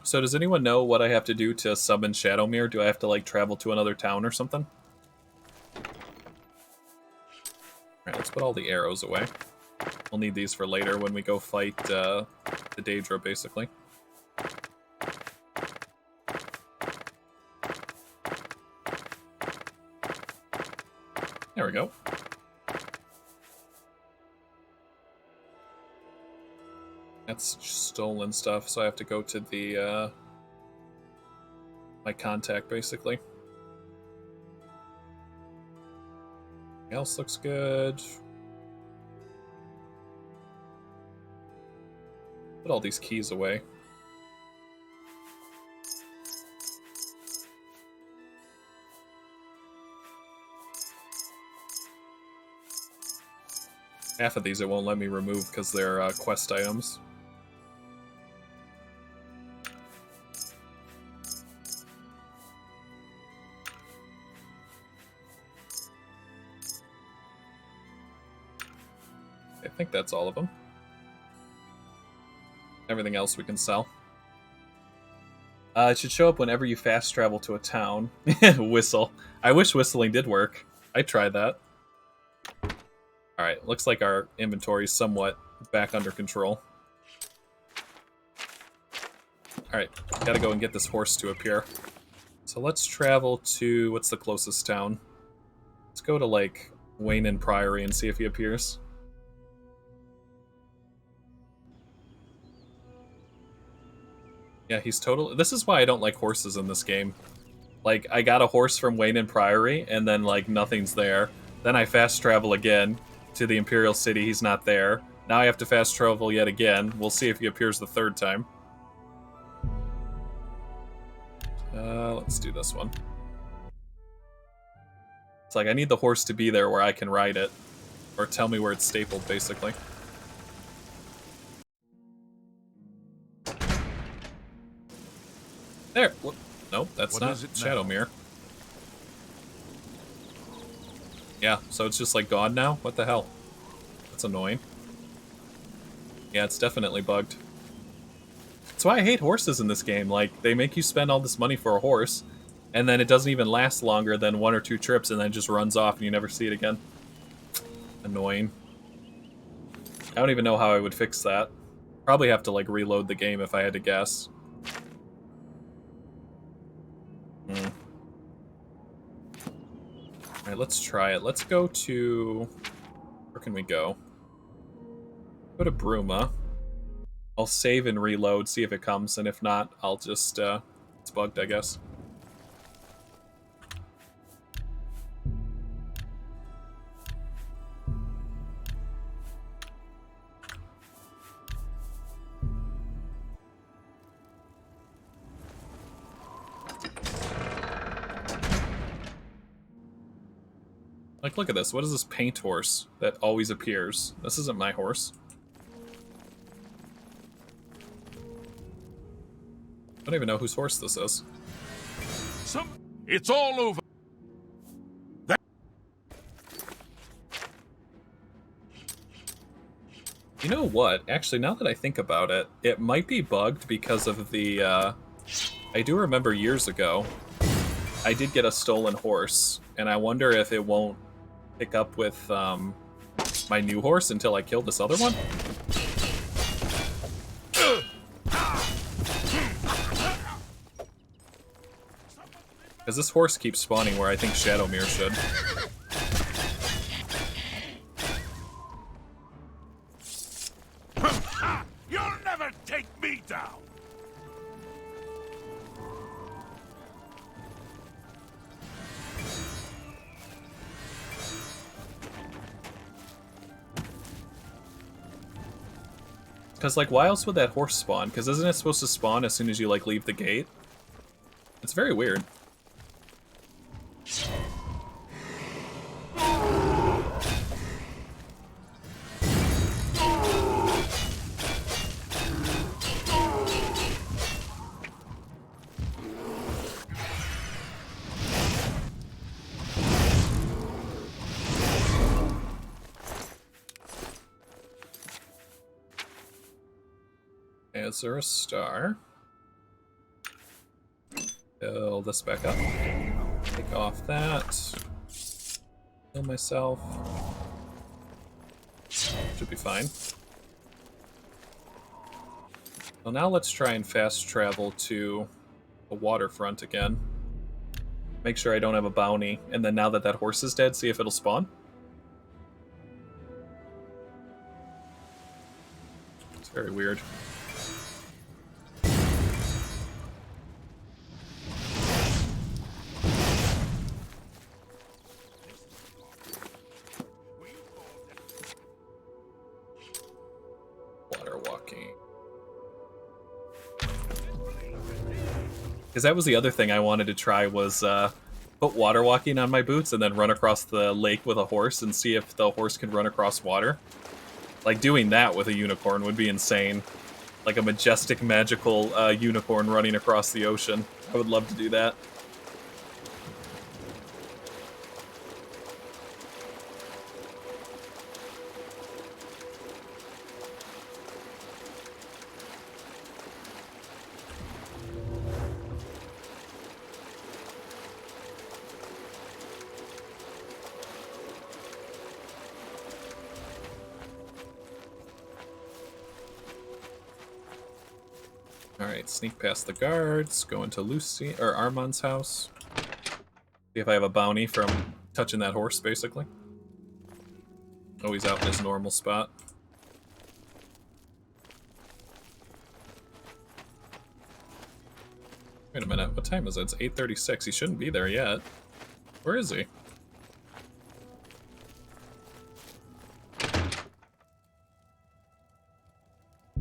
So does anyone know what I have to do to summon Shadowmere? Do I have to, like, travel to another town or something? Alright, let's put all the arrows away. We'll need these for later when we go fight the Daedra, basically. There we go. That's stolen stuff, so I have to go to the, my contact, basically. Everything else looks good. Put all these keys away. Half of these it won't let me remove because they're quest items. I think that's all of them. Everything else we can sell. It should show up whenever you fast travel to a town. Whistle. I wish whistling did work. I tried that. Alright, looks like our inventory is somewhat back under control. Alright, gotta go and get this horse to appear. So let's travel to... what's the closest town? Let's go to, like, Wayne Priory and see if he appears. Yeah, he's totally... This is why I don't like horses in this game. Like, I got a horse from Wayne Priory, and then, like, nothing's there. Then I fast travel again to the Imperial City, he's not there. Now I have to fast travel yet again. We'll see if he appears the third time. Let's do this one. It's like, I need the horse to be there where I can ride it. Or tell me where it's stapled, basically. There! Whoop. Nope, that's not Shadowmere. Yeah, so it's just like gone now? What the hell? That's annoying. Yeah, it's definitely bugged. That's why I hate horses in this game. Like, they make you spend all this money for a horse, and then it doesn't even last longer than 1 or 2 trips, and then it just runs off and you never see it again. Annoying. I don't even know how I would fix that. Probably have to, like, reload the game if I had to guess. Alright, let's try it. Let's go to... Where can we go? Go to Bruma. I'll save and reload, see if it comes, and if not, I'll just, it's bugged, I guess. Like, look at this. What is this paint horse that always appears? This isn't my horse. I don't even know whose horse this is. It's all over. You know what? Actually, now that I think about it, it might be bugged because of the, I do remember years ago, I did get a stolen horse, and I wonder if it won't pick up with, my new horse until I kill this other one? Because this horse keeps spawning where I think Shadowmere should. You'll never take me down! Because, like, why else would that horse spawn? Because isn't it supposed to spawn as soon as you, like, leave the gate? It's very weird. Is there a star? Fill this back up. Take off that. Kill myself. Should be fine. Well, now let's try and fast travel to the waterfront again. Make sure I don't have a bounty, and then now that that horse is dead, see if it'll spawn. It's very weird. Because that was the other thing I wanted to try was put water walking on my boots and then run across the lake with a horse and see if the horse can run across water. Like, doing that with a unicorn would be insane. Like a majestic, magical unicorn running across the ocean. I would love to do that. Alright, sneak past the guards, go into Lucy or Armand's house. See if I have a bounty from touching that horse, basically. Oh, he's out in his normal spot. Wait a minute, what time is it? It's 8:36. He shouldn't be there yet. Where is he?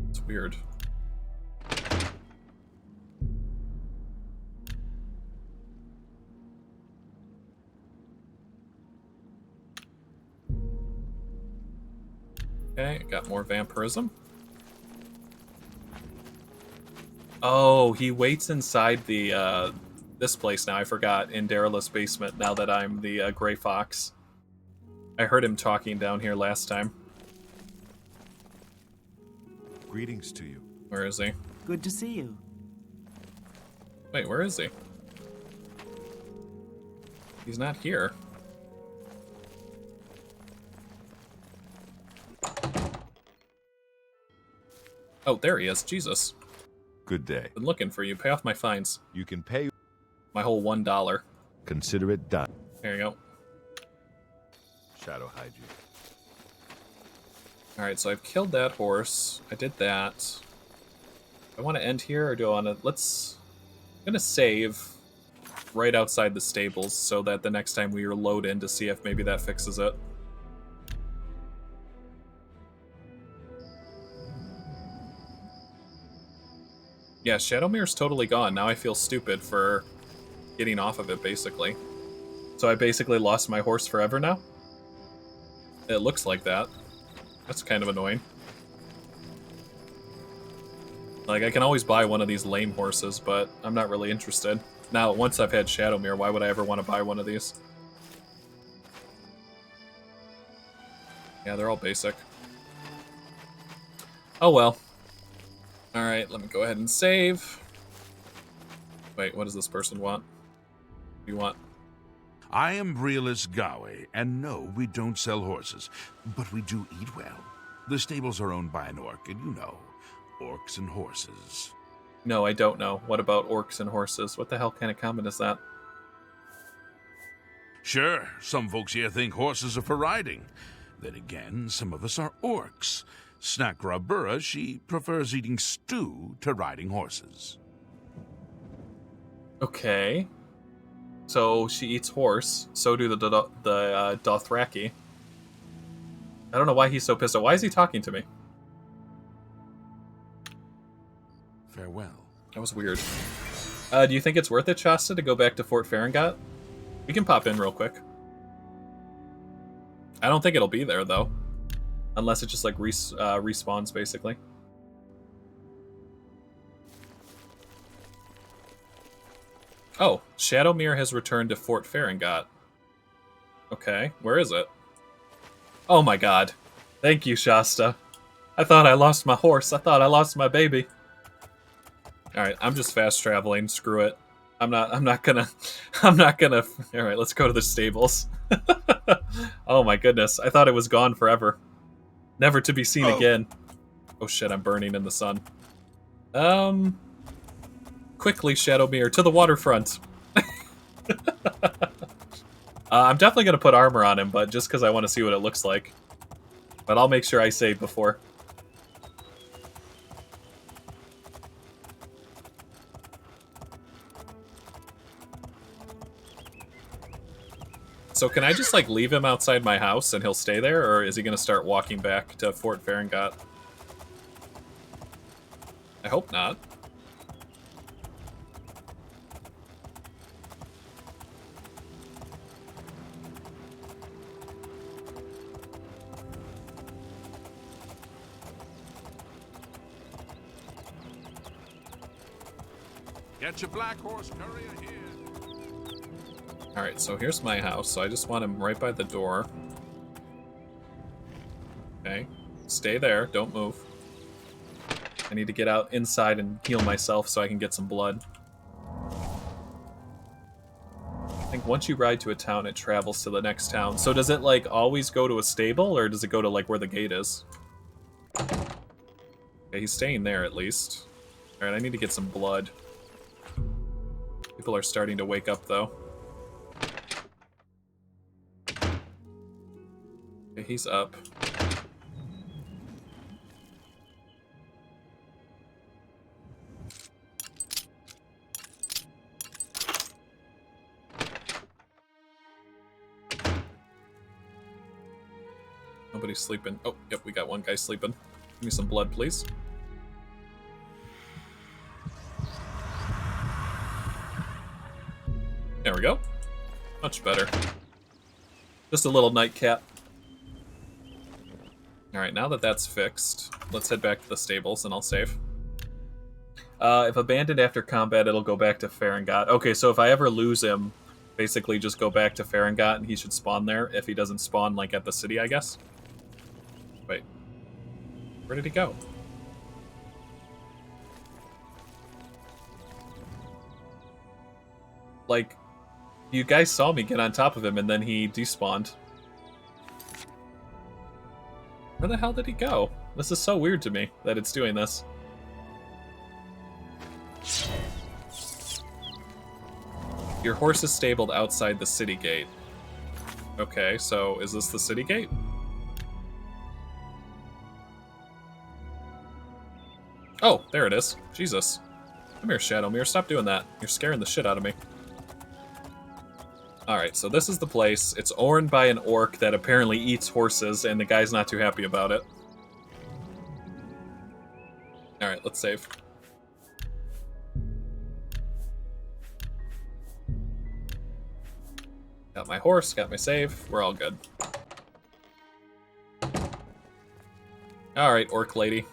It's weird. Okay, got more vampirism. Oh, he waits inside the, this place now, I forgot, in Daryl's basement, now that I'm the, Grey Fox. I heard him talking down here last time. Greetings to you. Where is he? Good to see you. Wait, where is he? He's not here. Oh, there he is. Jesus. Good day. Been looking for you. Pay off my fines. You can pay my whole $1. Consider it done. There you go. Shadow hide you. Alright, so I've killed that horse. I did that. Do I want to end here, or do I want to... I'm going to save right outside the stables so that the next time we reload in to see if maybe that fixes it. Yeah, Shadowmere's totally gone. Now I feel stupid for getting off of it, basically. So I basically lost my horse forever now? It looks like that. That's kind of annoying. Like, I can always buy one of these lame horses, but I'm not really interested. Now, once I've had Shadowmere, why would I ever want to buy one of these? Yeah, they're all basic. Oh well. Alright, let me go ahead and save. Wait, what does this person want? What do you want? I am Brealus Gawe, and no, we don't sell horses, but we do eat well. The stables are owned by an orc, and you know, orcs and horses. No, I don't know. What about orcs and horses? What the hell kind of comment is that? Sure, some folks here think horses are for riding. Then again, some of us are orcs. Snakrabura, she prefers eating stew to riding horses. Okay. So she eats horse. So do the Dothraki. I don't know why he's so pissed off. Why is he talking to me? Farewell. That was weird. Do you think it's worth it, Shasta, to go back to Fort Farengot? We can pop in real quick. I don't think it'll be there, though. Unless it just, like, respawns, basically. Oh, Shadowmere has returned to Fort Farengot. Okay, where is it? Oh my god. Thank you, Shasta. I thought I lost my horse. I thought I lost my baby. Alright, I'm just fast traveling. Screw it. I'm not gonna... Alright, let's go to the stables. Oh my goodness. I thought it was gone forever. Never to be seen again. Oh shit, I'm burning in the sun. Quickly, Shadowmere, to the waterfront. I'm definitely going to put armor on him, but just because I want to see what it looks like. But I'll make sure I save before. So can I just, like, leave him outside my house and he'll stay there, or is he going to start walking back to Fort Farengot? I hope not. Get your black horse courier here. Alright, so here's my house, so I just want him right by the door. Okay. Stay there, don't move. I need to get out inside and heal myself so I can get some blood. I think once you ride to a town, it travels to the next town. So does it, like, always go to a stable, or does it go to, like, where the gate is? Okay, he's staying there, at least. Alright, I need to get some blood. People are starting to wake up, though. Okay, he's up. Nobody's sleeping. Oh, yep, we got one guy sleeping. Give me some blood, please. There we go. Much better. Just a little nightcap. Alright, now that that's fixed, let's head back to the stables and I'll save. If abandoned after combat, it'll go back to Farengot. Okay, so if I ever lose him, basically just go back to Farengot and he should spawn there if he doesn't spawn, like, at the city, I guess. Wait. Where did he go? Like, you guys saw me get on top of him and then he despawned. Where the hell did he go? This is so weird to me that it's doing this. Your horse is stabled outside the city gate. Okay, so is this the city gate? Oh, there it is. Jesus. Come here, Shadowmere. Stop doing that. You're scaring the shit out of me. Alright, so this is the place. It's owned by an orc that apparently eats horses, and the guy's not too happy about it. Alright, let's save. Got my horse, got my save. We're all good. Alright, orc lady.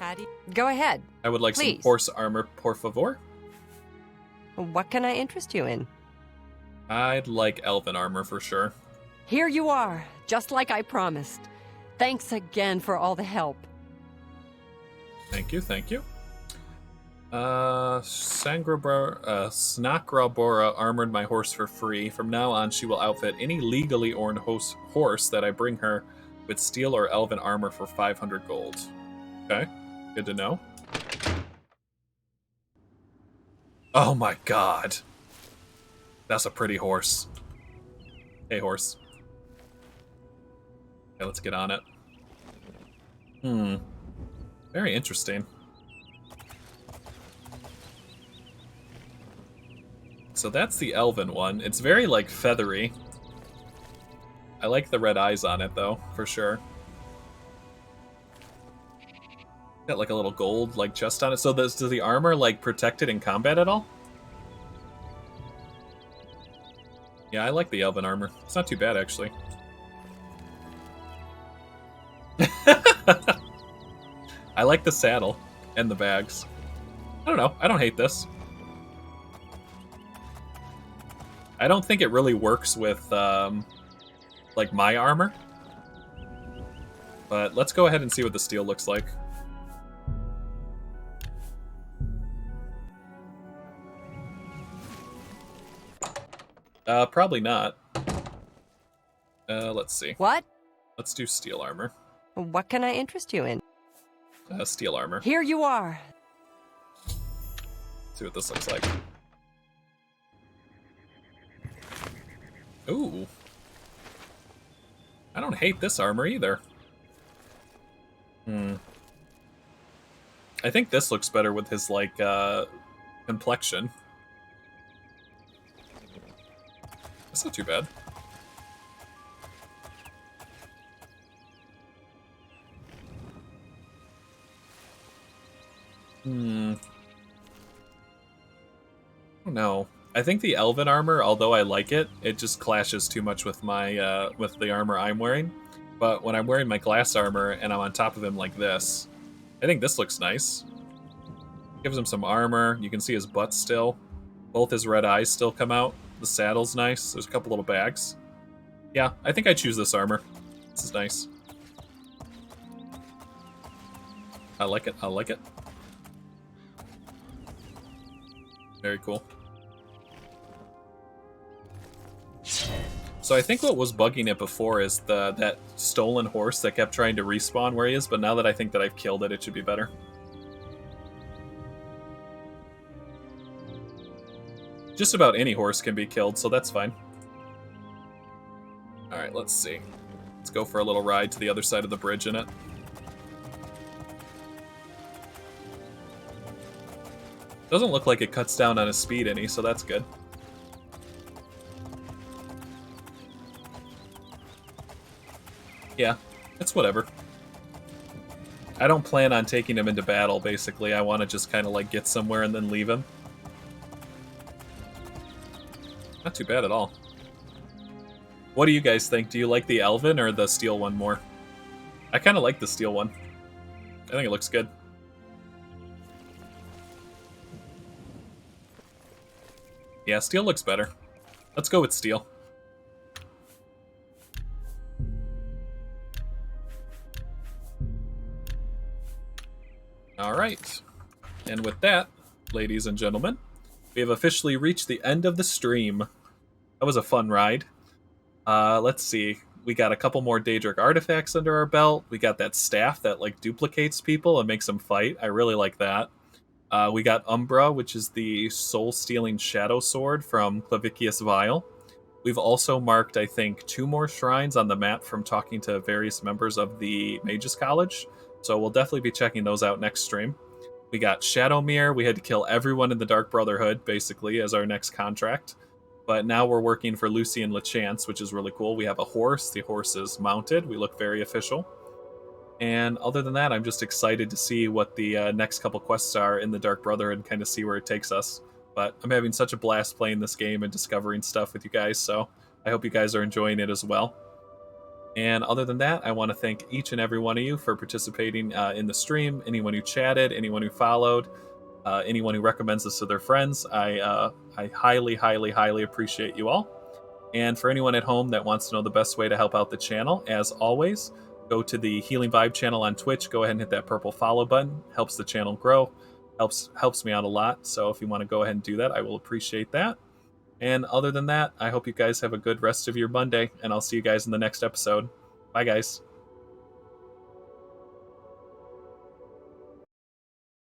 Go ahead. I would like Please. some horse armor, por favor. What can I interest you in? I'd like elven armor for sure. Here you are, just like I promised. Thanks again for all the help. Thank you, thank you. Snakrabora armored my horse for free. From now on, she will outfit any legally owned horse that I bring her with steel or elven armor for 500 gold. Okay, good to know. Oh my god. That's a pretty horse. Hey, horse. Okay, let's get on it. Very interesting. So that's the elven one. It's very, like, feathery. I like the red eyes on it, though, for sure. Got, like, a little gold, like, chest on it. So does the armor, like, protect it in combat at all? Yeah, I like the elven armor. It's not too bad, actually. I like the saddle and the bags. I don't know. I don't hate this. I don't think it really works with, like, my armor. But let's go ahead and see what the steel looks like. Probably not. Let's see. What? Let's do steel armor. What can I interest you in? Steel armor. Here you are. See what this looks like. Ooh. I don't hate this armor either. I think this looks better with his, like, complexion. That's not too bad. No. I think the elven armor, although I like it, it just clashes too much with my with the armor I'm wearing. But when I'm wearing my glass armor and I'm on top of him like this, I think this looks nice. Gives him some armor. You can see his butt still. Both his red eyes still come out. The saddle's nice. There's a couple little bags. Yeah, I think I choose this armor. This is nice. I like it. I like it. Very cool. So I think what was bugging it before is that stolen horse that kept trying to respawn where he is, but now that I think that I've killed it, it should be better. Just about any horse can be killed, so that's fine. Alright, let's see. Let's go for a little ride to the other side of the bridge in it. Doesn't look like it cuts down on his speed any, so that's good. Yeah, it's whatever. I don't plan on taking him into battle, basically. I want to just kind of, like, get somewhere and then leave him. Not too bad at all. What do you guys think? Do you like the elven or the steel one more? I kind of like the steel one. I think it looks good. Yeah, steel looks better. Let's go with steel. Alright. And with that, ladies and gentlemen, we have officially reached the end of the stream. that was a fun ride. Let's see. We got a couple more Daedric artifacts under our belt. We got that staff that like duplicates people and makes them fight. I really like that. We got Umbra, which is the soul-stealing shadow sword from Clavicius Vile. We've also marked, I think, 2 more shrines on the map from talking to various members of the Mages College. So we'll definitely be checking those out next stream. We got Shadowmere. We had to kill everyone in the Dark Brotherhood, basically, as our next contract. But now we're working for Lucien Lachance, which is really cool. We have a horse. The horse is mounted. We look very official. And other than that, I'm just excited to see what the next couple quests are in the Dark Brotherhood and kind of see where it takes us. But I'm having such a blast playing this game and discovering stuff with you guys, so I hope you guys are enjoying it as well. And other than that, I want to thank each and every one of you for participating in the stream, anyone who chatted, anyone who followed, anyone who recommends this to their friends. I highly, highly, highly appreciate you all. And for anyone at home that wants to know the best way to help out the channel, as always, go to the Healing Vibe channel on Twitch. Go ahead and hit that purple follow button. Helps the channel grow. Helps me out a lot. So if you want to go ahead and do that, I will appreciate that. And other than that, I hope you guys have a good rest of your Monday, and I'll see you guys in the next episode. Bye, guys.